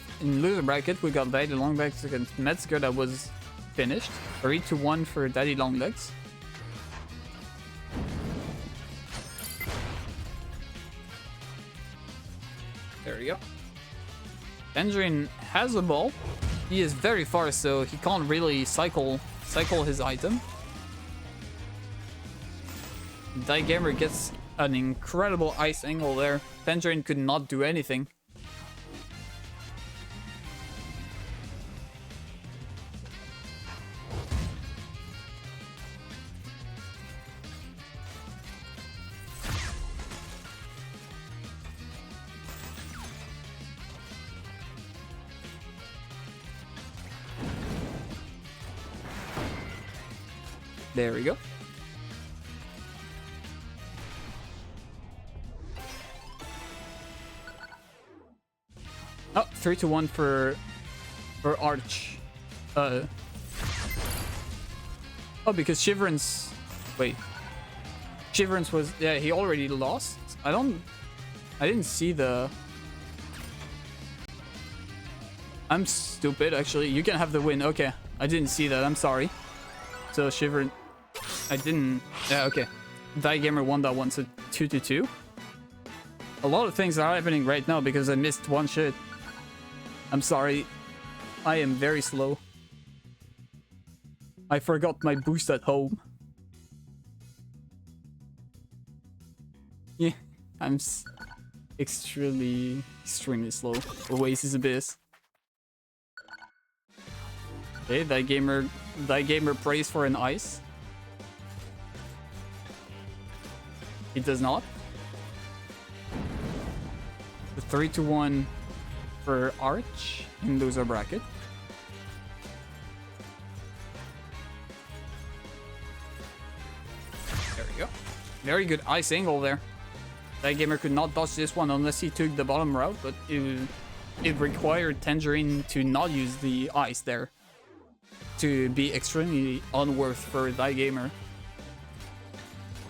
bracket, we got Daddy Longlegs against Metzger that was finished. 3-1 for Daddy Longlegs. There we go. Tangerine has a ball. He is very far, so he can't really cycle his item. Gamer gets an incredible ice angle there. Tangerine could not do anything. There we go. Oh, 3-1 for Arch. Oh, because Shiverance... Wait. Shiverance was... Yeah, he already lost. I didn't see the... I'm stupid, actually. You can have the win. Okay. I didn't see that. I'm sorry. So Shiverance... I didn't... Yeah, okay. Gamer won that one, so 2-2. A lot of things are happening right now because I missed one shit. I'm sorry. I am very slow. I forgot my boost at home. Yeah, I'm extremely slow. Oasis Abyss. Okay, that gamer prays for an ice. It does not. The 3-1 for Arch in loser bracket. There we go. Very good ice angle there. That gamer could not dodge this one unless he took the bottom route, but it required Tangerine to not use the ice there to be extremely unworth for that gamer.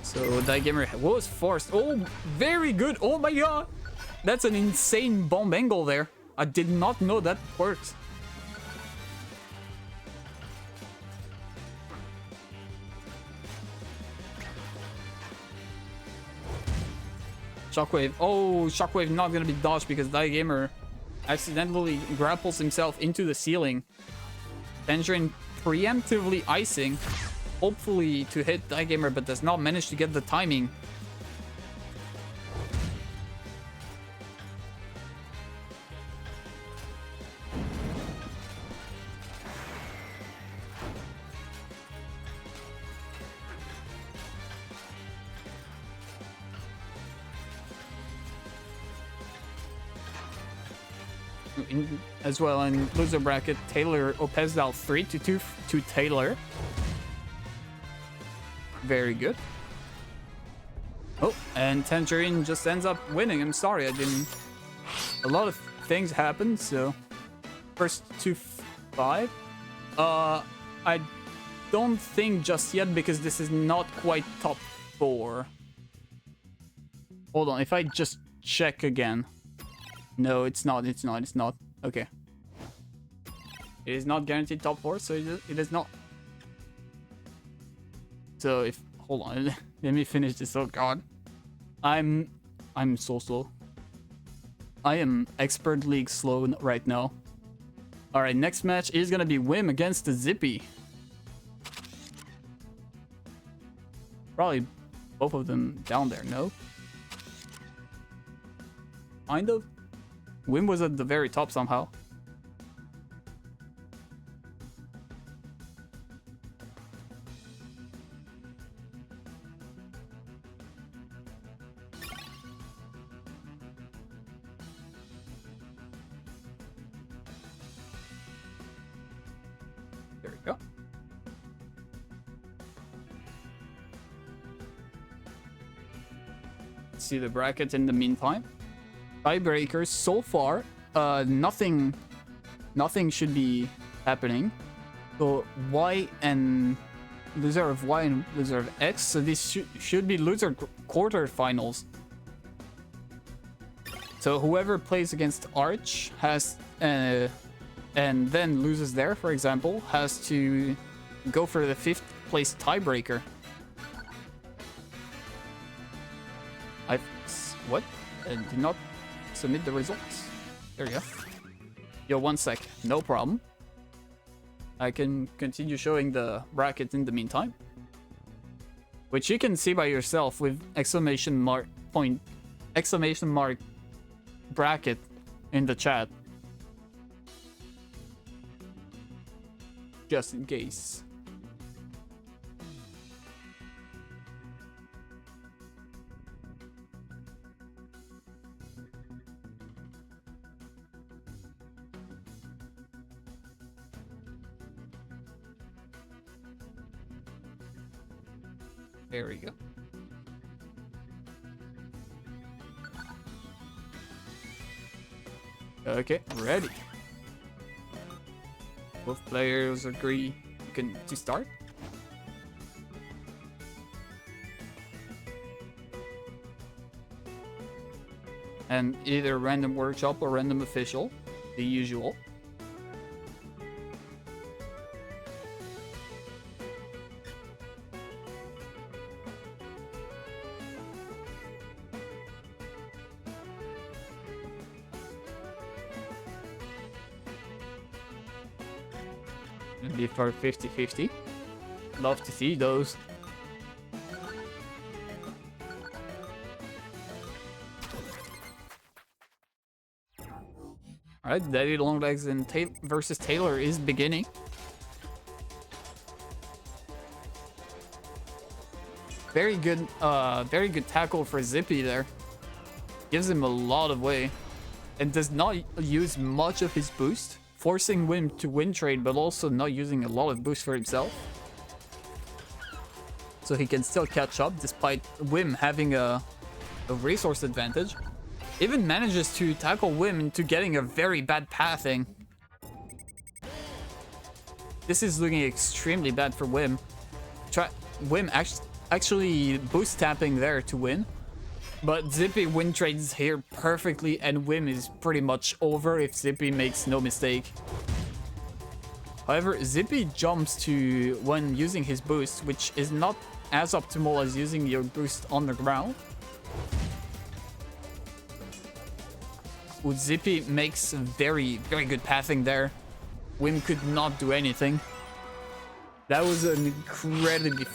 So that gamer was forced. Oh, very good. Oh my god. That's an insane bomb angle there. I did not know that worked. Shockwave. Oh, Shockwave not gonna be dodged because that gamer accidentally grapples himself into the ceiling. Tangerine preemptively icing. Hopefully to hit that gamer, but does not manage to get the timing. As well in loser bracket, Taylor Opesdal 3-2 to Taylor. Very good. Oh, and Tangerine just ends up winning. I'm sorry, I didn't... A lot of things happened, so... First 2-5. I don't think just yet, because this is not quite top 4. Hold on, if I just check again. No, it's not. Okay. It is not guaranteed top 4, so it is not. So if... Hold on, let me finish this. Oh god. I'm so slow. I am expert league slow right now. Alright, next match is gonna be Wim against the Zippy. Probably both of them down there, no? Kind of. Wim was at the very top somehow. There we go. Let's see the bracket in the meantime. Tiebreakers so far, nothing should be happening. So Y and loser of Y and loser of X. So this should be loser quarterfinals. So whoever plays against Arch has, and then loses there, for example, has to go for the 5th place tiebreaker. What? Did not submit the results. There you go. Yo, 1 sec. No problem. I can continue showing the bracket in the meantime, which you can see by yourself with exclamation mark bracket in the chat, just in case. There we go. Okay, ready. Both players agree to start. And either random workshop or random official, the usual. Be for 50-50. Love to see those. Alright, Daddy Longlegs and versus Taylor is beginning. Very good tackle for Zippy there. Gives him a lot of weight and does not use much of his boost, forcing Wim to win trade, but also not using a lot of boost for himself. So he can still catch up despite Wim having a resource advantage. Even manages to tackle Wim into getting a very bad pathing. This is looking extremely bad for Wim. Wim actually boost tapping there to win. But Zippy win trades here perfectly, and Wim is pretty much over if Zippy makes no mistake. However, Zippy jumps to when using his boost, which is not as optimal as using your boost on the ground. Zippy makes very good pathing there. Wim could not do anything. That was an incredibly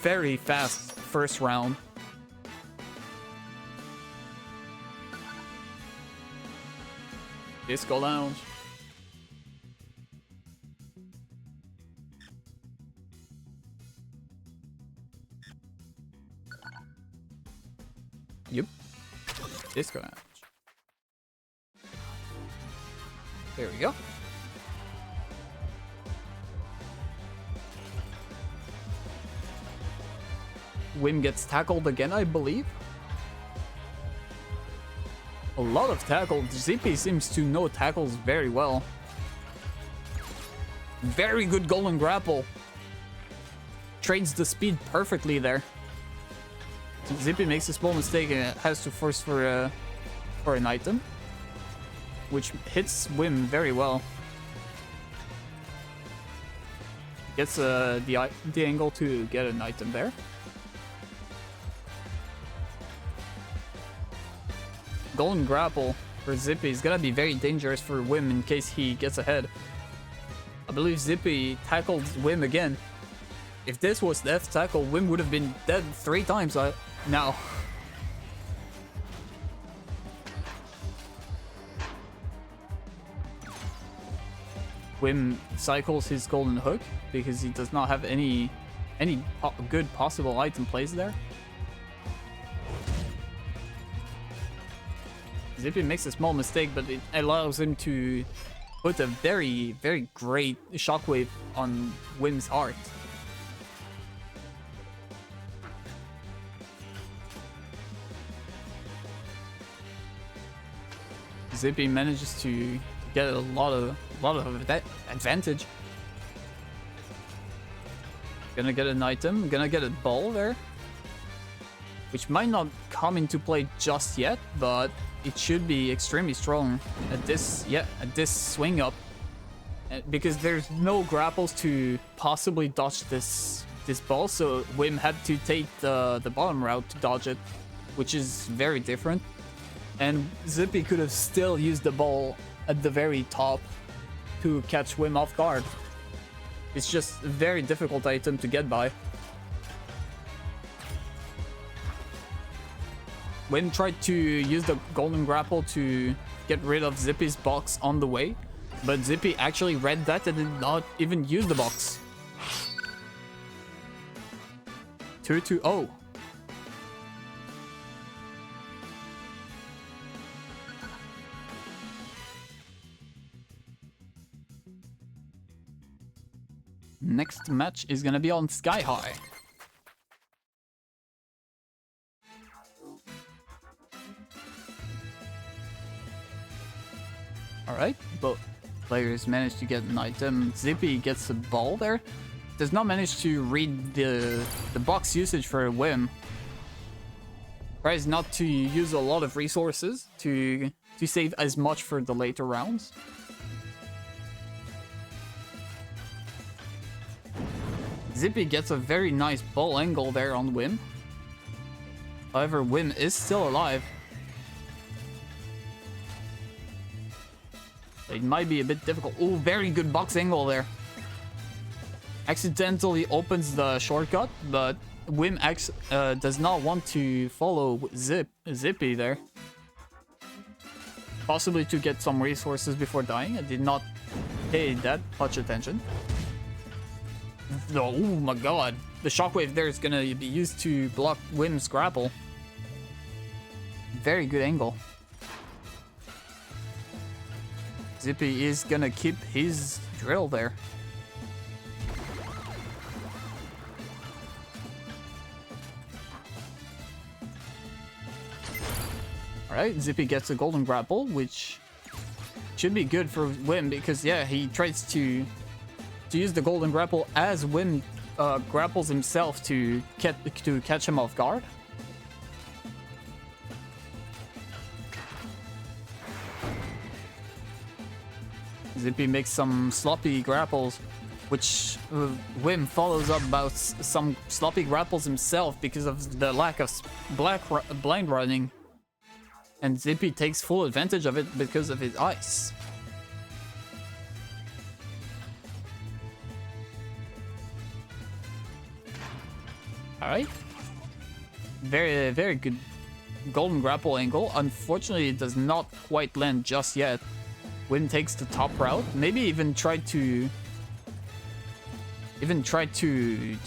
very fast first round. Disco Lounge. Yep. Disco Lounge. There we go. Wim gets tackled again, I believe. A lot of tackles. Zippy seems to know tackles very well. Very good golden grapple. Trades the speed perfectly there. So Zippy makes a small mistake and has to force for an item, which hits Wim very well. Gets the angle to get an item there. Golden grapple for Zippy is gonna be very dangerous for Wim in case he gets ahead. I believe Zippy tackled Wim again. If this was death tackle, Wim would have been dead 3 times now. Wim cycles his golden hook because he does not have any good possible item plays there. Zippy makes a small mistake, but it allows him to put a very, very great shockwave on Wim's heart. Zippy manages to get a lot of that advantage. Gonna get an item, gonna get a ball there, which might not come into play just yet, but it should be extremely strong at this swing up, because there's no grapples to possibly dodge this ball, so Wim had to take the bottom route to dodge it, which is very different. And Zippy could have still used the ball at the very top to catch Wim off guard. It's just a very difficult item to get by. Wim tried to use the golden grapple to get rid of Zippy's box on the way, but Zippy actually read that and did not even use the box. 2-2-0. Next match is gonna be on Sky High. Alright, both players manage to get an item. Zippy gets a ball there. Does not manage to read the box usage for Wim. Tries not to use a lot of resources to save as much for the later rounds. Zippy gets a very nice ball angle there on Wim. However, Wim is still alive. It might be a bit difficult. Oh, very good box angle there. Accidentally opens the shortcut, but Wim does not want to follow Zippy there. Possibly to get some resources before dying. I did not pay that much attention. Oh my god. The shockwave there is gonna be used to block Wim's grapple. Very good angle. Zippy is gonna keep his drill there. Alright, Zippy gets a golden grapple, which should be good for Wim because, yeah, he tries to use the golden grapple as Wim grapples himself to catch him off guard. Zippy makes some sloppy grapples, which Wim follows up about some sloppy grapples himself because of the lack of blind running. And Zippy takes full advantage of it because of his ice. Alright. Very, very good golden grapple angle. Unfortunately, it does not quite land just yet. Wim takes the top route. Maybe even tried to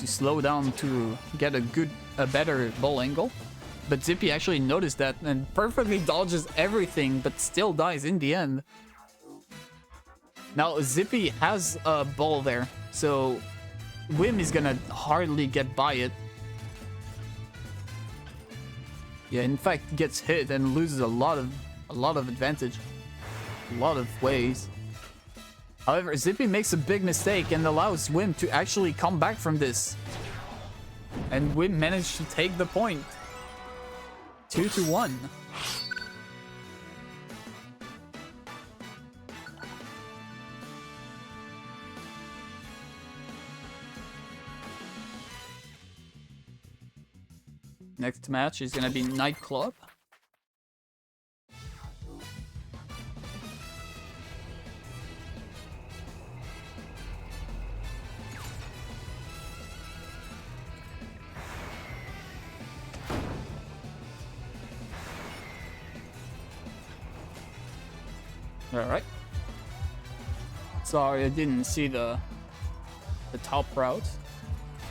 slow down to get a better ball angle. But Zippy actually noticed that and perfectly dodges everything, but still dies in the end. Now, Zippy has a ball there, so Wim is gonna hardly get by it. Yeah, in fact, gets hit and loses a lot of advantage. A lot of ways. However, Zippy makes a big mistake and allows Wim to actually come back from this. And Wim managed to take the point. 2-1. Next match is gonna be Nightclub. Alright. Sorry, I didn't see the top route.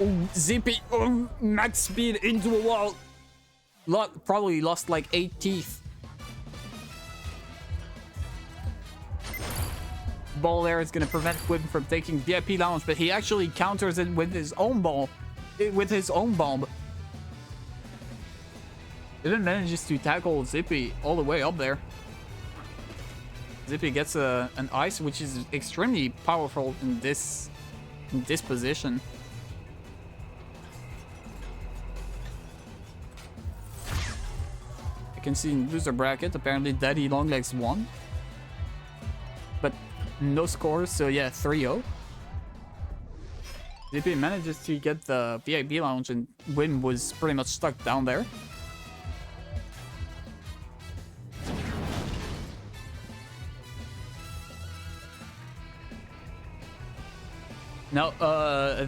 Oh, Zippy! Oh, max speed into a wall! Probably lost like 8 teeth. Ball there is gonna prevent Wim from taking VIP Lounge, but he actually counters it with his own ball. With his own bomb. Even manages to tackle Zippy all the way up there. Zippy gets an ice, which is extremely powerful in this position. I can see in loser bracket, apparently Daddy Longlegs won. But no scores, so yeah, 3-0. Zippy manages to get the VIP Lounge and Wim was pretty much stuck down there. Now,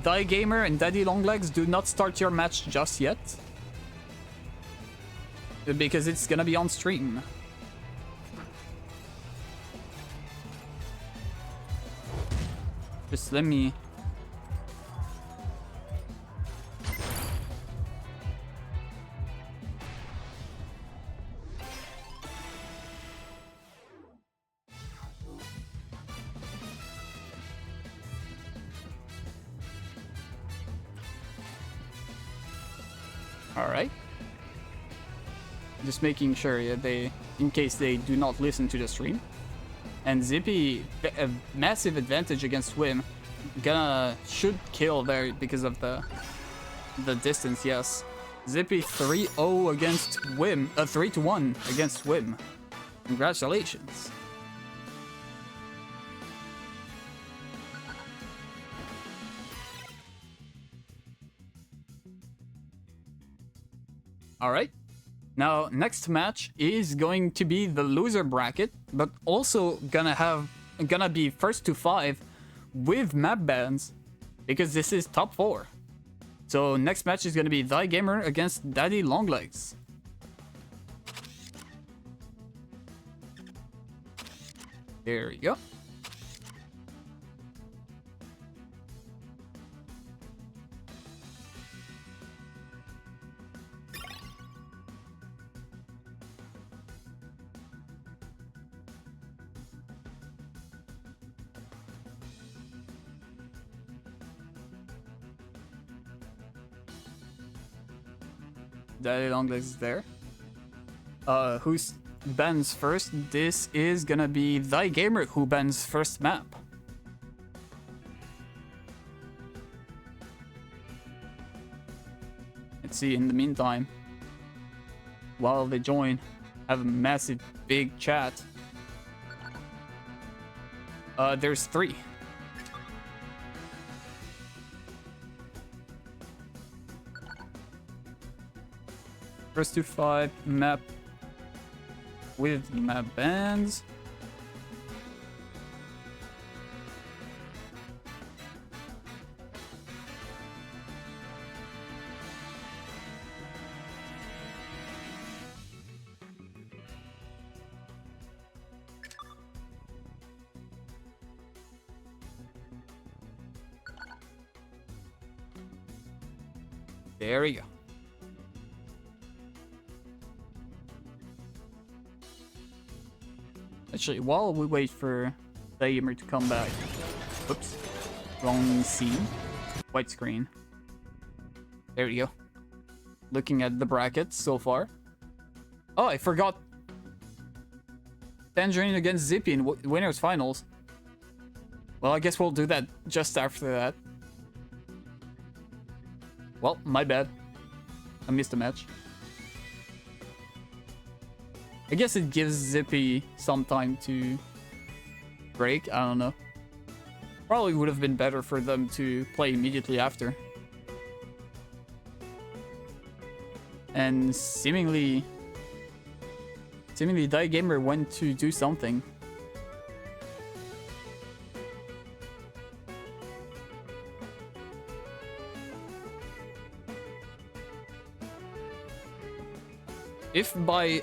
Die Gamer and Daddy Longlegs, do not start your match just yet. Because it's gonna be on stream. Just let me... Alright. Just making sure in case they do not listen to the stream. And Zippy, a massive advantage against Wim. Should kill there because of the distance, yes. Zippy 3-0 against Wim, 3-1 against Wim. Congratulations. Alright. Now, next match is going to be the loser bracket, but also gonna be first to 5 with map bans, because this is top 4. So next match is gonna be Die Gamer against Daddy Longlegs. There we go. Daddy Longlegs is there. Who bans first? This is gonna be Die Gamer who bans first map. Let's see, in the meantime, while they join, have a massive big chat. There's 3. First to 5 map with map bans. There we go. Actually, while we wait for the gamer to come back. Oops. Wrong scene. White screen. There we go. Looking at the brackets so far. Oh, I forgot. Tangerine against Zippy in winners finals. Well, I guess we'll do that just after that. Well, my bad. I missed the match. I guess it gives Zippy some time to break. I don't know. Probably would have been better for them to play immediately after. And seemingly Die Gamer went to do something. If by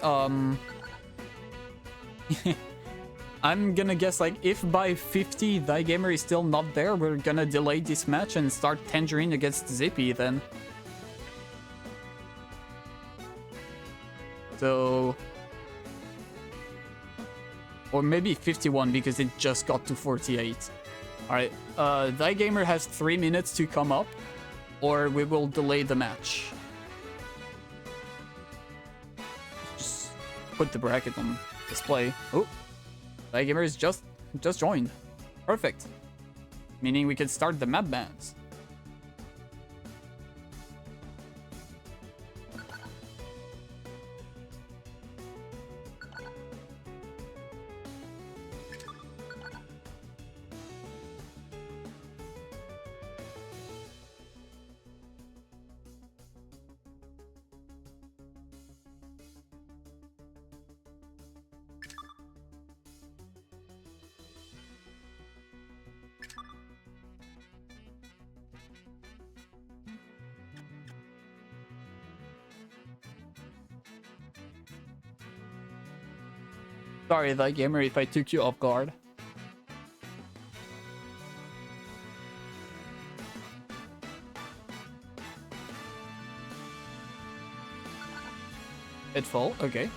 I'm gonna guess, like, if by 50 Die Gamer is still not there, we're gonna delay this match and start Tangerine against Zippy then. So... or maybe 51 because it just got to 48. Alright, Die Gamer has 3 minutes to come up, or we will delay the match. Just put the bracket on display. Oh, Die Gamer is just joined. Perfect. Meaning we can start the map bans. Sorry, Die Gamer, if I took you off guard. Pitfall, okay.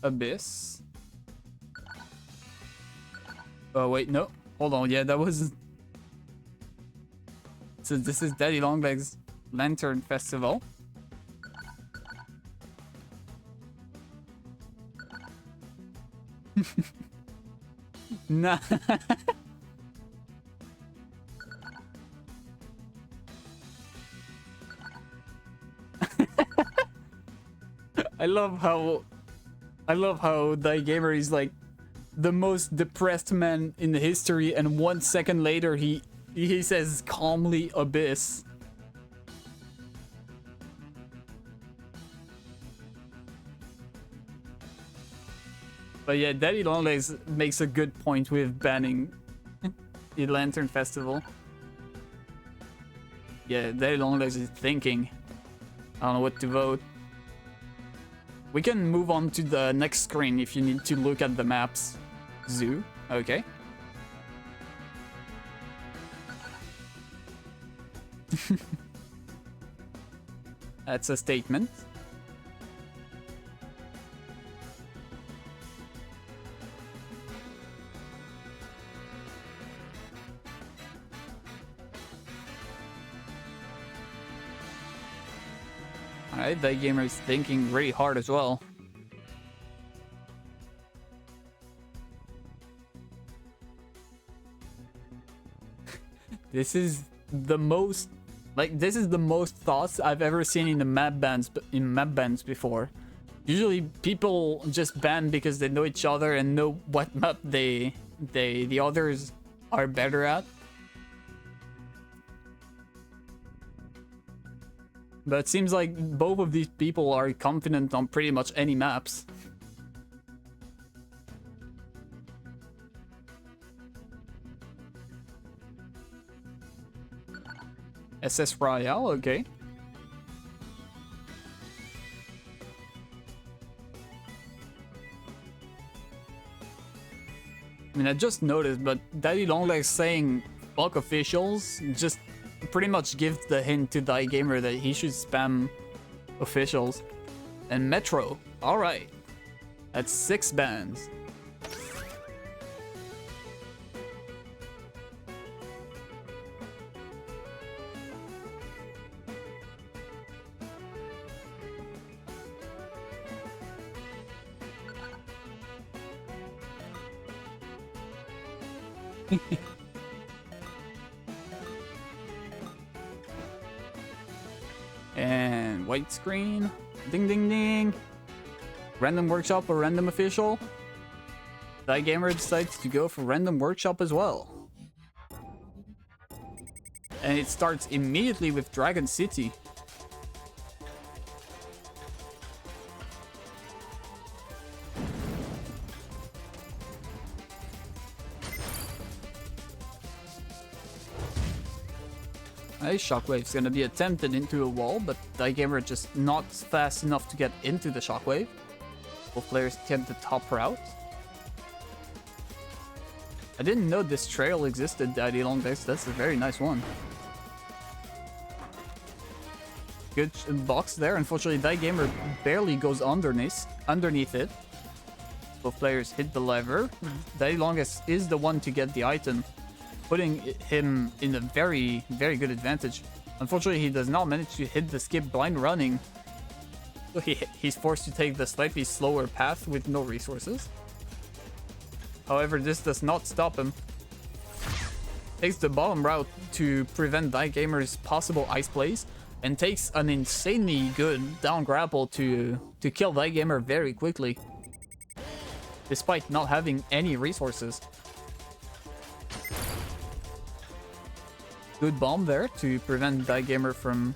Abyss. Oh, wait, no. Hold on, yeah, that was... So this is Daddy Longlegs Lantern Festival. Nah. I love how Die Gamer is like the most depressed man in history, and 1 second later he says calmly Abyss. But yeah, Daddy Longlegs makes a good point with banning the Lantern Festival. Yeah, Daddy Longlegs is thinking. I don't know what to vote. We can move on to the next screen if you need to look at the maps. Zoo, okay. That's a statement. Alright, that gamer is thinking really hard as well. This is the most... like, this is the most thoughts I've ever seen in the map bans before. Usually people just ban because they know each other and know what map the others are better at. But it seems like both of these people are confident on pretty much any maps. SS Royale, okay. I mean, I just noticed, but Daddy Longlegs saying fuck officials just pretty much gives the hint to Die Gamer that he should spam officials. And Metro, alright. That's 6 bans. And white screen. Ding ding ding. Random workshop or random official. Gamer decides to go for random workshop as well. And it starts immediately with Dragon City. Shockwave's gonna be attempted into a wall, but Gamer just not fast enough to get into the shockwave. Both players attempt the top route. I didn't know this trail existed, Daddy Longlegs. That's a very nice one. Good box there. Unfortunately, Gamer barely goes underneath it. Both players hit the lever. Daddy Longlegs is the one to get the item, putting him in a very, very good advantage. Unfortunately, he does not manage to hit the skip blind running. So he's forced to take the slightly slower path with no resources. However, this does not stop him. Takes the bottom route to prevent Gamer's possible ice plays, and takes an insanely good down grapple to kill Gamer very quickly, despite not having any resources. Good bomb there to prevent Gamer from...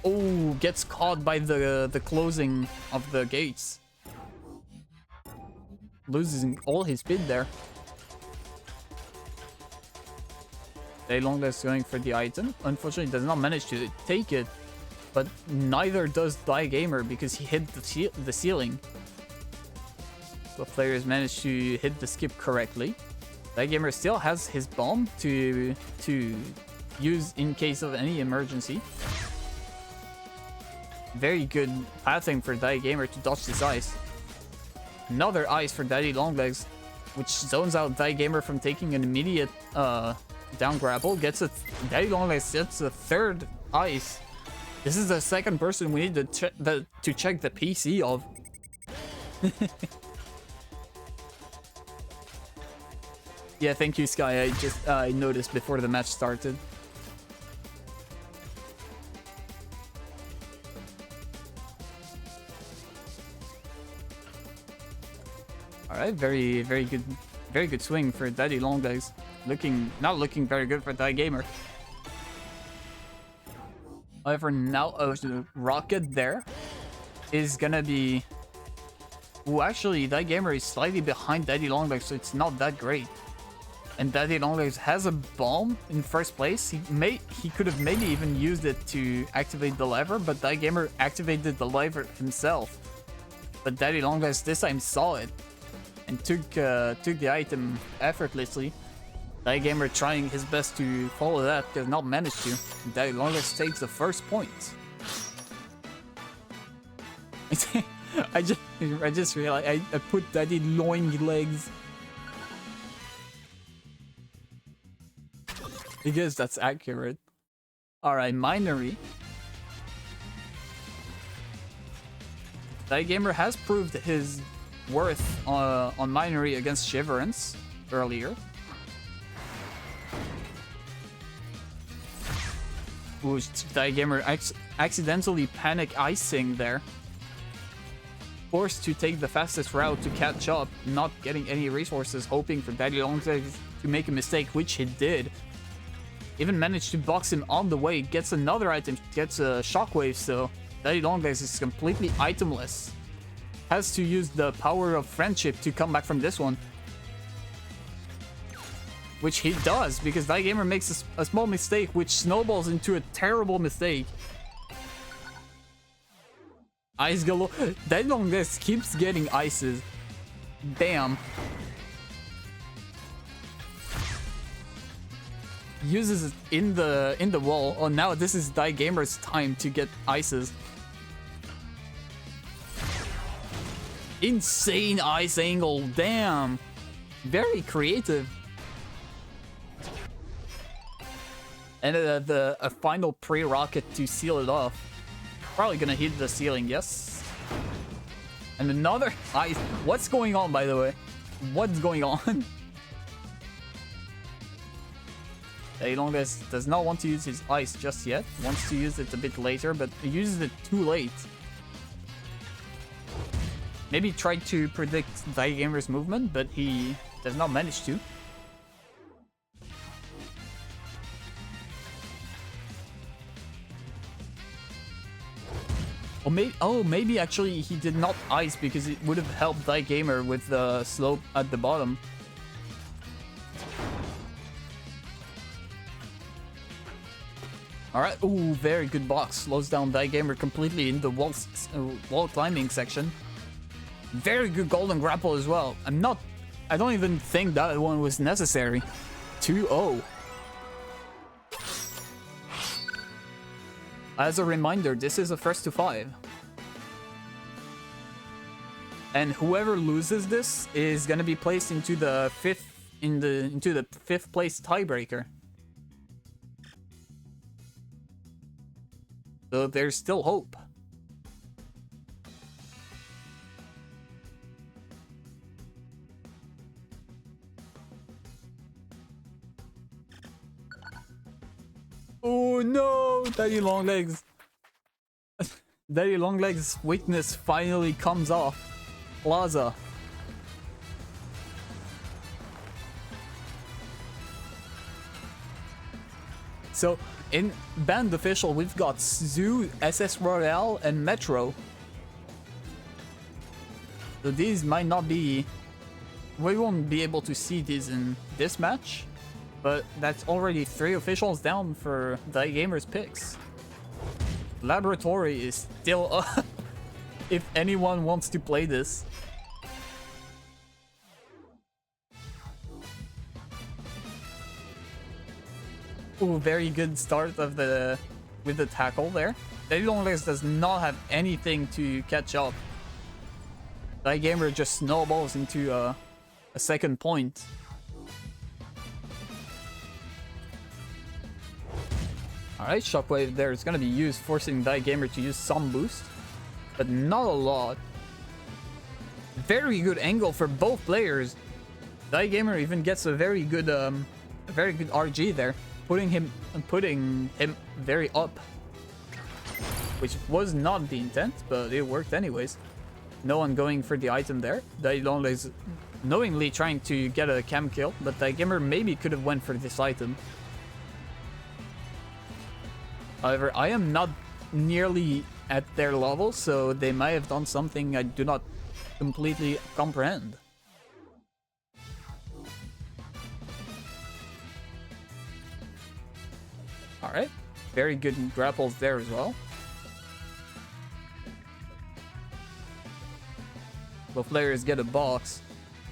Oh, gets caught by the closing of the gates. Losing all his speed there. Longlegs going for the item. Unfortunately, does not manage to take it, but neither does Gamer because he hit the ceiling. Both players managed to hit the skip correctly. Gamer still has his bomb to use in case of any emergency. Very good pathing for Gamer to dodge this ice. Another ice for Daddy Longlegs, which zones out Gamer from taking an immediate down grapple. Daddy Longlegs gets a third ice. This is the second person we need to check the PC of. Yeah, thank you, Sky. I noticed before the match started. Alright, very good swing for Daddy Longlegs. Not looking very good for Gamer. However, now the rocket there is gonna be... Well, actually, Gamer is slightly behind Daddy Longlegs, so it's not that great. And Daddy Longlegs has a bomb in first place. He could have maybe even used it to activate the lever, but Gamer activated the lever himself. But Daddy Longlegs this time saw it and took the item effortlessly. Gamer trying his best to follow that, does not manage to. Daddy Longlegs takes the first point. I just realized I put Daddy Longlegs because that's accurate. Alright, Minery. Gamer has proved his worth on Minery against Shiverance earlier. Ooh, Gamer accidentally panic icing there. Forced to take the fastest route to catch up, not getting any resources, hoping for Daddy Longlegs to make a mistake, which he did. Even managed to box him on the way, gets another item, gets a shockwave, so Daddy Longlegs is completely itemless. Has to use the power of friendship to come back from this one. Which he does, because Gamer makes a small mistake, which snowballs into a terrible mistake. Ice galore. Daddy Longlegs keeps getting ices. Damn. Uses it in the wall. Oh, now this is Gamer's time to get ices. Insane ice angle. Damn. Very creative. And a final pre-rocket to seal it off. Probably gonna hit the ceiling, yes. And another ice. What's going on, by the way? What's going on? Ecluvost does not want to use his ice just yet. Wants to use it a bit later, but he uses it too late. Maybe tried to predict Gamer's movement, but he does not manage to. Or maybe actually he did not ice because it would have helped Gamer with the slope at the bottom. Alright, ooh, very good box. Slows down Gamer completely in the wall climbing section. Very good golden grapple as well. I don't even think that one was necessary. 2-0. As a reminder, this is a first to 5. And whoever loses this is gonna be placed into the fifth place tiebreaker. So there's still hope. Oh no, Daddy Longlegs. Daddy Longlegs' weakness finally comes off. Plaza. So, in Band Official, we've got Zoo, SS Royale, and Metro. So these might not be... We won't be able to see these in this match. But that's already 3 officials down for Gamer's picks. Laboratory is still up if anyone wants to play this. Ooh, very good start of with the tackle there. Daddy Longlegs does not have anything to catch up. Gamer just snowballs into a second point. Alright, Shockwave there is going to be used, forcing Gamer to use some boost, but not a lot. Very good angle for both players. Gamer even gets a very good RG there, putting him very up, which was not the intent, but it worked anyways. No one going for the item there. Longlegs knowingly trying to get a cam kill, but Gamer maybe could have went for this item. However, I am not nearly at their level, so they might have done something I do not completely comprehend. Alright, very good grapples there as well. Both players get a box.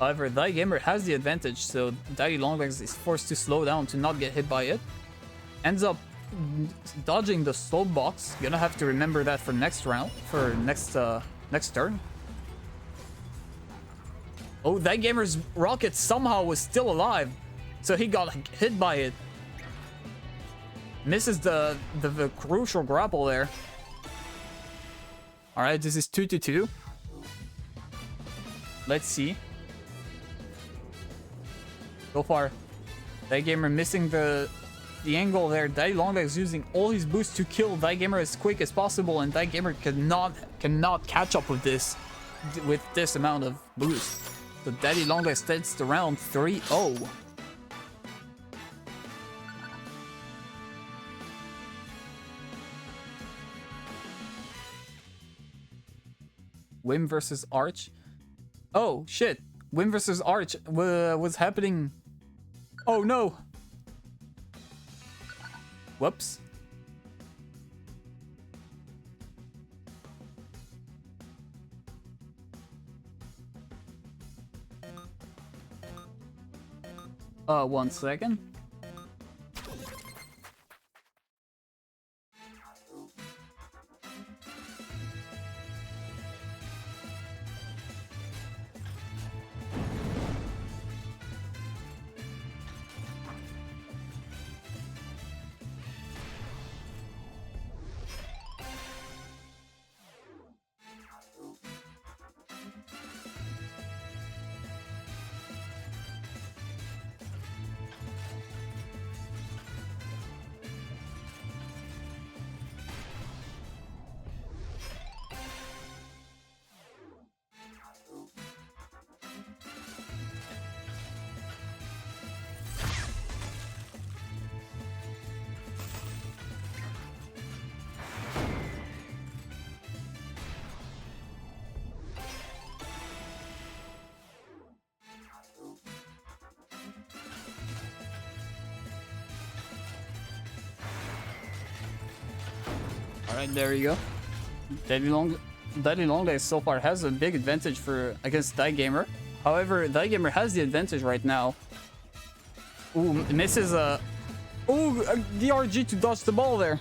However, Gamer has the advantage, so Daddy Longlegs is forced to slow down to not get hit by it. Ends up dodging the slow box. Gonna have to remember that for next round, for next turn. Oh, Gamer's rocket somehow was still alive, so he got hit by it. Misses the crucial grapple there. All right, this is 2-2. Let's see. So far, Gamer missing the angle there. Daddy Longlegs using all his boosts to kill Gamer as quick as possible, and Gamer cannot catch up with this amount of boost. So Daddy Longlegs takes the round 3-0. Wim versus Arch. Oh shit! Wim versus Arch was happening. Oh no! Whoops. One second. Alright, there you go. Daddy Longlegs so far has a big advantage against Die Gamer. However, Die Gamer has the advantage right now. Ooh, misses a... Ooh, a DRG to dodge the ball there.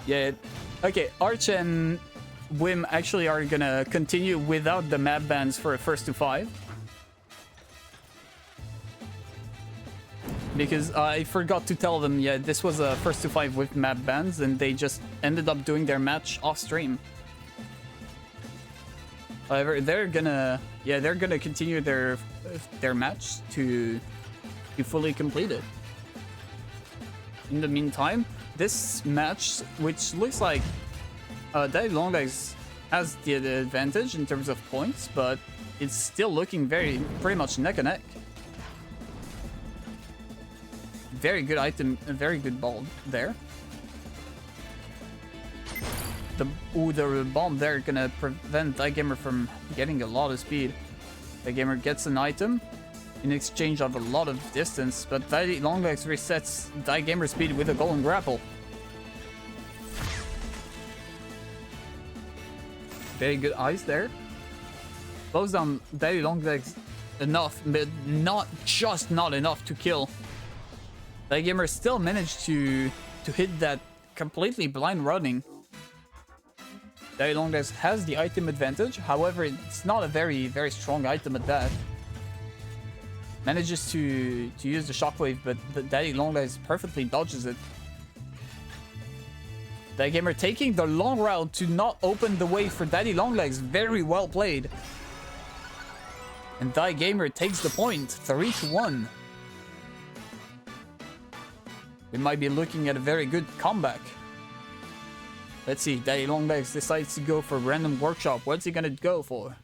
Yeah, okay, Arch and Wim actually are gonna continue without the map bans for a first to 5. Because I forgot to tell them, yeah, this was a first to 5 with map bans, and they just ended up doing their match off stream. However, they're gonna continue their match to fully complete it. In the meantime, this match, which looks like Daddy Longlegs has the advantage in terms of points, but it's still looking pretty much neck and neck. Very good item, a very good ball there. The bomb there gonna prevent Die Gamer from getting a lot of speed. Die Gamer gets an item in exchange of a lot of distance, but Die Longlegs resets Die Gamer speed with a golden grapple. Very good eyes there. Slows down Die Longlegs enough, but not enough to kill. Die Gamer still managed to hit that completely blind running. Die Longlegs has the item advantage, however, it's not a very strong item at that. Manages to use the shockwave, but the Daddy Longlegs perfectly dodges it. Die Gamer taking the long route to not open the way for Daddy Longlegs. Very well played. And Die Gamer takes the point, 3-1. We might be looking at a very good comeback. Let's see, Daddy Longlegs decides to go for random workshop. What's he gonna go for?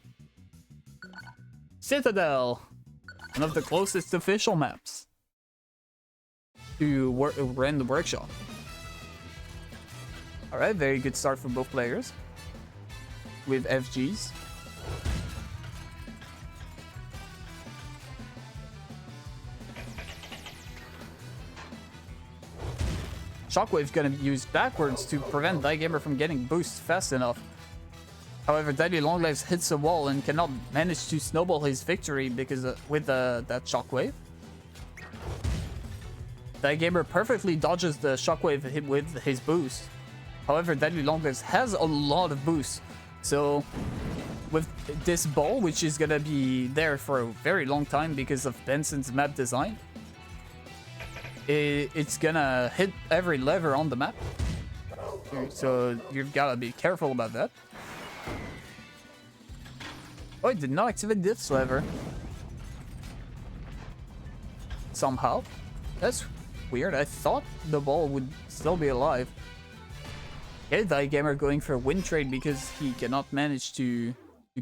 Citadel! One of the closest official maps to random workshop. Alright, very good start for both players. With FGs. Shockwave's gonna be used backwards to prevent Die Gamer from getting boost fast enough. However, Daddy Longlegs hits a wall and cannot manage to snowball his victory because with that shockwave. Die Gamer perfectly dodges the shockwave hit with his boost. However, Daddy Longlegs has a lot of boost. So with this ball, which is gonna be there for a very long time because of Benson's map design, it's gonna hit every lever on the map. So you've gotta be careful about that. Oh, it did not activate this lever. Somehow. That's weird. I thought the ball would still be alive. Okay, Die Gamer going for a win trade because he cannot manage to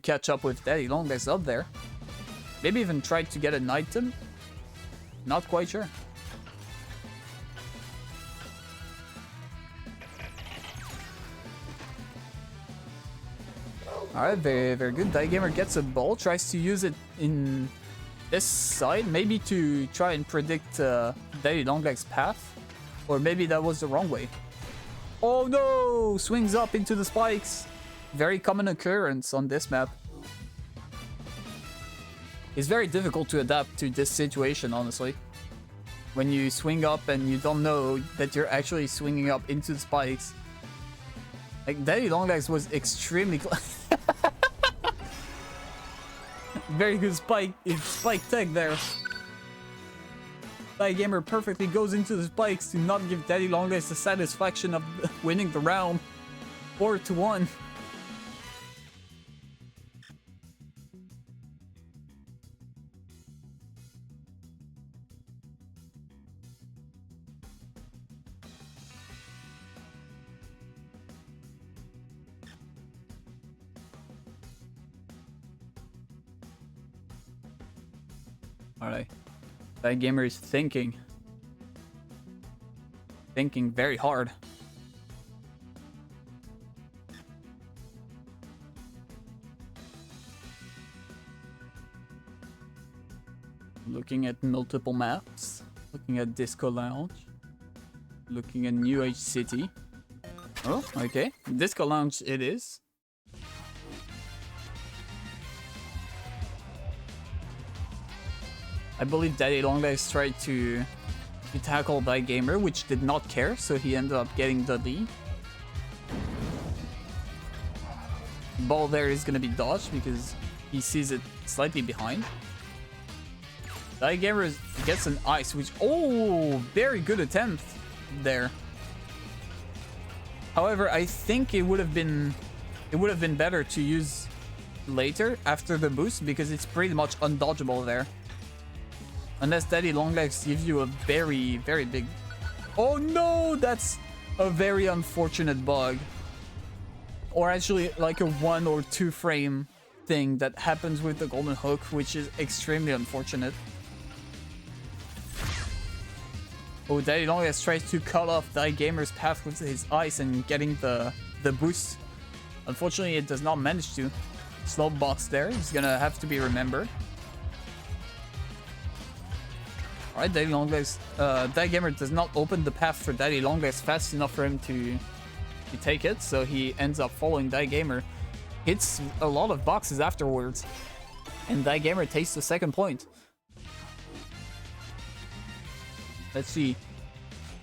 catch up with Daddy Longlegs up there. Maybe even tried to get an item. Not quite sure. Alright, very good. Die Gamer gets a ball, tries to use it in this side, maybe to try and predict Daddy Longlegs' path. Or maybe that was the wrong way. Oh no! Swings up into the spikes. Very common occurrence on this map. It's very difficult to adapt to this situation, honestly. When you swing up and you don't know that you're actually swinging up into the spikes. Like, Daddy Longlegs was extremely close. Very good spike tech there. Die Gamer perfectly goes into the spikes to not give Daddy Longlegs the satisfaction of winning the round. 4-1. Alright. That gamer is thinking very hard. Looking at multiple maps. Looking at Disco Lounge. Looking at New Age City. Oh, okay. Disco Lounge it is. I believe Daddy Longlegs tried to tackle by Gamer, which did not care, so he ended up getting the lead. Ball there is gonna be dodged because he sees it slightly behind. Daddy Gamer gets an ice, which, oh, very good attempt there. However, I think it would have been better to use later after the boost because it's pretty much undodgeable there. Unless Daddy Longlegs gives you a very, very big... Oh no! That's a very unfortunate bug. Or actually like a 1 or 2 frame thing that happens with the golden hook, which is extremely unfortunate. Oh, Daddy Longlegs tries to cut off Daddy Gamer's path with his ice and getting the boost. Unfortunately, it does not manage to. Slow box there. It's gonna have to be remembered. Alright, Daddy Longlegs. Daddy Gamer does not open the path for Daddy Longlegs fast enough for him to take it, so he ends up following Daddy Gamer. Hits a lot of boxes afterwards. And Daddy Gamer takes the second point. Let's see.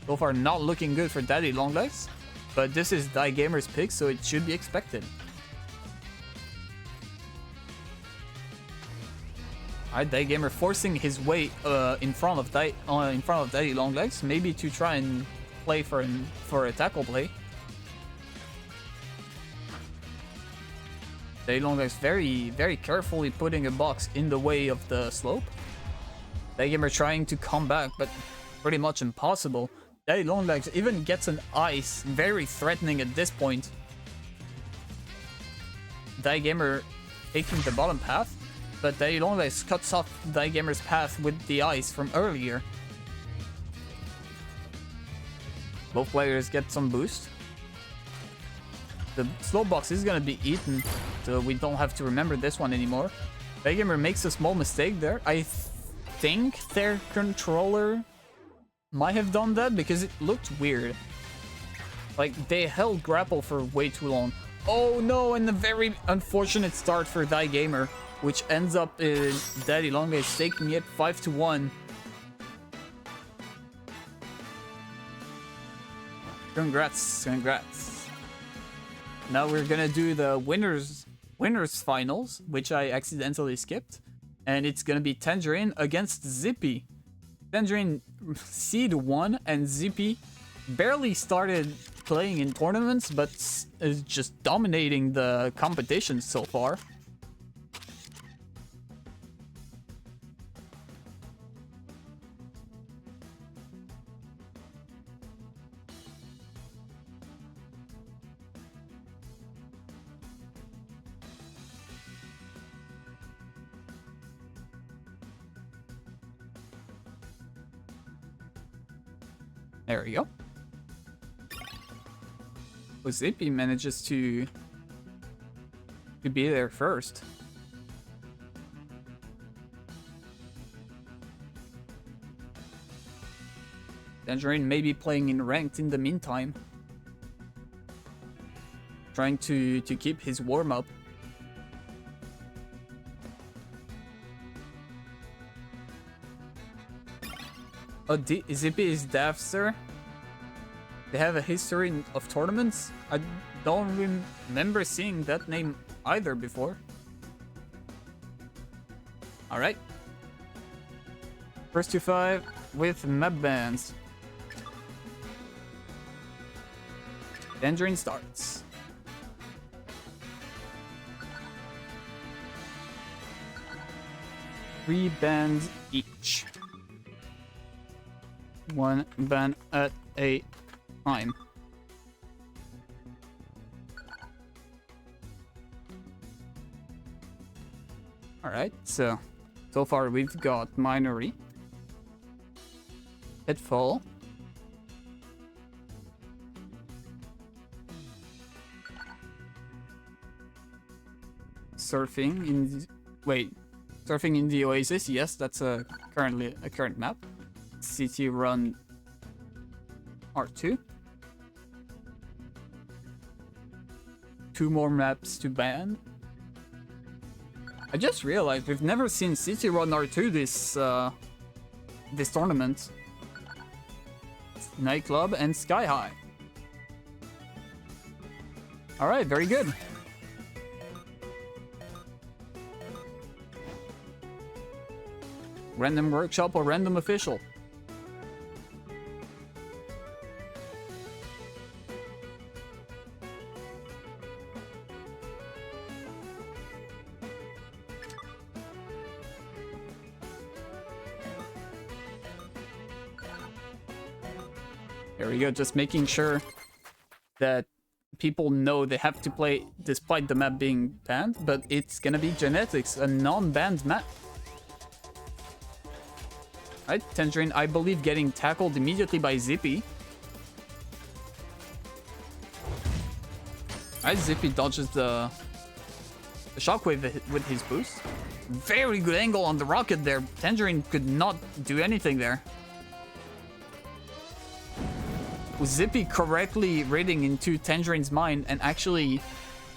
So far, not looking good for Daddy Longlegs. But this is Daddy Gamer's pick, so it should be expected. Alright, Daddy Gamer forcing his way in front of Daddy Longlegs, maybe to try and play for a tackle play. Daddy Longlegs very, very carefully putting a box in the way of the slope. Daddy Gamer trying to come back, but pretty much impossible. Daddy Longlegs even gets an ice, very threatening at this point. Daddy Gamer taking the bottom path. But Daddy Longlegs cuts off Daddy Gamer's path with the ice from earlier. Both players get some boost. The slow box is gonna be eaten, so we don't have to remember this one anymore. Daddy Gamer makes a small mistake there. I think their controller might have done that because it looked weird. Like, they held grapple for way too long. Oh no, and a very unfortunate start for Daddy Gamer, which ends up in Daddy Longlegs taking it 5-1. Congrats. Now we're gonna do the winners finals, which I accidentally skipped. And it's gonna be Tangerine against Zippy. Tangerine seed 1 and Zippy barely started playing in tournaments, but is just dominating the competition so far. There we go. Oh, Zippy manages to be there first. Tangerine may be playing in ranked in the meantime. Trying to keep his warm-up. Oh, Zippy is daft, sir. They have a history of tournaments. I don't remember seeing that name either before. Alright. First to 5 with map bands. Tangerine starts. Three bands each. One band at a time. Alright, so far we've got Minery, Pitfall, Surfing in Surfing in the Oasis. Yes, that's currently a current map. City Run R2. 2 more maps to ban. I just realized we've never seen City Run R2 this tournament. Nightclub and Sky High. Alright, very good. Random workshop or random official. There we go, just making sure that people know they have to play despite the map being banned, but it's gonna be Genetics, a non-banned map. Right, Tangerine, I believe, getting tackled immediately by Zippy. Right, Zippy dodges the shockwave with his boost. Very good angle on the rocket there. Tangerine could not do anything there. Zippy correctly reading into Tangerine's mind and actually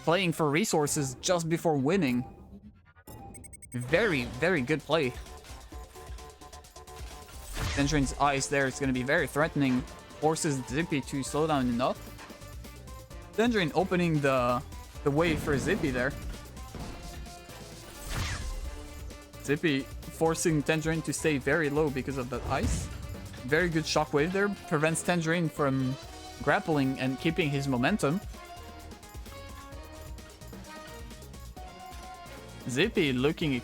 playing for resources just before winning. Very, very good play. Tangerine's ice there is going to be very threatening. Forces Zippy to slow down enough. Tangerine opening the way for Zippy there. Zippy forcing Tangerine to stay very low because of that ice. Very good shockwave there. Prevents Tangerine from grappling and keeping his momentum. Zippy looking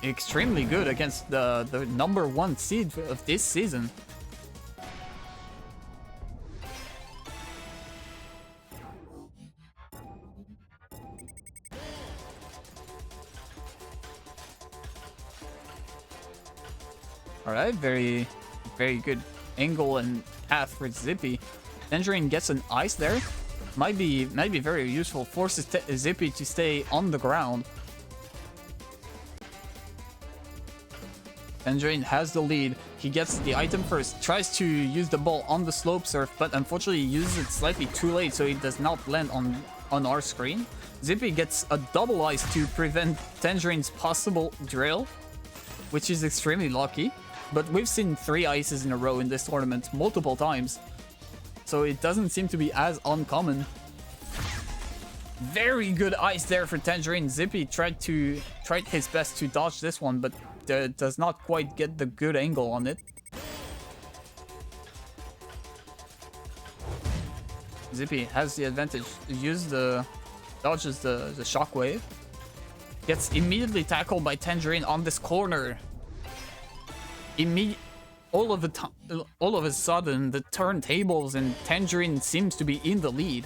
extremely good against the #1 seed of this season. Alright, very good angle and path for Zippy. Tangerine gets an ice there. Might be very useful. Forces Zippy to stay on the ground. Tangerine has the lead. He gets the item first. Tries to use the ball on the slope surf, but unfortunately uses it slightly too late, so it does not land on our screen. Zippy gets a double ice to prevent Tangerine's possible drill, which is extremely lucky. But we've seen 3 ices in a row in this tournament multiple times, so it doesn't seem to be as uncommon. Very good ice there for Tangerine. Zippy tried his best to dodge this one, but does not quite get the good angle on it. Zippy has the advantage. Dodges the shockwave. Gets immediately tackled by Tangerine on this corner. All of a sudden, the turntables and Tangerine seems to be in the lead.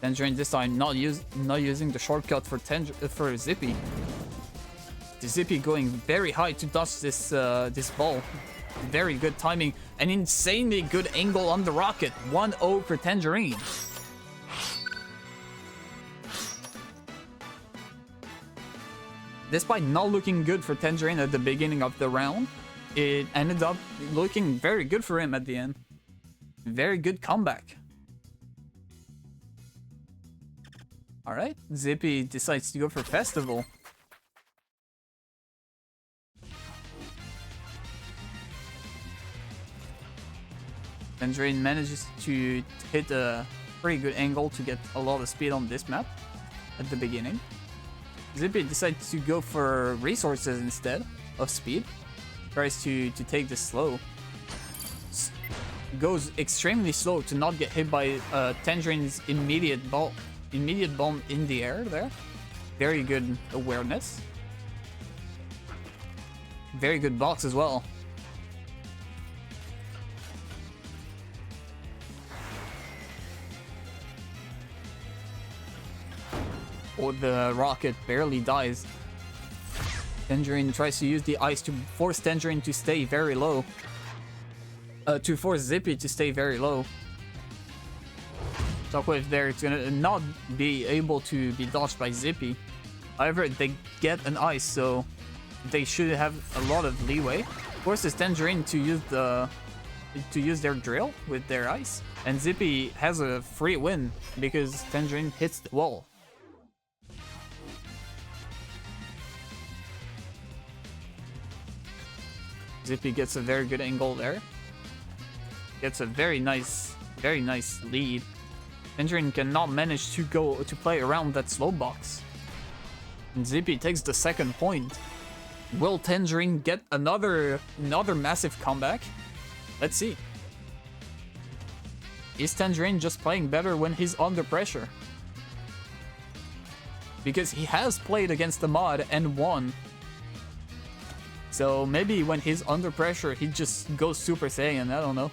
Tangerine this time not using the shortcut for Zippy. The Zippy going very high to dodge this ball. Very good timing. An insanely good angle on the rocket. 1-0 for Tangerine. Despite not looking good for Tangerine at the beginning of the round, it ended up looking very good for him at the end. Very good comeback. Alright, Zippy decides to go for Festival. Tangerine manages to hit a pretty good angle to get a lot of speed on this map at the beginning. Zippy decides to go for resources instead of speed. Tries to take this slow. Goes extremely slow to not get hit by Tangerine's immediate bomb in the air there. Very good awareness. Very good box as well. Oh, the rocket barely dies. Tangerine tries to use the ice to force Tangerine to stay very low. To force Zippy to stay very low. Shockwave there, it's gonna not be able to be dodged by Zippy. However, they get an ice, so they should have a lot of leeway, forces Tangerine to use their drill with their ice, and Zippy has a free win because Tangerine hits the wall. Zippy gets a very good angle there. Gets a very nice lead. Tangerine cannot manage to play around that slow box. And Zippy takes the second point. Will Tangerine get another massive comeback? Let's see. Is Tangerine just playing better when he's under pressure? Because he has played against the mod and won. So maybe when he's under pressure, he just goes Super Saiyan, I don't know.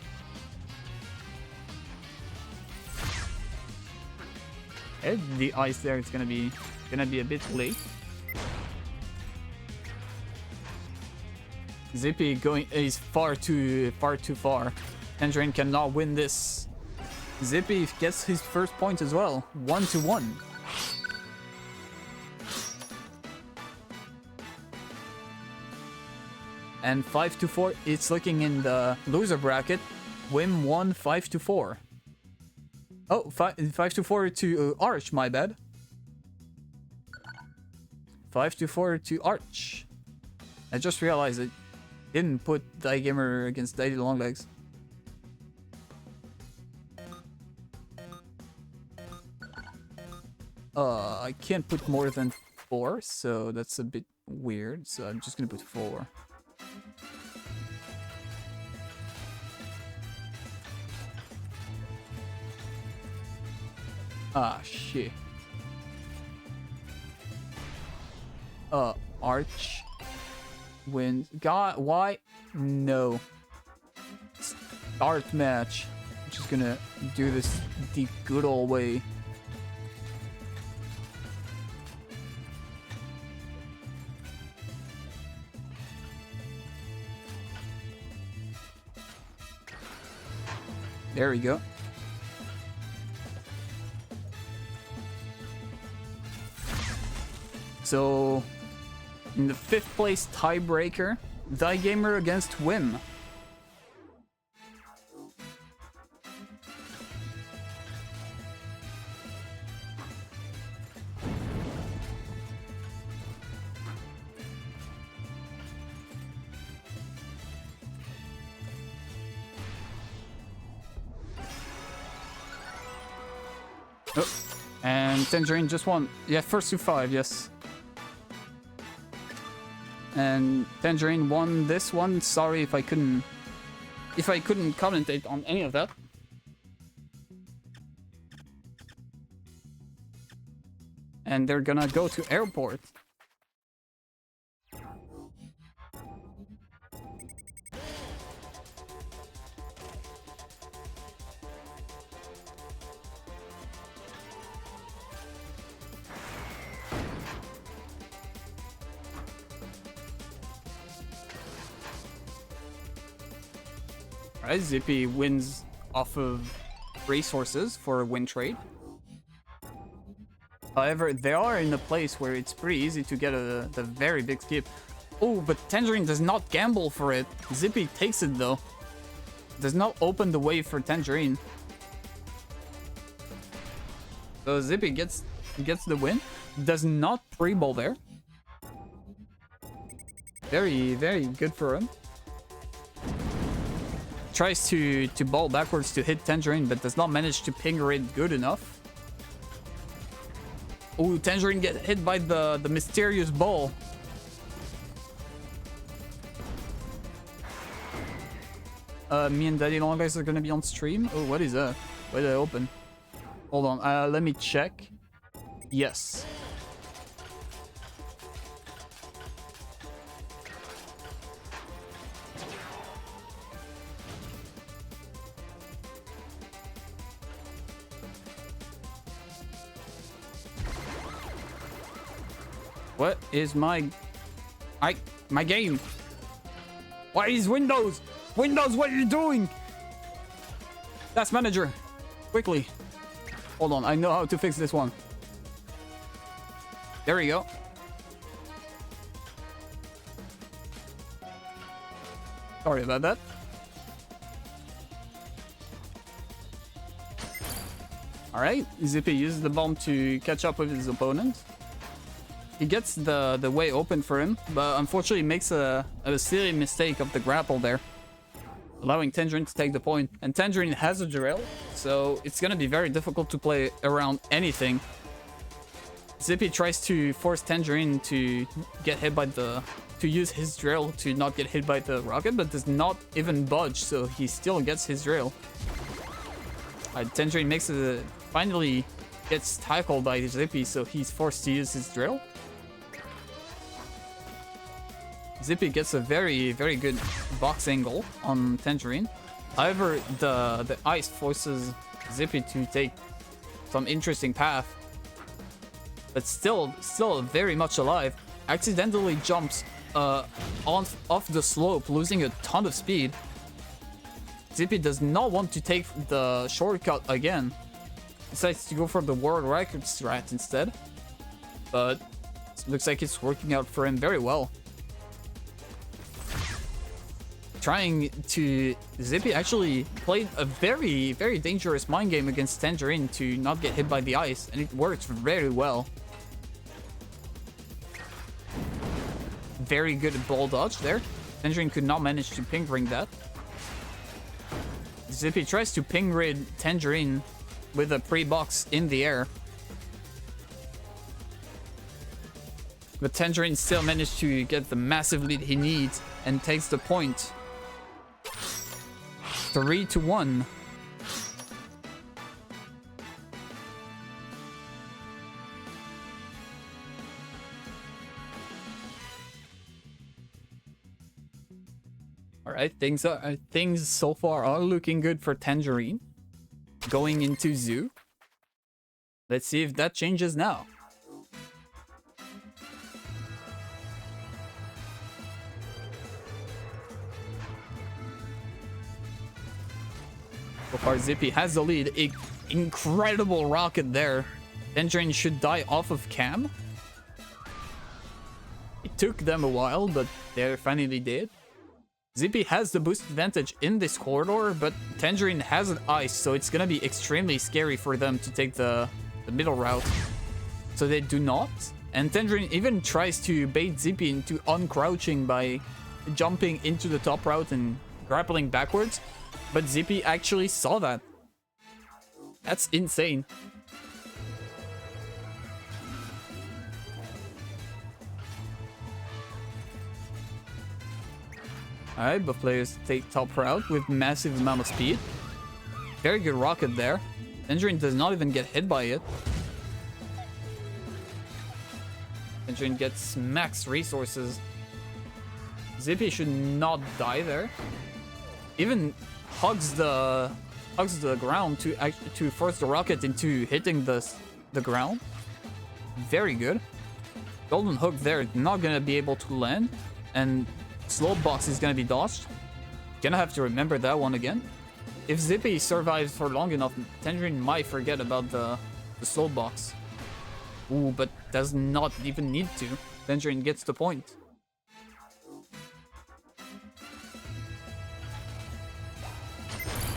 And the ice there is gonna be a bit late. Zippy is far too far. Tangerine cannot win this. Zippy gets his first point as well. 1-1. And 5-4, it's looking in the loser bracket. Wim won 5-4. Oh, 5-4 to Arch, my bad. 5-4 to Arch. I just realized I didn't put Gamer against Daddy Longlegs. I can't put more than 4, so that's a bit weird. So I'm just gonna put 4. Ah, shit. Arch wins. God, why? No. Start match. I'm just gonna do this the good old way. There we go. So, in the 5th place tiebreaker, Gamer against Wim. Oh, and Tangerine just won. Yeah, first to 5, yes. And Tangerine won this one. Sorry if I couldn't commentate on any of that. And they're gonna go to airport. Alright, Zippy wins off of resources for a win trade. However, they are in a place where it's pretty easy to get the very big skip. Oh, but Tangerine does not gamble for it. Zippy takes it though. Does not open the way for Tangerine. So Zippy gets the win. Does not pre-ball there. Very, very good for him. Tries to ball backwards to hit Tangerine, but does not manage to pinger it good enough. Oh, Tangerine get hit by the mysterious ball. Me and Daddy Long Guys are gonna be on stream. Oh, what is that? Why did I open? Hold on, let me check. Yes. What is my game? What is Windows? Windows, what are you doing? Task manager, quickly. Hold on, I know how to fix this one. There we go. Sorry about that. Alright, Zippy uses the bomb to catch up with his opponent. He gets the way open for him, but unfortunately makes a silly mistake of the grapple there, allowing Tangerine to take the point. And Tangerine has a drill, so it's gonna be very difficult to play around anything. Zippy tries to force Tangerine to get hit by to use his drill to not get hit by the rocket, but does not even budge, so he still gets his drill. Tangerine finally gets tackled by Zippy, so he's forced to use his drill. Zippy gets a very, very good box angle on Tangerine. However, the ice forces Zippy to take some interesting path. But still very much alive. Accidentally jumps off the slope, losing a ton of speed. Zippy does not want to take the shortcut again. Decides to go for the world record strat instead. But it looks like it's working out for him very well. Zippy actually played a very, very dangerous mind game against Tangerine to not get hit by the ice, and it worked very well. Very good ball dodge there. Tangerine could not manage to ping ring that. Zippy tries to ping rid Tangerine with a pre-box in the air. But Tangerine still managed to get the massive lead he needs and takes the point. 3-1. Alright, things so far are looking good for Tangerine. Going into Zoo. Let's see if that changes now. So far, Zippy has the lead. Incredible rocket there. Tangerine should die off of cam. It took them a while, but they finally did. Zippy has the boost advantage in this corridor, but Tangerine has an ice, so it's gonna be extremely scary for them to take the middle route. So they do not. And Tangerine even tries to bait Zippy into uncrouching by jumping into the top route and grappling backwards. But Zippy actually saw that. That's insane. Alright, both players take top route with massive amount of speed. Very good rocket there. Tangerine does not even get hit by it. Tangerine gets max resources. Zippy should not die there. Even hugs the ground to force the rocket into hitting the ground. Very good. Golden hook there, not gonna be able to land, and slow box is gonna be dodged. Gonna have to remember that one again. If Zippy survives for long enough, Tangerine might forget about the slow box. Ooh, but does not even need to. Tangerine gets the point.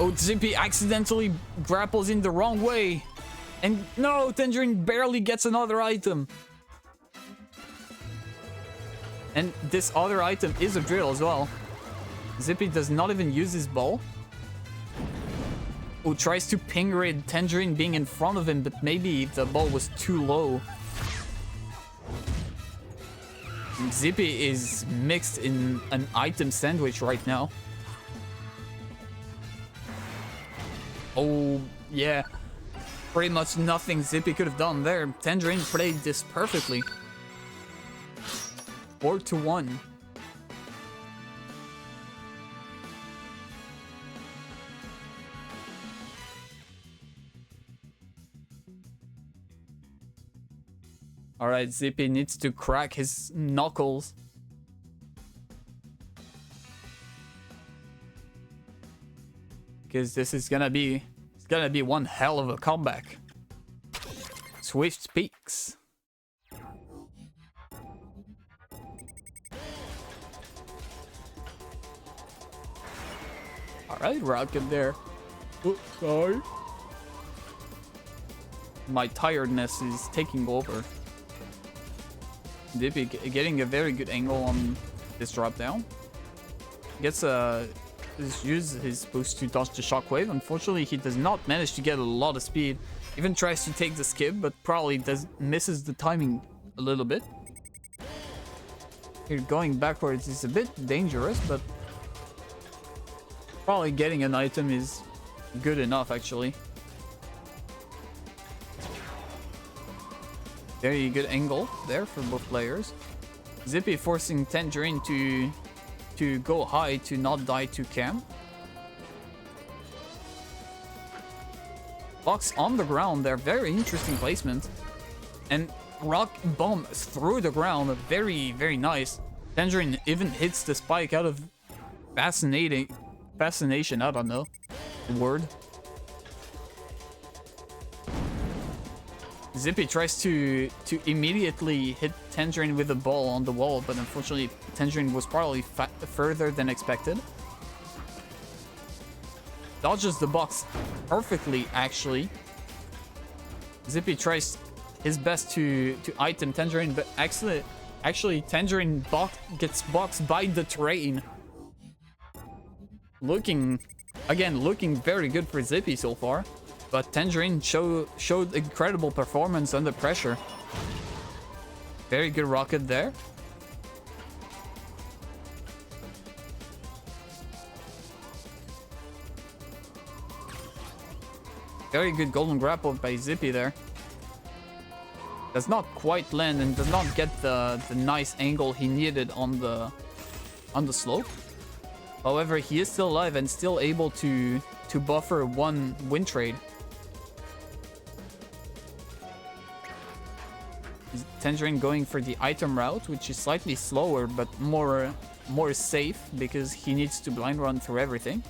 Oh, Zippy accidentally grapples in the wrong way. And no, Tangerine barely gets another item. And this other item is a drill as well. Zippy does not even use his ball. Oh, tries to ping rid Tangerine being in front of him, but maybe the ball was too low. Zippy is mixed in an item sandwich right now. Oh, yeah. Pretty much nothing Zippy could have done there. Tangerine played this perfectly. 4-1. Alright, Zippy needs to crack his knuckles. Because this is gonna be one hell of a comeback. Swift peaks. Alright, Rocket there. Oh, sorry. My tiredness is taking over. Zippy getting a very good angle on this drop down. Gets uses his boost to dodge the shockwave. Unfortunately, he does not manage to get a lot of speed. Even tries to take the skip, but probably misses the timing a little bit. Here, going backwards is a bit dangerous, but probably getting an item is good enough, actually. Very good angle there for both players. Zippy forcing Tangerine to go high to not die to Cam. Box on the ground there, very interesting placement. And rock bomb through the ground, very, very nice. Tangerine even hits the spike out of fascination, I don't know the word. Zippy tries to immediately hit Tangerine with a ball on the wall, but unfortunately Tangerine was probably further than expected. Dodges the box perfectly, actually. Zippy tries his best to item Tangerine, but actually Tangerine gets boxed by the terrain. Looking very good for Zippy so far. But Tangerine showed incredible performance under pressure. Very good rocket there. Very good golden grapple by Zippy there. Does not quite land and does not get the nice angle he needed on the slope. However, he is still alive and still able to buffer one win trade. Tangerine going for the item route, which is slightly slower but more safe because he needs to blind run through everything.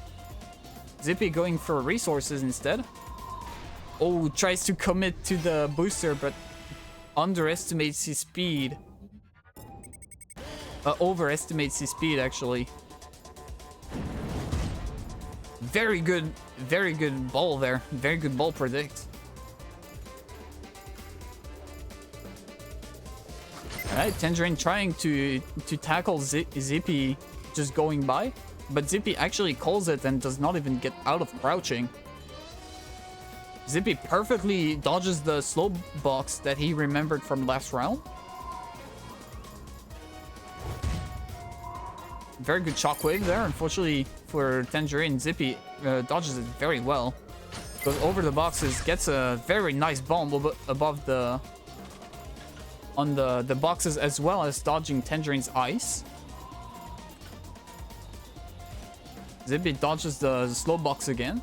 Zippy going for resources instead. Oh, tries to commit to the booster but underestimates his speed. Overestimates his speed, actually. Very good ball there. Very good ball predict. Alright, Tangerine trying to tackle Zippy just going by, but Zippy actually calls it and does not even get out of crouching. Zippy perfectly dodges the slow box that he remembered from last round. Very good shockwave there. Unfortunately for Tangerine, Zippy dodges it very well. Goes over the boxes, gets a very nice bomb above on the boxes, as well as dodging Tangerine's ice. Zippy dodges the slow box again.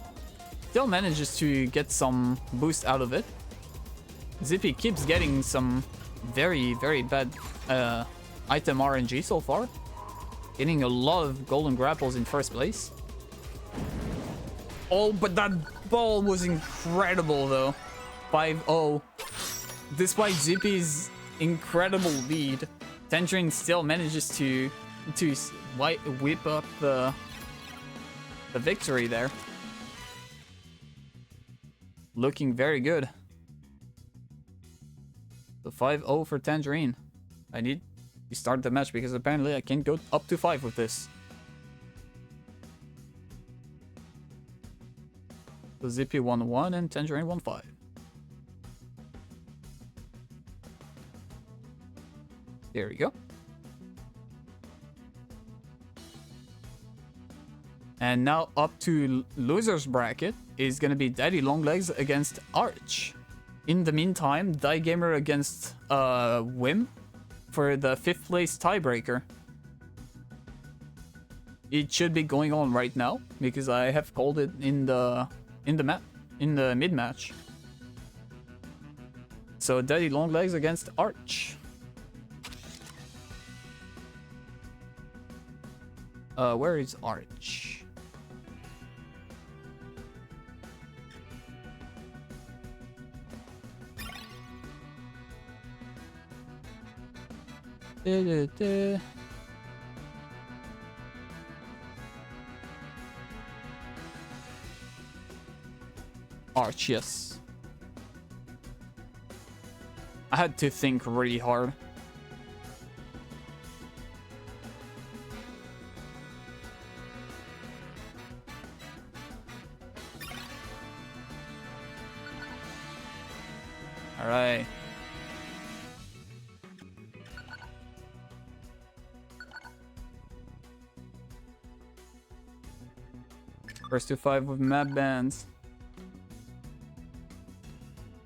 Still manages to get some boost out of it. Zippy keeps getting some very, very bad item RNG so far. Getting a lot of golden grapples in first place. Oh, but that ball was incredible though. 5-0. Despite Zippy's incredible lead, Tangerine still manages to whip up the victory there. Looking very good. So 5-0 for Tangerine. I need to start the match because apparently I can't go up to 5 with this. So Zippy won 1 and Tangerine won 5. There we go. And now up to loser's bracket is gonna be Daddy Longlegs against Arch. In the meantime, Die Gamer against Wim for the 5th place tiebreaker. It should be going on right now because I have called it in the mid match. So Daddy Longlegs against Arch. Where is Arch? Arch, yes. I had to think really hard. All right. First to 5 with map bands.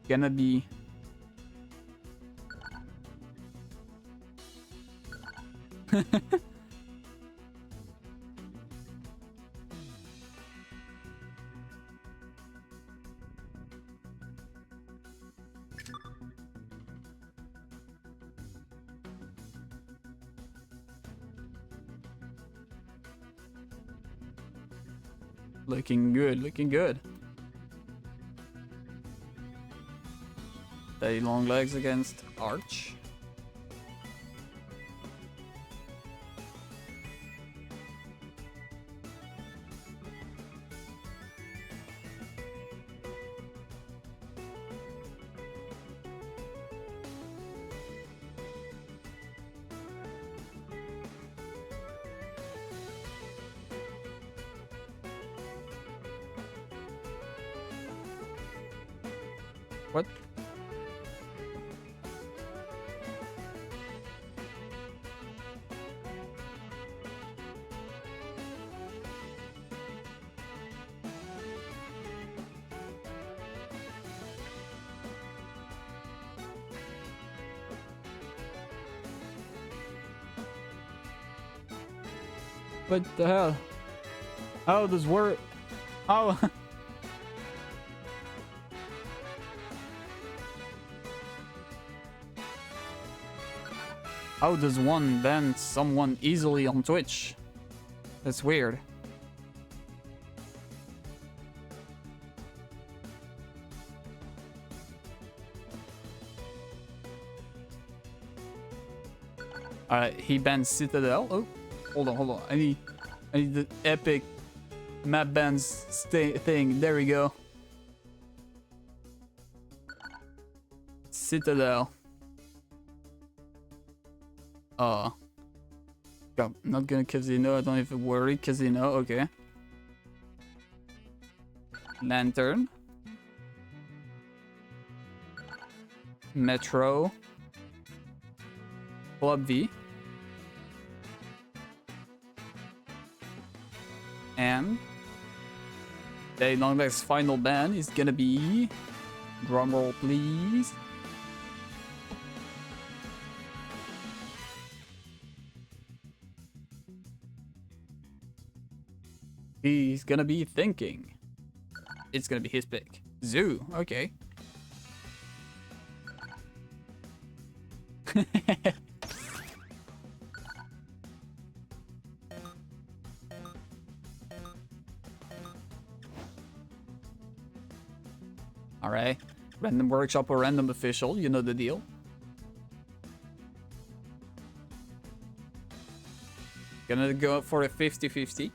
Gonna be looking good, looking good. They long legs against Arch. What? What the hell? How does work? How? How does one ban someone easily on Twitch? That's weird. Alright, he banned Citadel. Oh, hold on. I need the epic map bans thing. There we go. Citadel. I'm not gonna Casino. I don't even worry. Casino, okay. Lantern. Metro. Club V. And the Longlegs final ban is gonna be, drumroll please, he's gonna be thinking. It's gonna be his pick. Zoo, okay. Alright. Random workshop or random official, you know the deal. Gonna go for a 50-50.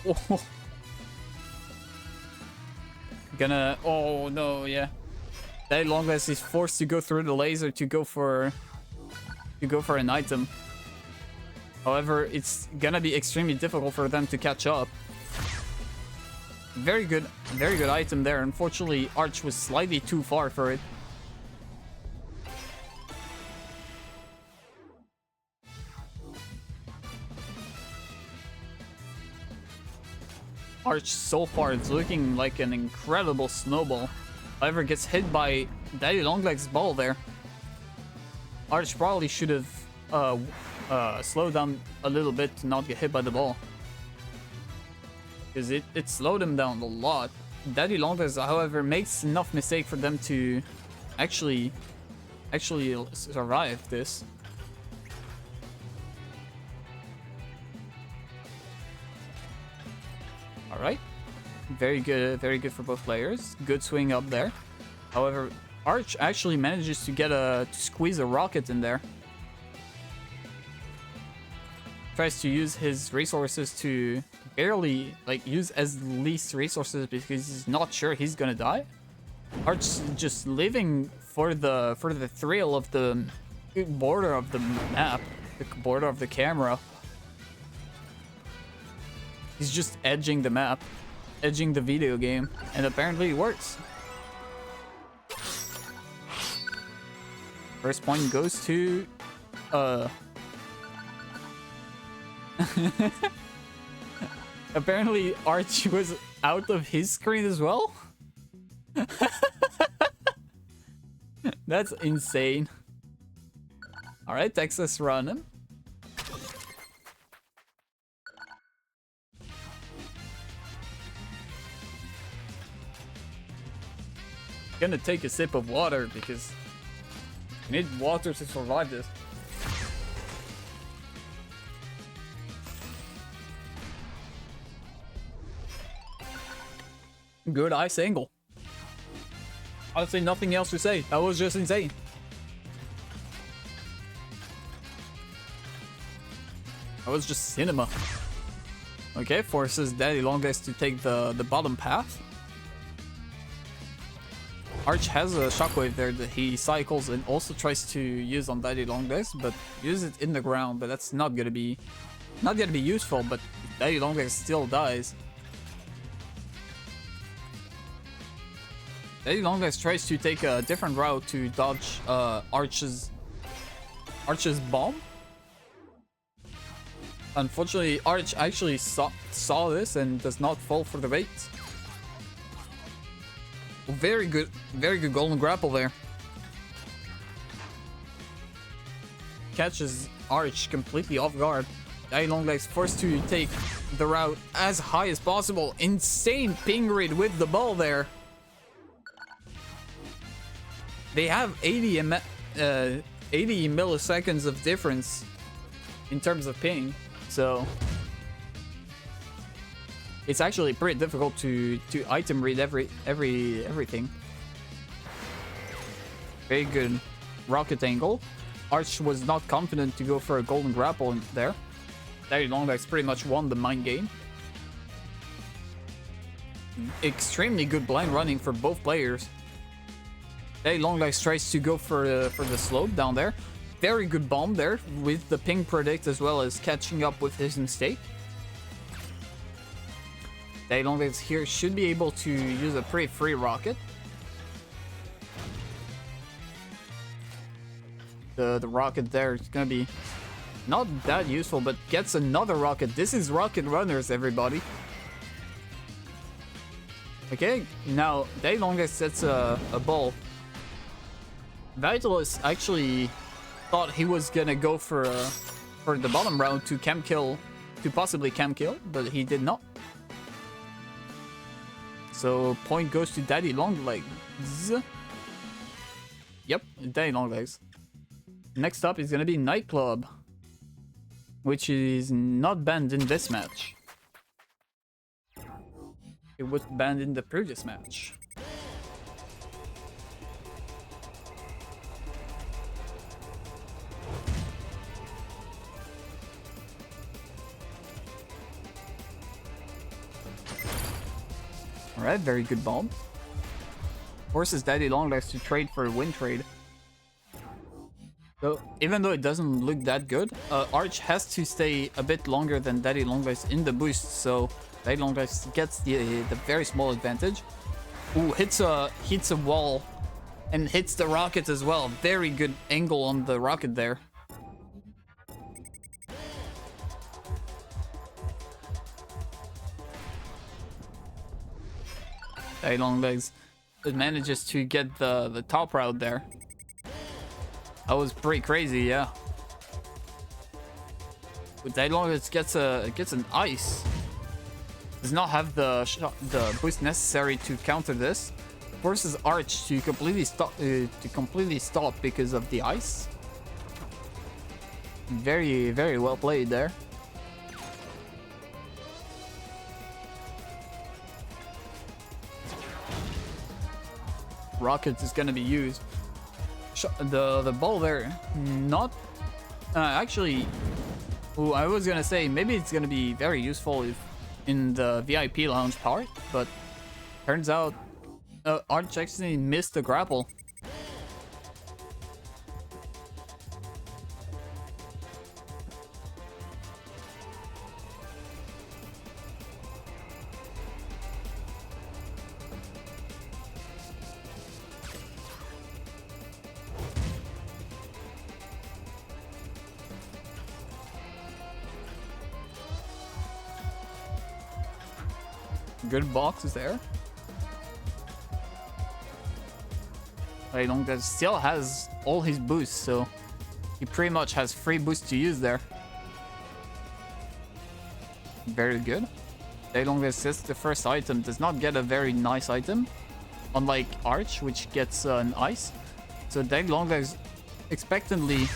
Oh. Gonna, oh no, yeah. That Longlegs is forced to go through the laser to go for an item. However, it's gonna be extremely difficult for them to catch up. Very good item there. Unfortunately, Arch was slightly too far for it. Arch so far is looking like an incredible snowball. However, gets hit by Daddy Longlegs' ball there. Arch probably should have slowed down a little bit to not get hit by the ball, because it slowed him down a lot. Daddy Longlegs, however, makes enough mistake for them to actually survive this. Alright. Very good for both players. Good swing up there. However, Arch actually manages to get to squeeze a rocket in there. Tries to use his resources to barely, like, use as least resources because he's not sure he's gonna die. Arch just living for the thrill of the border of the map, the border of the camera. He's just edging the map, edging the video game, and apparently it works. First point goes to apparently Arch was out of his screen as well. That's insane. Alright, Texas running. Gonna take a sip of water because you need water to survive this. Good ice angle. Honestly, nothing else to say. That was just insane. That was just cinema. Okay, forces Daddy Longlegs to take the bottom path. Arch has a shockwave there that he cycles and also tries to use on Daddy Longlegs, but use it in the ground, but that's not gonna be useful, but Daddy Longlegs still dies. Daddy Longlegs tries to take a different route to dodge Arch's bomb. Unfortunately, Arch actually saw this and does not fall for the bait. Very good golden grapple there. Catches Arch completely off guard. Daddy Longlegs forced to take the route as high as possible. Insane ping rate with the ball there. They have 80 milliseconds of difference in terms of ping, so it's actually pretty difficult to item read everything. Very good rocket angle. Arch was not confident to go for a golden grapple in there. Daddy Longlegs pretty much won the mind game. Extremely good blind running for both players. Daddy Longlegs tries to go for the slope down there. Very good bomb there with the ping predict as well as catching up with his mistake. Daddy Longlegs here should be able to use a pretty free rocket. The rocket there is gonna be not that useful, but gets another rocket. This is Rocket Runners, everybody. Okay, now Daddy Longlegs sets a ball. Vitalis actually thought he was gonna go for the bottom round to possibly camp kill, but he did not. So point goes to Daddy Longlegs. Yep, Daddy Longlegs. Next up is gonna be Nightclub, which is not banned in this match. It was banned in the previous match. Alright, very good bomb. Forces Daddy Longlegs to trade for a win trade. So, even though it doesn't look that good, Arch has to stay a bit longer than Daddy Longlegs in the boost, so Daddy Longlegs gets the very small advantage. Ooh, hits a wall and hits the rocket as well. Very good angle on the rocket there. Daddy Longlegs manages to get the top route there. That was pretty crazy, yeah. But Daddy Longlegs gets an ice. Does not have the boost necessary to counter this. Forces Arch to completely stop because of the ice. Very well played there. rocket is gonna be used. The ball there, not actually. Ooh, I was gonna say maybe it's gonna be very useful if in the VIP lounge part, but turns out Arch actually missed the grapple. Good boxes there. That still has all his boosts, so he pretty much has free boosts to use there. Very good. Dailong assists the first item, does not get a very nice item, unlike Arch, which gets an ice. So Dailong expectantly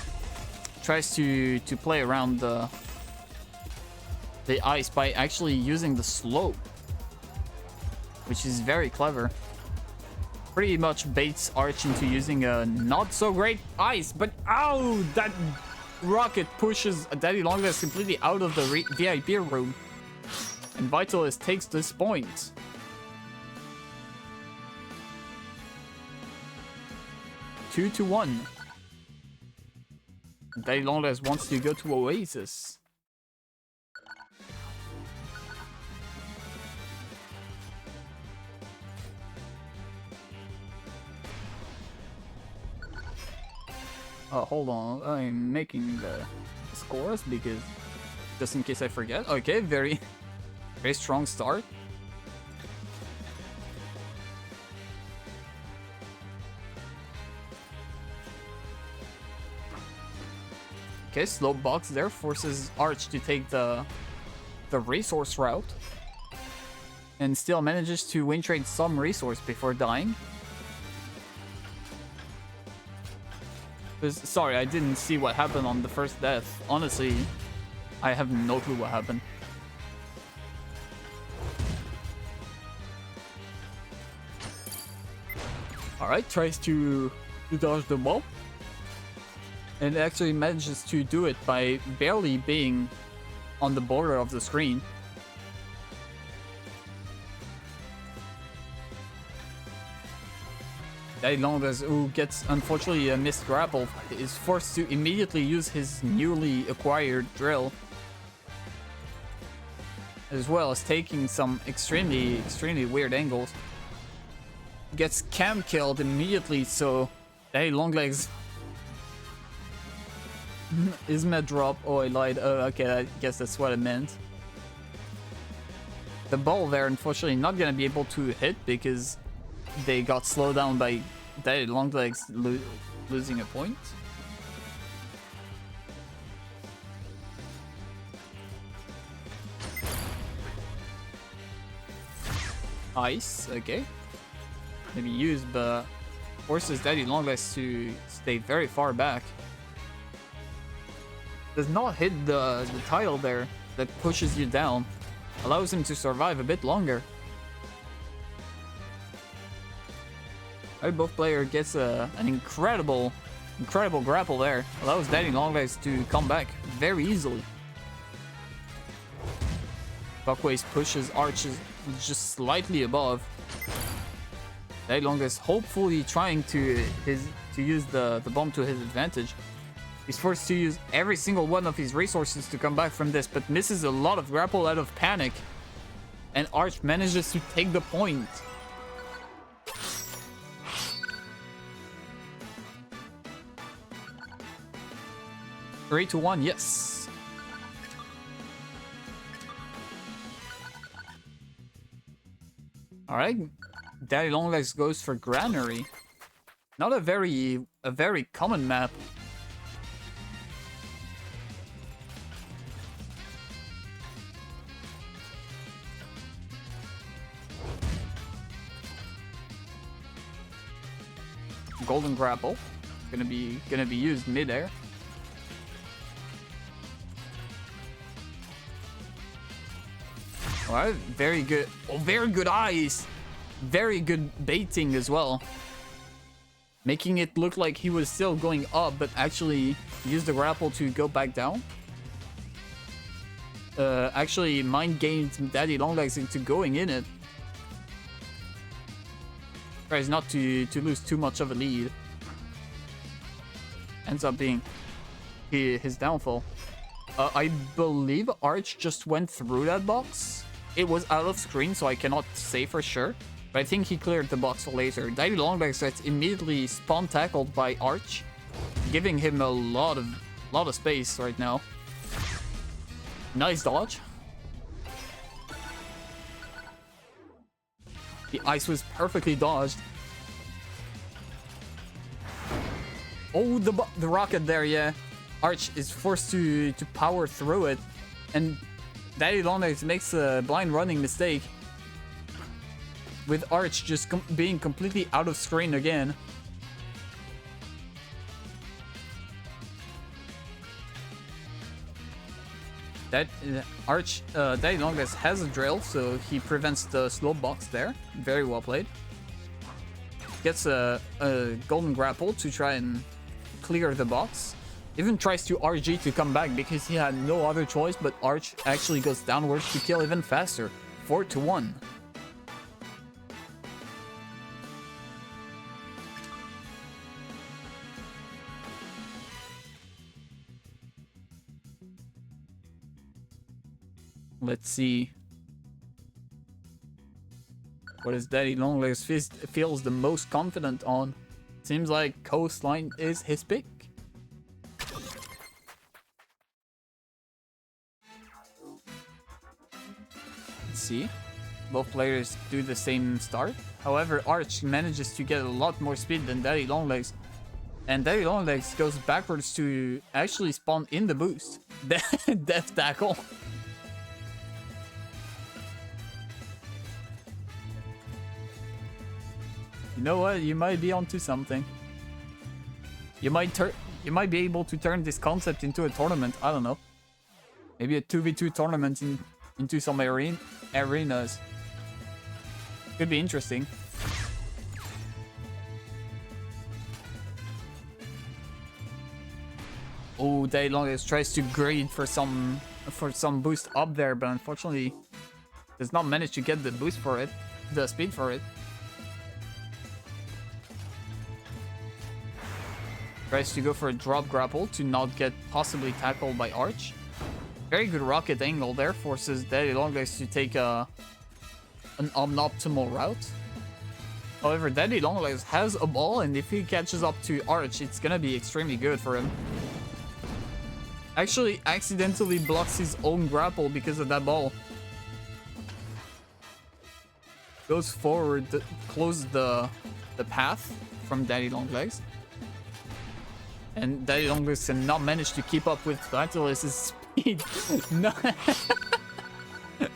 tries to play around the ice by actually using the slope, which is very clever. Pretty much baits Arch into using a not so great ice, but ow! That rocket pushes Daddy Longlegs completely out of the VIP room. And Vitalist takes this point. Two to 1. Daddy Longlegs wants to go to Oasis. Hold on, I'm making the scores because just in case I forget. Okay, very strong start. Okay, slow box there forces Arch to take the resource route and still manages to win trade some resource before dying. Sorry, I didn't see what happened on the first death. Honestly, I have no clue what happened. Alright, tries to dodge the ball. And actually manages to do it by barely being on the border of the screen. Daddy Longlegs, who gets unfortunately a missed grapple, is forced to immediately use his newly acquired drill, as well as taking some extremely weird angles. Gets cam killed immediately, so Daddy Longlegs is med drop. Oh, I lied. Oh, okay, I guess that's what I meant. The ball there, unfortunately, not gonna be able to hit because they got slowed down by Daddy Longlegs losing a point. Ice, okay. Maybe used, but forces Daddy Longlegs to stay very far back. Does not hit the tile there that pushes you down. Allows him to survive a bit longer. Both player gets an incredible grapple there. Allows Daddy Longlegs to come back very easily. Buckways pushes Arches just slightly above. Daddy Longlegs hopefully trying to use the bomb to his advantage. He's forced to use every single one of his resources to come back from this, but misses a lot of grapple out of panic. And Arch manages to take the point. Three to 1, yes. All right, Daddy Longlegs goes for Granary. Not a very common map. Golden grapple, gonna be used mid-air. Alright, very good. Oh, very good eyes. Very good baiting as well. making it look like he was still going up, but actually used the grapple to go back down. Actually mind gamed Daddy Longlegs into going in it. Tries not to lose too much of a lead. Ends up being his downfall. I believe Arch just went through that box. It was out of screen, so I cannot say for sure. But I think he cleared the box for later. Daddy Longlegs gets immediately spawn tackled by Arch, giving him a lot of space right now. Nice dodge. The ice was perfectly dodged. Oh, the rocket there, yeah. Arch is forced to power through it, and Daddy Longlegs makes a blind running mistake, with Arch just being completely out of screen again. That Daddy Longlegs has a drill, so he prevents the slow box there. Very well played. Gets a golden grapple to try and clear the box. Even tries to RG to come back because he had no other choice, but Arch actually goes downwards to kill even faster. 4-1. Let's see. What is Daddy Longlegs feels the most confident on? Seems like Coastline is his pick. Let's see. Both players do the same start. However, Arch manages to get a lot more speed than Daddy Longlegs. And Daddy Longlegs goes backwards to actually spawn in the boost. Death tackle. You know what? You might be onto something. You might be able to turn this concept into a tournament. I don't know. Maybe a 2v2 tournament into some arenas. Could be interesting. Oh, Daddy Longlegs tries to grade for some boost up there, but unfortunately does not manage to get the boost for it, the speed for it. Tries to go for a drop grapple to not get possibly tackled by Arch. Very good rocket angle there, forces Daddy Longlegs to take an unoptimal route. However, Daddy Longlegs has a ball, and if he catches up to Arch, it's gonna be extremely good for him. Actually, accidentally blocks his own grapple because of that ball. Goes forward to close the path from Daddy Longlegs. And Daddy Longlegs cannot manage to keep up with Flatulus' speed. No.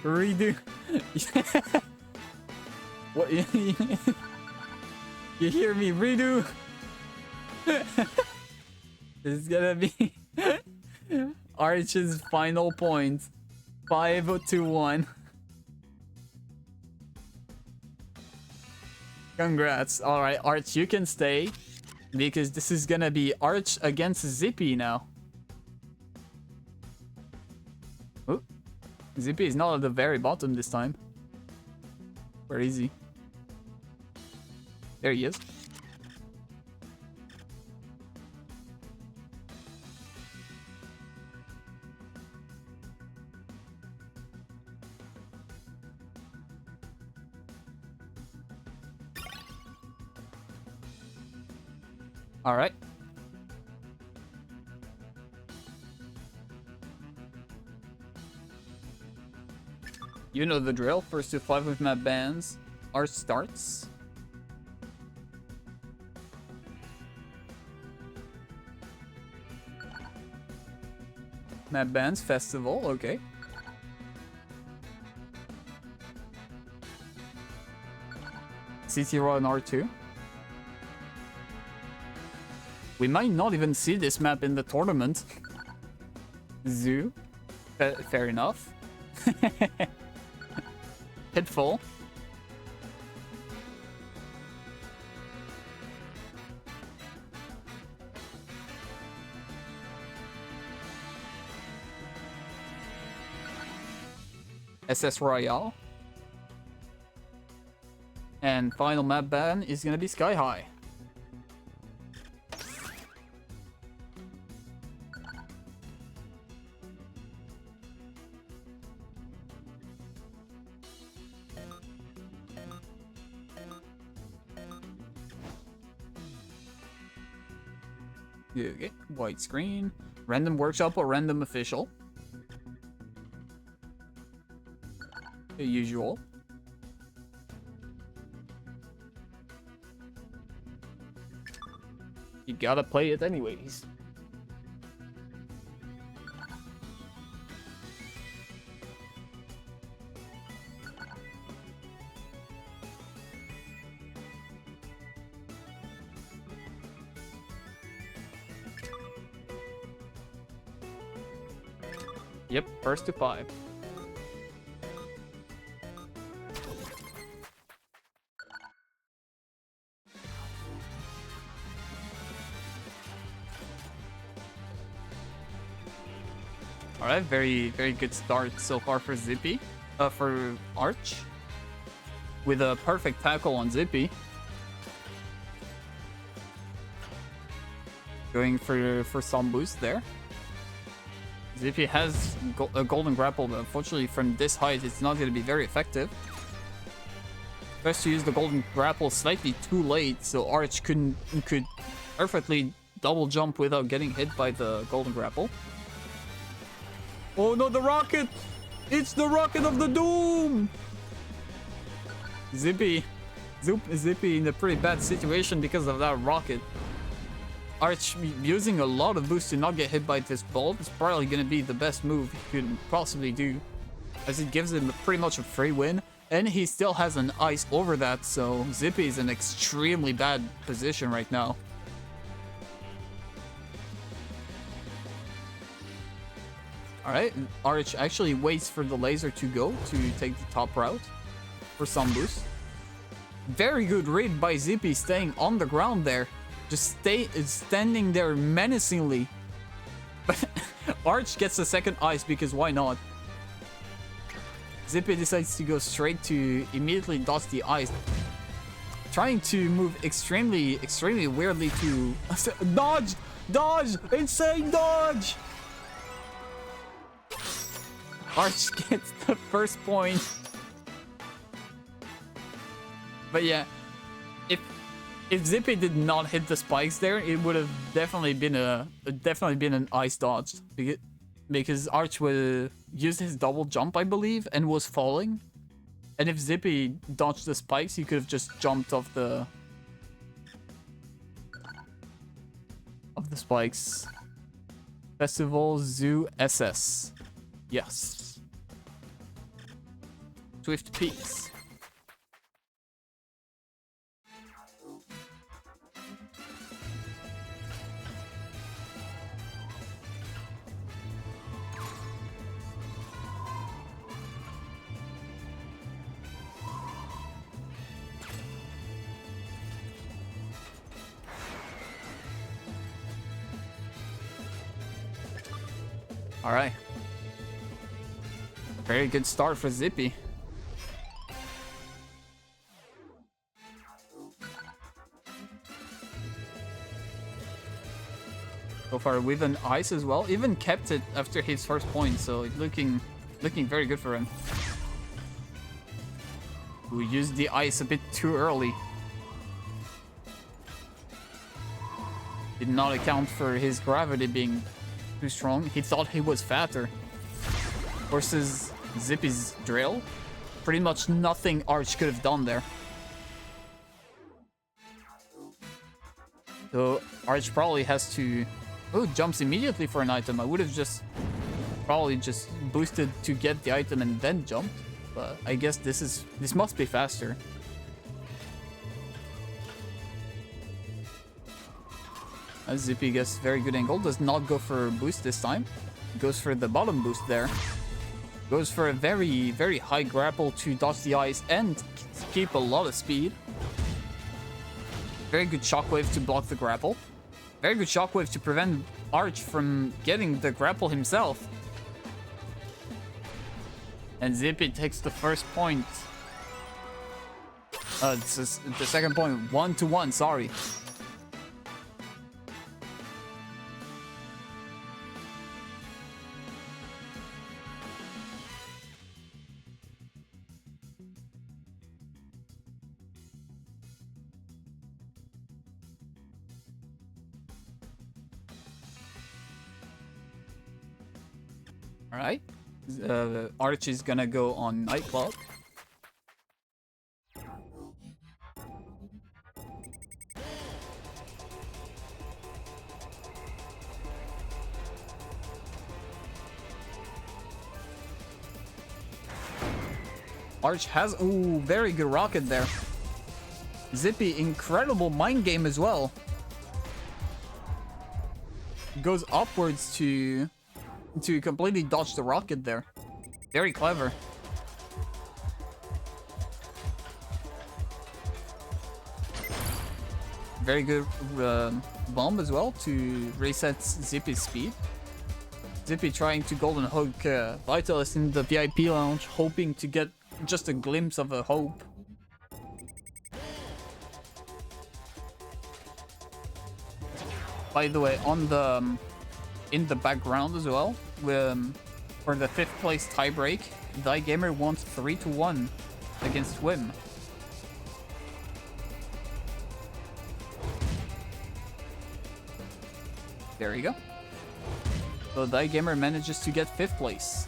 Redo. What? You hear me? Redo. This is gonna be Arch's final point. 5-1. Congrats. Alright, Arch, you can stay. Because this is gonna be Arch against Zippy now. Oh, Zippy is not at the very bottom this time. Where is he? There he is. All right. You know the drill. First to 5 with map bans. Arch starts. Map bans festival. Okay. CT Raw and R2. We might not even see this map in the tournament. Zoo. Fair enough. Pitfall. SS Royale. And final map ban is gonna be Sky High. Okay, white screen. Random workshop or random official. The usual. You gotta play it anyways. Yep, first to 5. Alright, very good start so far for Zippy. For Arch. With a perfect tackle on Zippy. Going for some boost there. Zippy has a golden grapple, but unfortunately from this height it's not going to be very effective. Best to use the golden grapple slightly too late, so Arch could perfectly double jump without getting hit by the golden grapple. Oh no, the rocket! It's the rocket of the doom! Zippy in a pretty bad situation because of that rocket. Arch using a lot of boost to not get hit by this bulb is probably going to be the best move he could possibly do, as it gives him pretty much a free win, and he still has an ice over that, so Zippy is in an extremely bad position right now. Alright, Arch actually waits for the laser to go to take the top route for some boost. Very good read by Zippy, staying on the ground there. Just standing there menacingly. But Arch gets a second ice because why not? Zippy decides to go straight to immediately dodge the ice. Trying to move extremely weirdly to... Dodge! Dodge! Insane dodge! Arch gets the first point. But yeah, if Zippy did not hit the spikes there, it would have definitely been an ice dodge, because Arch would use his double jump, I believe, and was falling. And if Zippy dodged the spikes, he could have just jumped off the spikes. Festival Zoo SS. Yes. Swift Peaks. All right. Very good start for Zippy. So far with an ice as well. Even kept it after his first point, so looking very good for him. We used the ice a bit too early. Did not account for his gravity being too strong. He thought he was fatter. Versus Zippy's drill. Pretty much nothing Arch could have done there. So Arch probably has to... Oh, jumps immediately for an item. I would have probably just boosted to get the item and then jumped. But I guess this must be faster. As Zippy gets very good angle. Does not go for a boost this time. Goes for the bottom boost there. Goes for a very high grapple to dodge the ice and keep a lot of speed. Very good shockwave to block the grapple. Very good shockwave to prevent Arch from getting the grapple himself. And Zippy takes the first point. It's the second point. 1-1, sorry. Alright. Arch is gonna go on Nightclub. Arch has... Ooh, very good rocket there. Zippy, incredible mind game as well. Goes upwards to completely dodge the rocket there. Very clever. Very good bomb as well to reset Zippy's speed. Zippy trying to golden hook Vitalist in the VIP lounge, hoping to get just a glimpse of a hope. By the way, on the in the background as well, for the 5th place tiebreak, Gamer won 3-1 against Wim. There you go. So Gamer manages to get 5th place.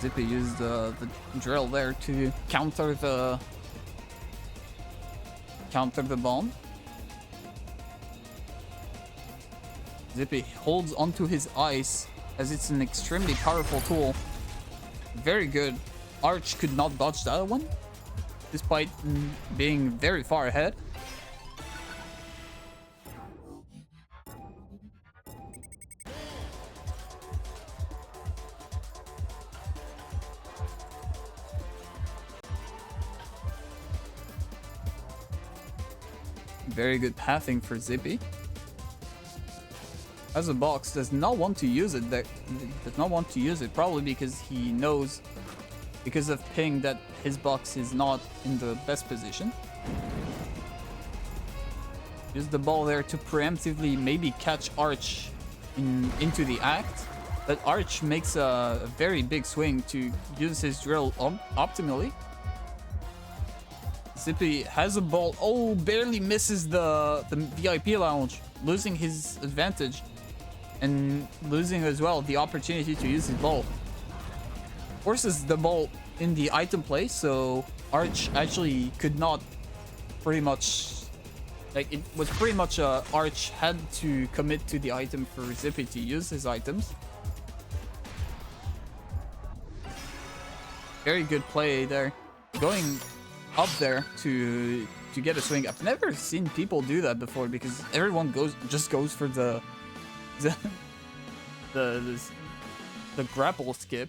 Zippy used the drill there to counter the bomb. Zippy holds onto his ice as it's an extremely powerful tool. Very good. Arch could not dodge that one, despite being very far ahead. Very good pathing for Zippy. As a box, does not want to use it. Probably because he knows, because of ping, that his box is not in the best position. Use the ball there to preemptively maybe catch Arch into the act, but Arch makes a very big swing to use his drill optimally. Zippy has a ball. Oh, barely misses the VIP lounge, losing his advantage and losing as well the opportunity to use his ball. Forces the ball in the item place, so Arch actually could not pretty much... Like, it was pretty much Arch had to commit to the item for Zippy to use his items. Very good play there. Going up there to get a swing. I've never seen people do that before because everyone just goes for the grapple skip.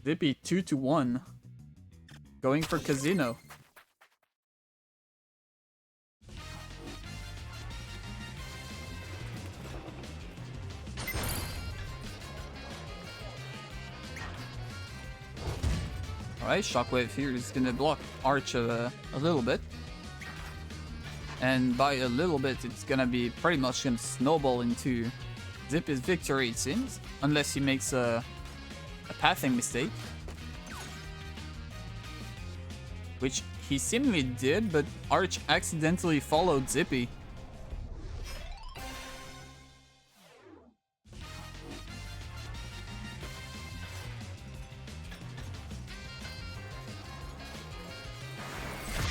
Zippy 2-1. Going for Casino. Alright, Shockwave here is gonna block Arch a little bit. And by a little bit, it's gonna be pretty much gonna snowball into Zippy's victory, it seems. Unless he makes a pathing mistake. Which he seemingly did, but Arch accidentally followed Zippy.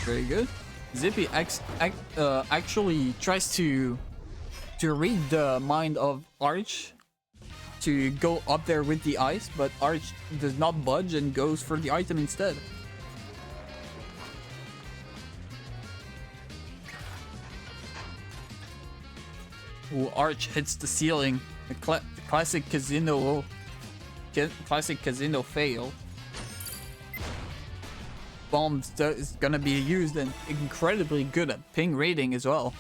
Very good. Zippy actually tries to read the mind of Arch to go up there with the ice, but Arch does not budge and goes for the item instead. Ooh, Arch hits the ceiling. The classic casino fail. bomb is gonna be used and incredibly good at ping rating as well.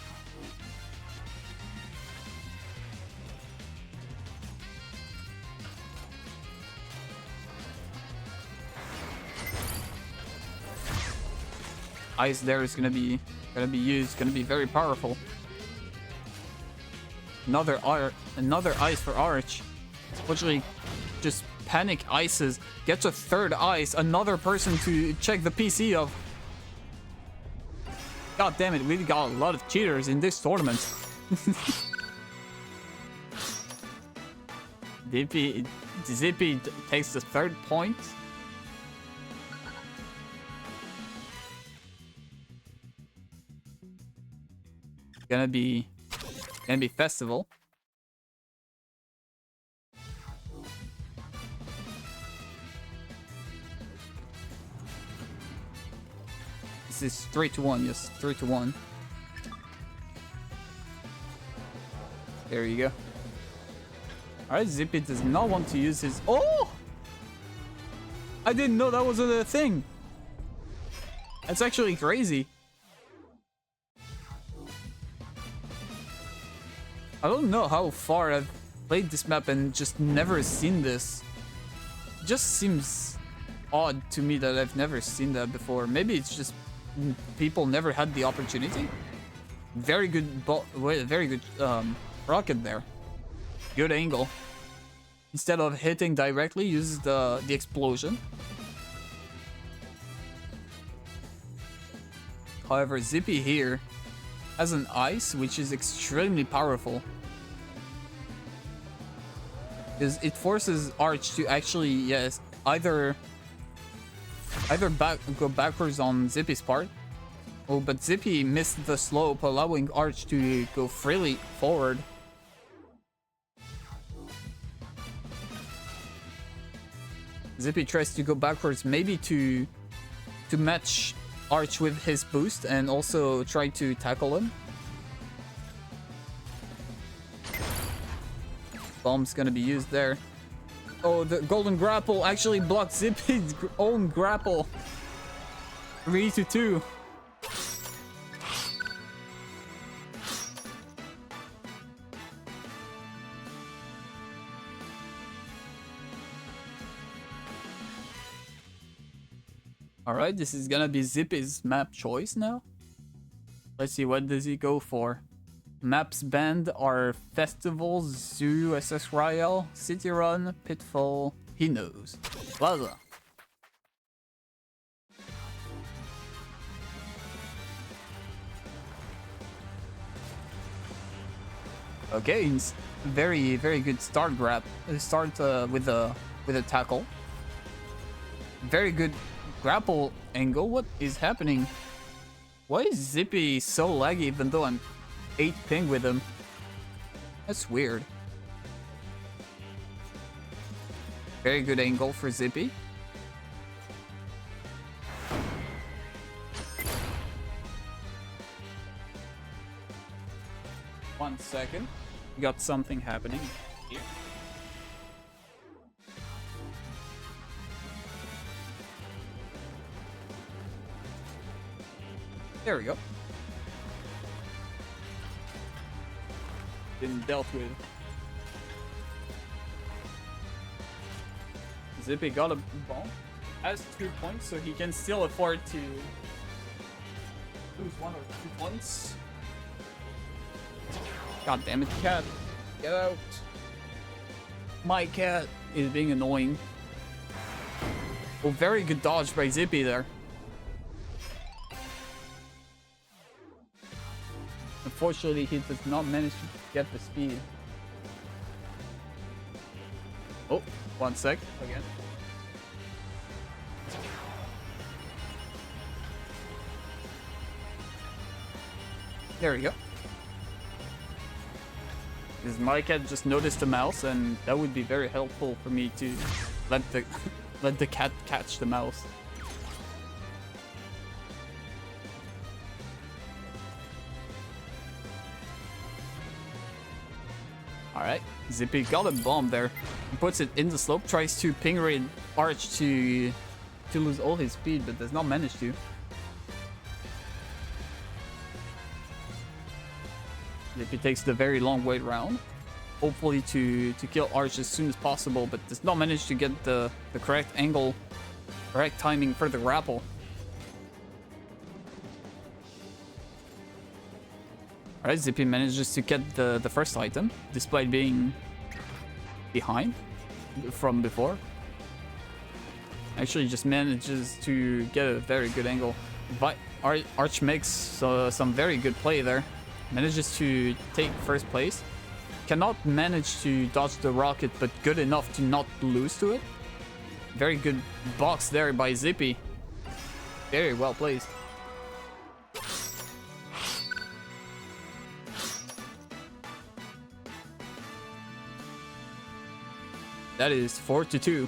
Ice there is gonna be used, gonna be very powerful. Another ice for Arch. Unfortunately, just panic ices, gets a third ice, another person to check the PC of. God damn it, we've got a lot of cheaters in this tournament. Zippy takes the third point. Gonna be festival. This is 3-1, yes, 3-1. There you go. Alright, Zippy does not want to use his... Oh! I didn't know that was a thing. That's actually crazy. I don't know how far I've played this map and just never seen this. It just seems odd to me that I've never seen that before. Maybe it's just people never had the opportunity. Very good rocket there. Good angle. Instead of hitting directly, uses the explosion. However, Zippy here has an ice, which is extremely powerful. Because it forces Arch to actually, yes, either go backwards on Zippy's part. Oh, but Zippy missed the slope, allowing Arch to go freely forward. Zippy tries to go backwards, maybe to match Arch with his boost and also try to tackle him. Bomb's gonna be used there. Oh, the golden grapple actually blocked Zippy's own grapple. 3-2. Alright, this is gonna be Zippy's map choice now. Let's see, what does he go for? Maps banned are Festivals, Zoo, SS Royale, City Run, Pitfall, he knows. Plaza. Okay, very good start grab. Start with a tackle. Very good grapple angle. What is happening? Why is Zippy so laggy even though I'm 8 ping with him? That's weird. Very good angle for Zippy. One second. We got something happening here. There we go. Been dealt with. Zippy got a bomb. Has 2 points, so he can still afford to lose 1 or 2 points. God damn it, cat. Get out. My cat is being annoying. Oh, very good dodge by Zippy there. Unfortunately, he does not manage to get the speed. Oh, 1 sec again. There we go. Because my cat just noticed the mouse, and that would be very helpful for me to let the cat catch the mouse. Alright, Zippy got a bomb there. He puts it in the slope, tries to ping raid Arch to to lose all his speed, but does not manage to. Zippy takes the very long way around, hopefully to kill Arch as soon as possible, but does not manage to get the correct angle, correct timing for the grapple. Alright, Zippy manages to get the first item, despite being behind from before. Actually just manages to get a very good angle. But Arch makes some very good play there. Manages to take first place. Cannot manage to dodge the rocket, but good enough to not lose to it. Very good box there by Zippy. Very well placed. That is 4-2.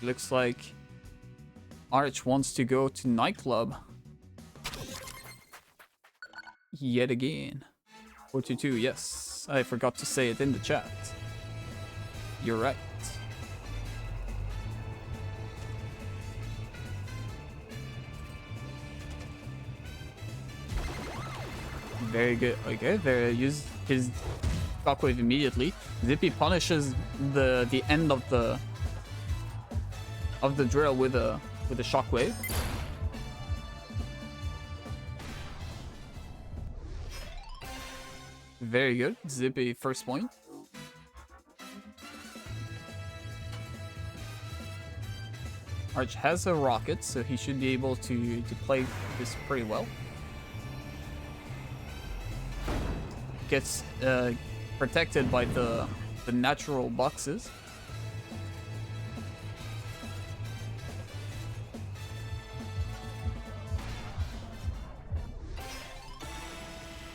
Looks like Arch wants to go to nightclub. Yet again. 4-2, yes. I forgot to say it in the chat. You're right. Very good. Okay, there use his shockwave immediately. Zippy punishes the end of the drill with a shockwave. Very good. Zippy first point. Arch has a rocket, so he should be able to play this pretty well. Gets protected by the natural boxes.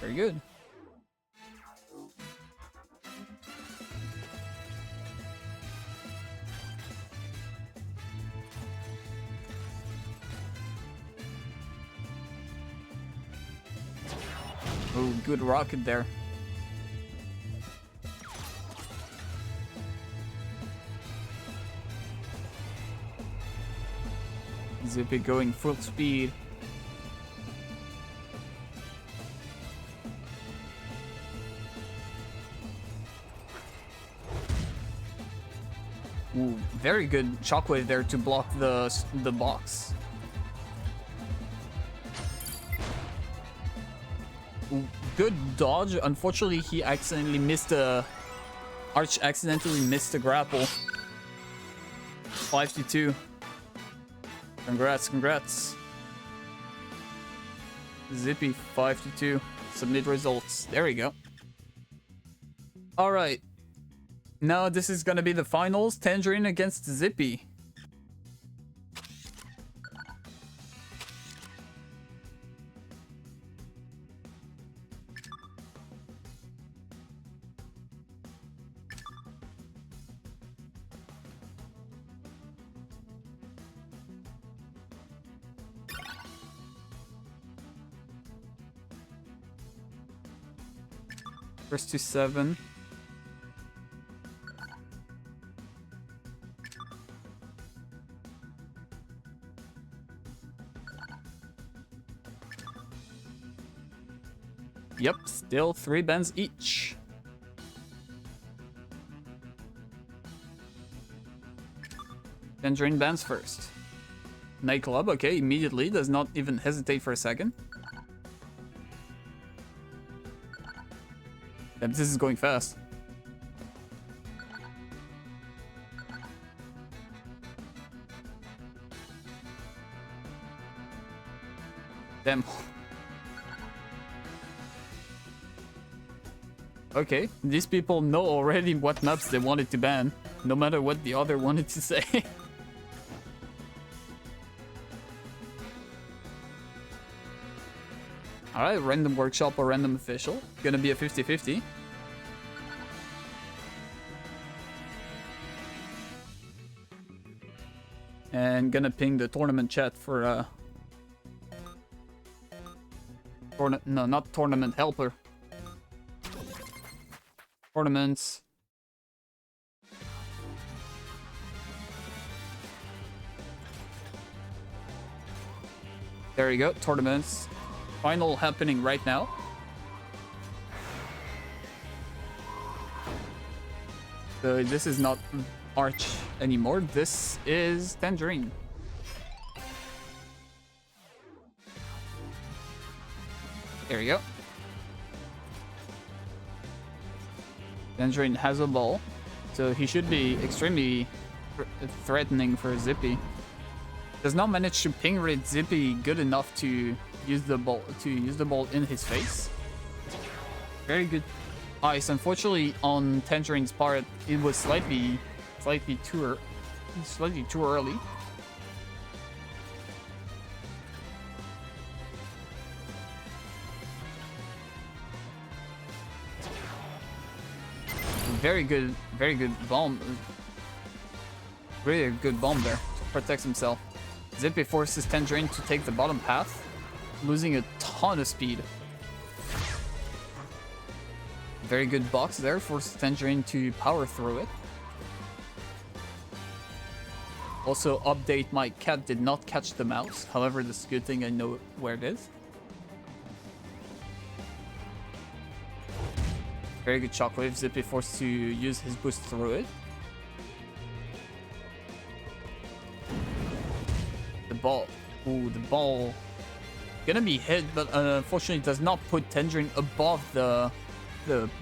Very good. Oh, good rocket there. Zippy going full speed. Ooh, very good shockwave there to block the box. Ooh, good dodge. Unfortunately, he accidentally missed Arch accidentally missed the grapple. 5-2. Congrats, congrats. Zippy 5-2. Submit results. There we go. All right. Now this is gonna be the finals. Tangerine against Zippy. First to 7. Yep, still 3 bands each. Tangerine bands first. Nightclub, okay, immediately, does not even hesitate for a second. Damn, this is going fast. Damn. Okay, these people know already what maps they wanted to ban, no matter what the other wanted to say. Alright, random workshop or random official. Gonna be a 50-50. And gonna ping the tournament chat for No, not tournament, helper. Tournaments. There you go, tournaments. Final happening right now. So this is not Arch anymore. This is Tangerine. There you go. Tangerine has a ball, so he should be extremely threatening for Zippy. Does not manage to ping rate Zippy good enough to use the ball in his face. Very good ice. Unfortunately, on Tangerine's part, it was slightly too early. Very good bomb. Really good bomb there to protect himself. Zippy forces Tangerine to take the bottom path, losing a ton of speed. Very good box there, forces Tangerine to power through it. Also, update, my cat did not catch the mouse. However, this is a good thing I know where it is. Very good shockwave. Zippy forced to use his boost through it. The ball. Ooh, the ball. Gonna be hit, but unfortunately does not put Tangerine above the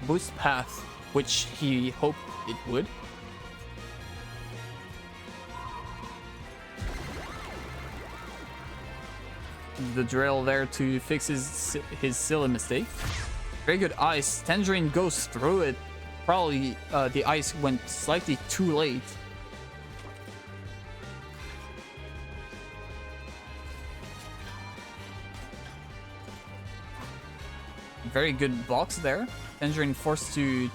boost path, which he hoped it would. The drill there to fix his silly mistake. Very good ice. Tangerine goes through it. Probably the ice went slightly too late. Very good box there. Tangerine forced to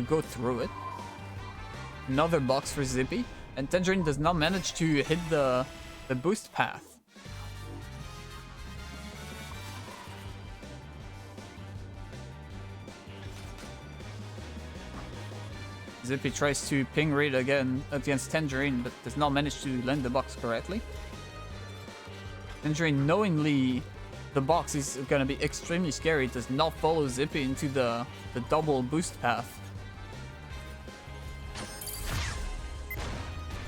go through it. Another box for Zippy, and Tangerine does not manage to hit the boost path. Zippy tries to ping rate again against Tangerine, but does not manage to land the box correctly. Tangerine, knowingly the box is gonna be extremely scary, does not follow Zippy into the double boost path.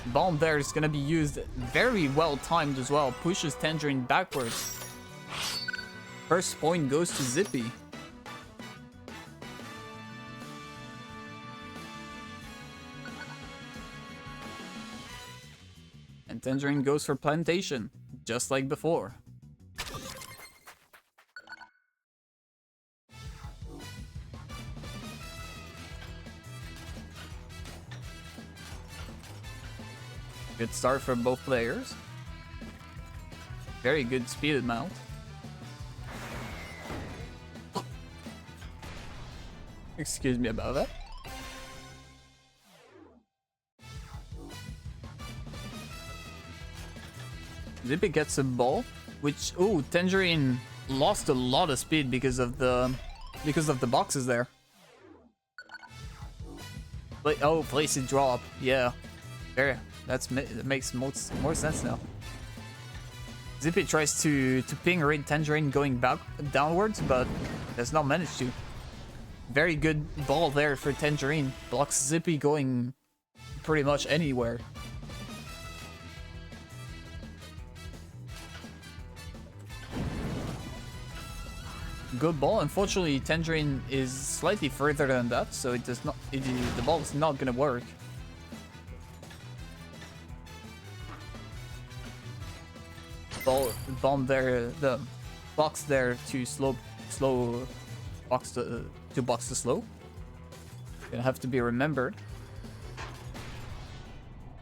Bomb there is gonna be used very well timed as well, pushes Tangerine backwards. First point goes to Zippy. And Tangerine goes for plantation, just like before. Good start for both players. Very good speeded mount. Excuse me about that. Zippy gets a ball, which Tangerine lost a lot of speed because of the boxes there. Like, place it drop, yeah, there. That makes more sense now. Zippy tries to ping rate Tangerine going back downwards, but does not manage to. Very good ball there for Tangerine. Blocks Zippy going pretty much anywhere. Good ball. Unfortunately, Tangerine is slightly further than that, so the ball is not gonna work. Bomb there, the box there to slow box to box the slow. Gonna have to be remembered.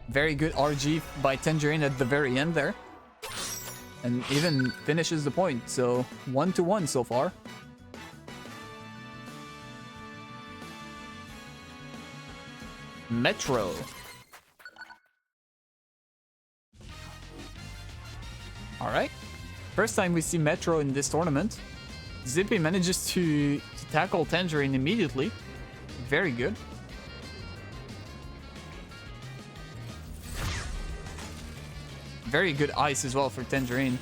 Very good RG by Tangerine at the very end there. And even finishes the point, so 1-1 so far. Metro. Alright. First time we see Metro in this tournament. Zippy manages to tackle Tangerine immediately. Very good. Very good ice as well for Tangerine.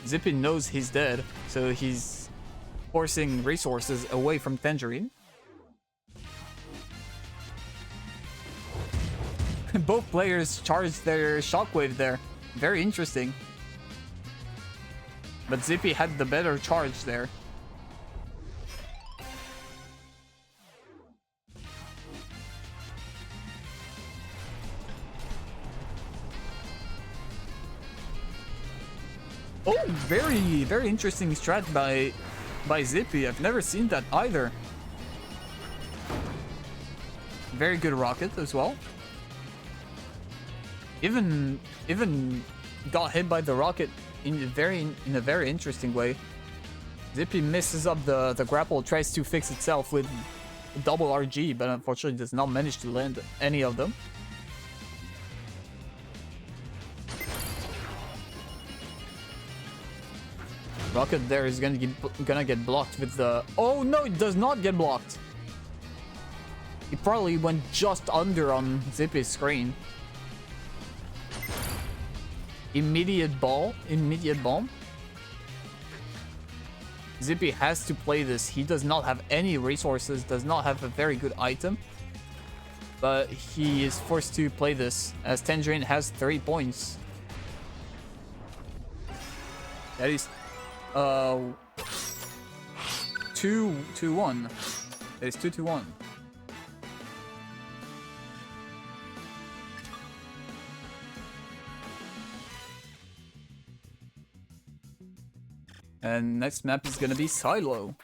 Zippy knows he's dead, so he's forcing resources away from Tangerine. Both players charged their shockwave there. Very interesting. But Zippy had the better charge there. Oh, very interesting strat by Zippy. I've never seen that either. Very good rocket as well. Even got hit by the rocket in a very interesting way. Zippy misses up the grapple, tries to fix itself with double RG, but unfortunately does not manage to land any of them. Rocket there is gonna get blocked with the... Oh no, it does not get blocked. He probably went just under on Zippy's screen. Immediate bomb. Zippy has to play this. He does not have any resources, does not have a very good item. But he is forced to play this as Tangerine has 3 points. That is 2-1. That is 2-1. And next map is gonna be Silo.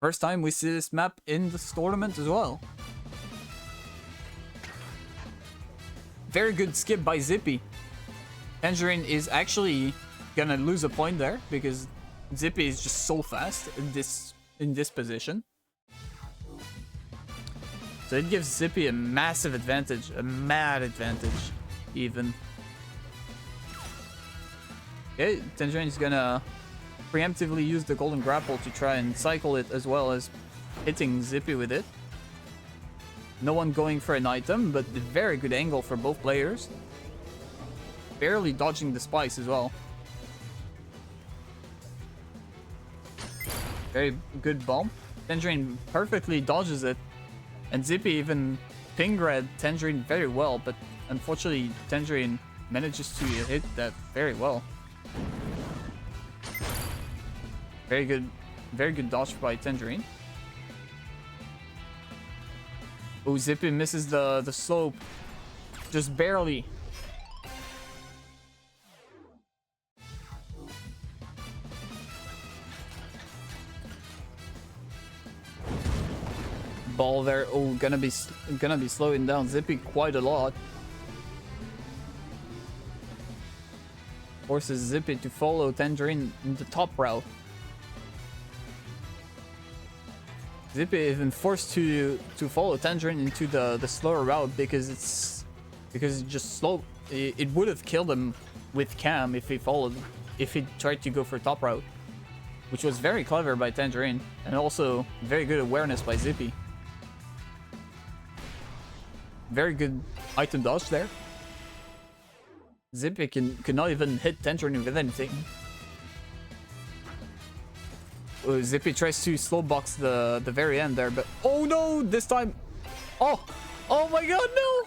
First time we see this map in this tournament as well. Very good skip by Zippy. Tangerine is actually gonna lose a point there because Zippy is just so fast in this position. So it gives Zippy a massive advantage, a mad advantage even. Okay, Tangerine is gonna preemptively use the golden grapple to try and cycle it as well as hitting Zippy with it. No one going for an item, but a very good angle for both players. Barely dodging the spikes as well. Very good bomb. Tangerine perfectly dodges it. And Zippy even ping read Tangerine very well, but unfortunately Tangerine manages to hit that very well. Very good dodge by Tangerine. Oh, Zippy misses the slope. Just barely. Ball there. Oh, gonna be slowing down Zippy quite a lot. Forces Zippy to follow Tangerine in the top route. Zippy even forced to follow Tangerine into the slower route because it's just slow. It would have killed him with Cam if he tried to go for top route, which was very clever by Tangerine and also very good awareness by Zippy. Very good item dodge there. Zippy could not even hit Tangerine with anything. Zippy tries to slow box the very end there, but oh no, this time. Oh my god, no.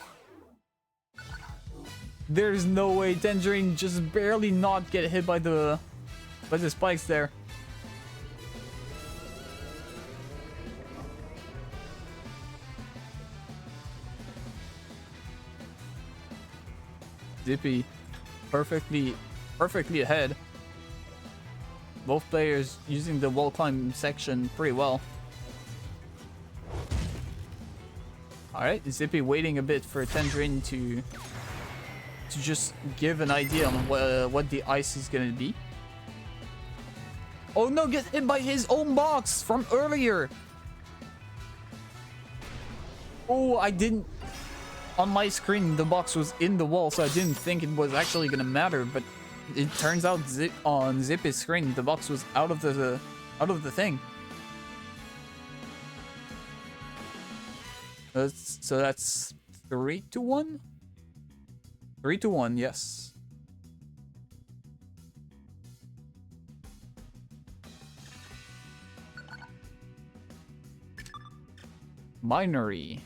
There's no way. Tangerine just barely not get hit by the spikes there. Zippy perfectly ahead. Both players using the wall climb section pretty well. Alright, Zippy waiting a bit for Tangerine to just give an idea on what the ice is gonna be. Oh no, get hit by his own box from earlier. Oh, I didn't... On my screen, the box was in the wall, so I didn't think it was actually gonna matter, but it turns out on Zippy's screen, the box was out of the out of the thing. So that's 3-1? 3-1, yes. Binary.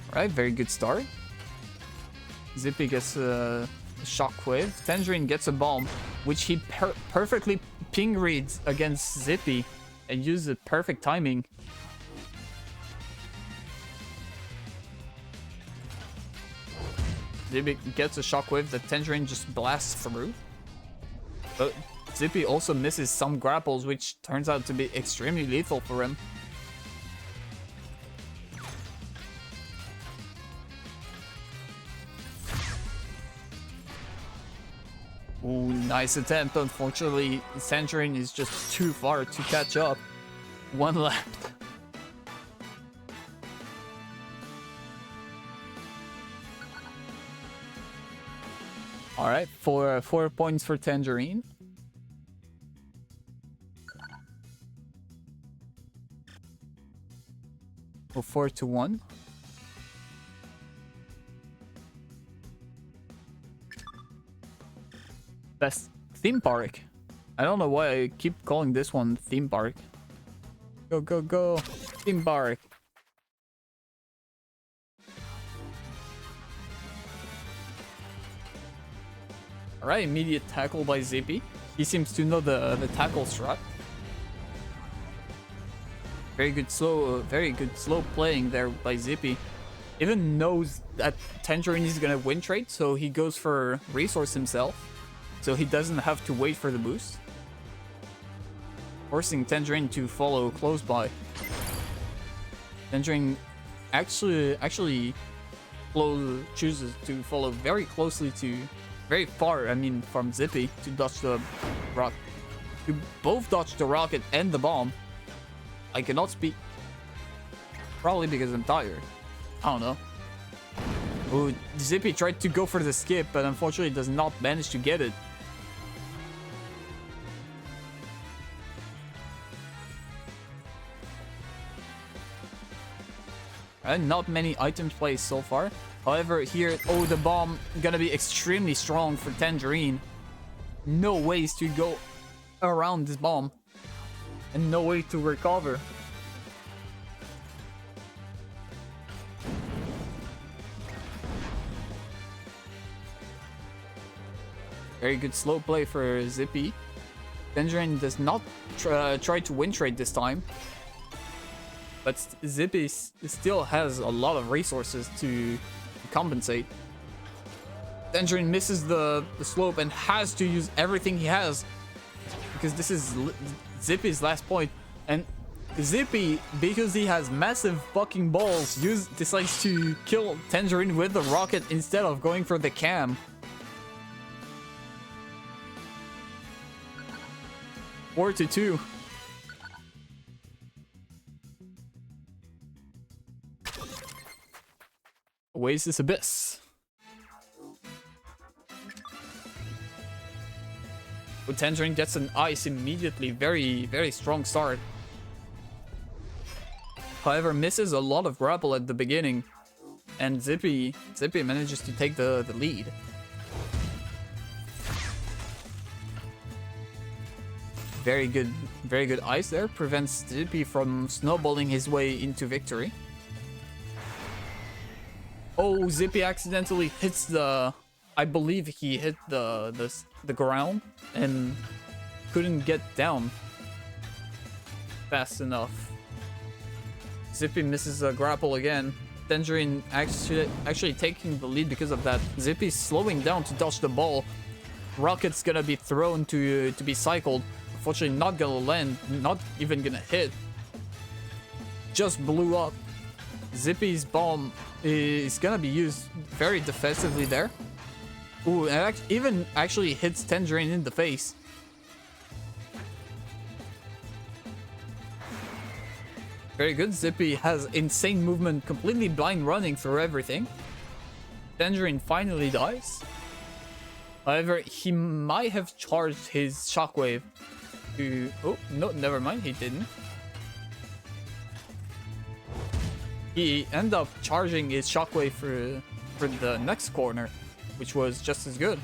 Alright, very good start. Zippy gets a shockwave. Tangerine gets a bomb, which he perfectly ping reads against Zippy and uses perfect timing. Zippy gets a shockwave that Tangerine just blasts through. But Zippy also misses some grapples, which turns out to be extremely lethal for him. Ooh, nice attempt. Unfortunately, Tangerine is just too far to catch up. One left. Alright, 4 points for Tangerine. Or 4-1. Best theme park. I don't know why I keep calling this one theme park. Go, go, go. Theme park. Alright, immediate tackle by Zippy. He seems to know the tackle strat. Very good slow playing there by Zippy. Even knows that Tangerine is gonna win trade, so he goes for resource himself. So he doesn't have to wait for the boost. Forcing Tangerine to follow close by. Tangerine actually chooses to follow very closely to, very far, I mean, from Zippy to dodge the rock. You both dodge the rocket and the bomb. I cannot speak. Probably because I'm tired. I don't know. Ooh, Zippy tried to go for the skip, but unfortunately does not manage to get it. Not many items placed so far. However, here, oh, the bomb gonna be extremely strong for Tangerine. No ways to go around this bomb. And no way to recover. Very good slow play for Zippy. Tangerine does not try to win trade this time. But Zippy still has a lot of resources to compensate. Tangerine misses the slope and has to use everything he has. Because this is Zippy's last point. And Zippy, because he has massive fucking balls, decides to kill Tangerine with the rocket instead of going for the cam. 4-2. Oasis Abyss. But Tangerine gets an ice immediately. Very strong start. However, misses a lot of grapple at the beginning. And Zippy manages to take the lead. Very good ice there. Prevents Zippy from snowballing his way into victory. Oh, Zippy accidentally hits the... I believe he hit the ground and couldn't get down fast enough. Zippy misses a grapple again. Tangerine actually taking the lead because of that. Zippy's slowing down to dodge the ball. Rocket's gonna be thrown to be cycled. Unfortunately, not gonna land, not even gonna hit. Just blew up. Zippy's bomb is gonna be used very defensively there. Ooh, and even actually hits Tangerine in the face. Very good. Zippy has insane movement, completely blind running through everything. Tangerine finally dies. However, he might have charged his shockwave to... Oh, no, never mind, he didn't. He ended up charging his shockwave for the next corner, which was just as good.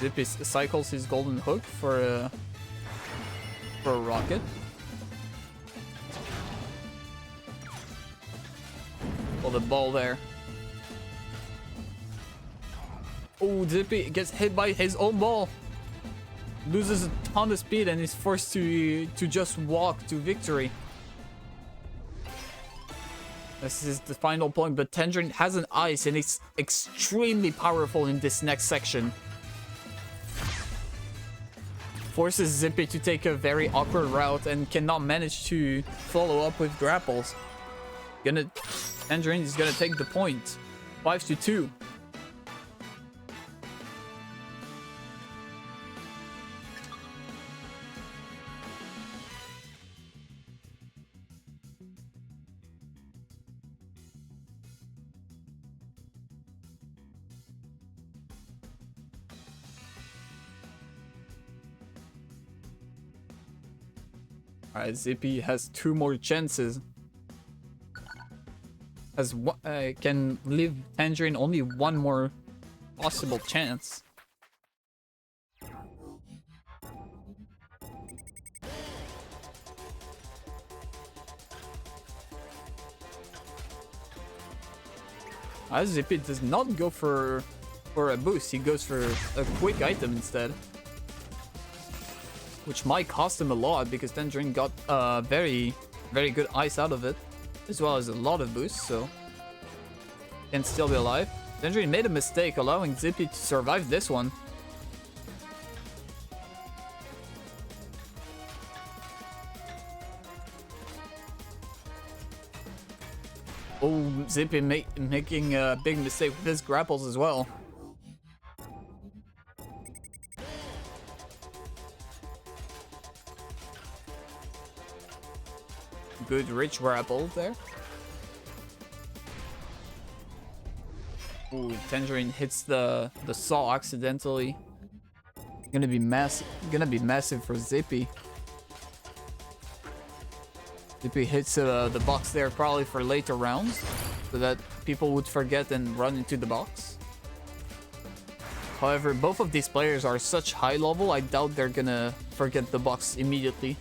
Zippy cycles his golden hook for a rocket. Well, the ball there. Oh, Zippy gets hit by his own ball. Loses a ton of speed and is forced to just walk to victory. This is the final point, but Tangerine has an ice and it's extremely powerful in this next section. Forces Zippy to take a very awkward route and cannot manage to follow up with grapples. Tangerine is gonna take the point. 5-2. Alright, Zippy has 2 more chances. Can leave Tangerine only 1 more possible chance. Zippy does not go for a boost, he goes for a quick item instead. Which might cost him a lot because Tangerine got very good ice out of it, as well as a lot of boosts, so can still be alive. Tangerine made a mistake allowing Zippy to survive this one. Oh, Zippy making a big mistake with his grapples as well. Good rich grapple there. Ooh, Tangerine hits the saw accidentally. Gonna be massive for Zippy. Zippy hits the box there probably for later rounds, so that people would forget and run into the box. However, both of these players are such high level, I doubt they're gonna forget the box immediately.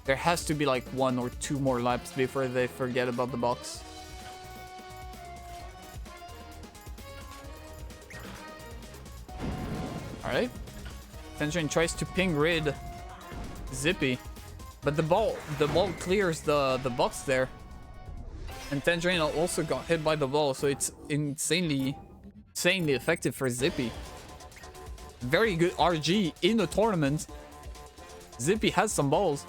There has to be like 1 or 2 more laps before they forget about the box. Alright. Tangerine tries to ping rid Zippy, but the ball clears the box there. And Tangerine also got hit by the ball, so it's insanely effective for Zippy. Very good RG in the tournament. Zippy has some balls.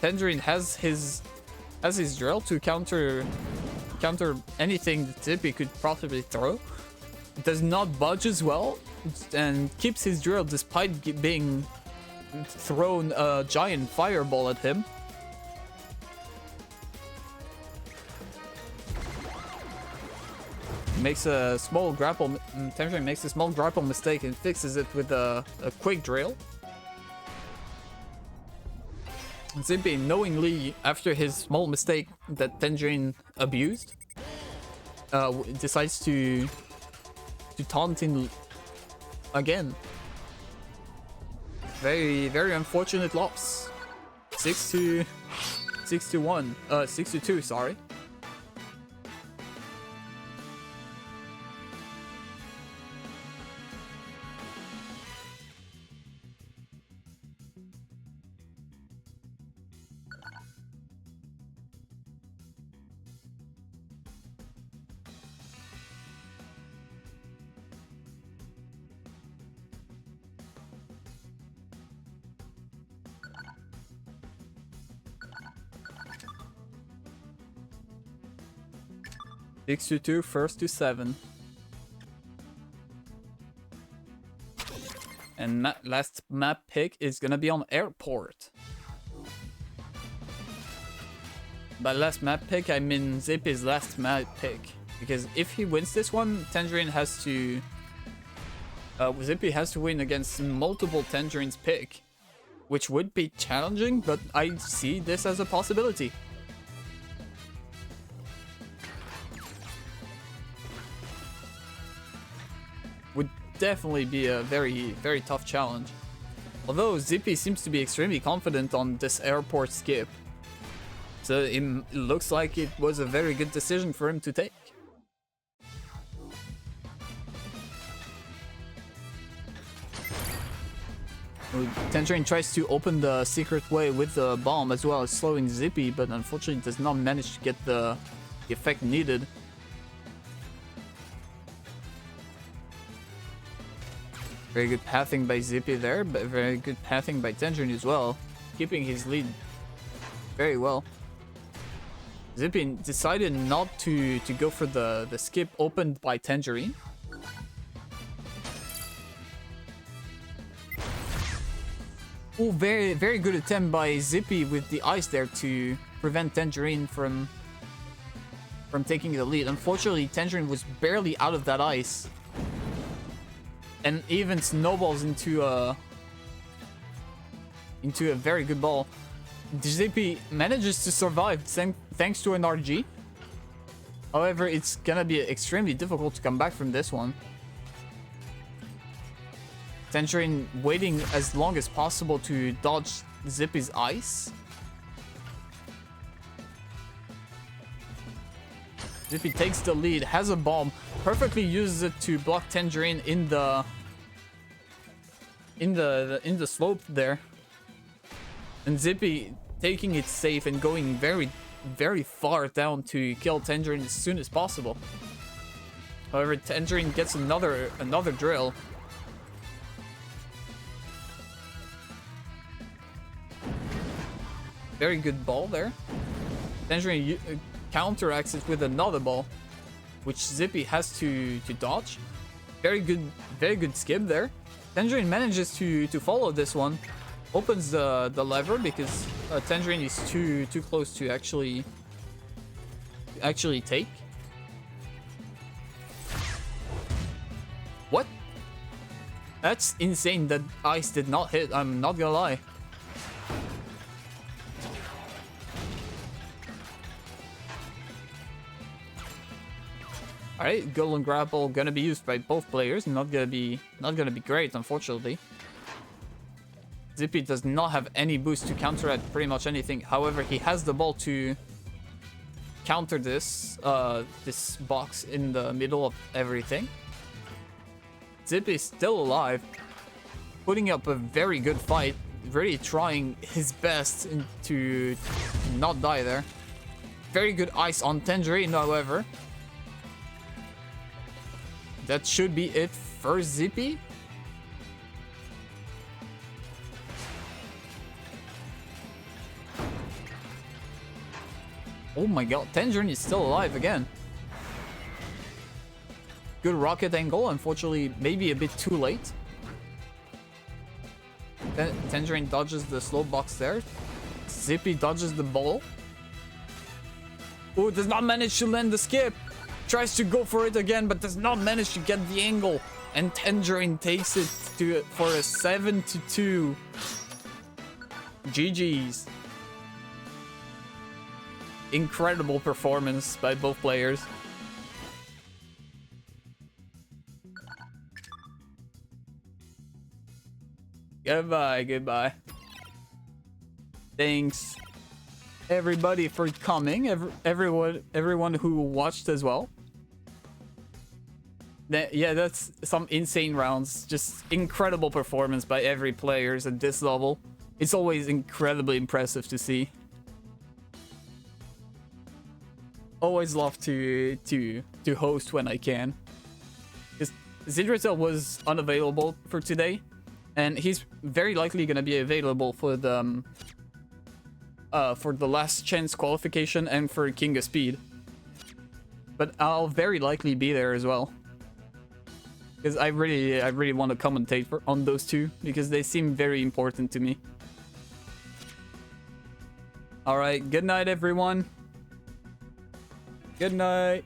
Tangerine has his drill to counter anything that Zippy could possibly throw. Does not budge as well and keeps his drill despite being thrown a giant fireball at him. Makes a small grapple. Tangerine makes a small grapple mistake and fixes it with a quick drill. Zippy, knowingly, after his small mistake that Tangerine abused, decides to taunt him again. Very unfortunate loss. 6-1. 6-2, sorry. Six to 2, first to 7. And last map pick is gonna be on Airport. By last map pick, I mean Zippy's last map pick. Because if he wins this one, Tangerine has to... Zippy has to win against multiple Tangerine's pick. Which would be challenging, but I see this as a possibility. Would definitely be a very, very tough challenge. Although Zippy seems to be extremely confident on this airport skip. So it looks like it was a very good decision for him to take. Tangerine tries to open the secret way with the bomb as well as slowing Zippy, but unfortunately does not manage to get the effect needed. Very good pathing by Zippy there, but very good pathing by Tangerine as well, keeping his lead very well. Zippy decided not to go for the skip opened by Tangerine. Oh, very, very good attempt by Zippy with the ice there to prevent Tangerine from taking the lead. Unfortunately, Tangerine was barely out of that ice. And even snowballs into a very good ball. Zippy manages to survive thanks to an RG. However, it's gonna be extremely difficult to come back from this one. Tangerine waiting as long as possible to dodge Zippy's ice. Zippy takes the lead, has a bomb, perfectly uses it to block Tangerine in the slope there. And Zippy taking it safe and going very, very far down to kill Tangerine as soon as possible. However, Tangerine gets another drill. Very good ball there. Tangerine counteracts it with another ball, which Zippy has to dodge. Very good skip there. Tangerine manages to follow this one. Opens the lever because Tangerine is too close to actually take. What? That's insane that ice did not hit, I'm not gonna lie. Alright, golden grapple gonna be used by both players, not gonna be great, unfortunately. Zippy does not have any boost to counteract pretty much anything. However, he has the ball to counter this box in the middle of everything. Zippy is still alive, putting up a very good fight, really trying his best to not die there. Very good ice on Tangerine, however. That should be it for Zippy. Oh my god, Tangerine is still alive again. Good rocket angle, unfortunately maybe a bit too late. Tangerine dodges the slow box there. Zippy dodges the ball. Oh, does not manage to land the skip. Tries to go for it again, but does not manage to get the angle. And Tangerine takes it for a 7-2. GG's. Incredible performance by both players. Goodbye. Thanks everybody for coming. Everyone who watched as well. Yeah, that's some insane rounds. Just incredible performance by every players at this level. It's always incredibly impressive to see. Always love to host when I can. Zidratel was unavailable for today, and he's very likely gonna be available for the last chance qualification and for King of Speed. But I'll very likely be there as well, because I really want to commentate on those two because they seem very important to me. All right, good night, everyone. Good night.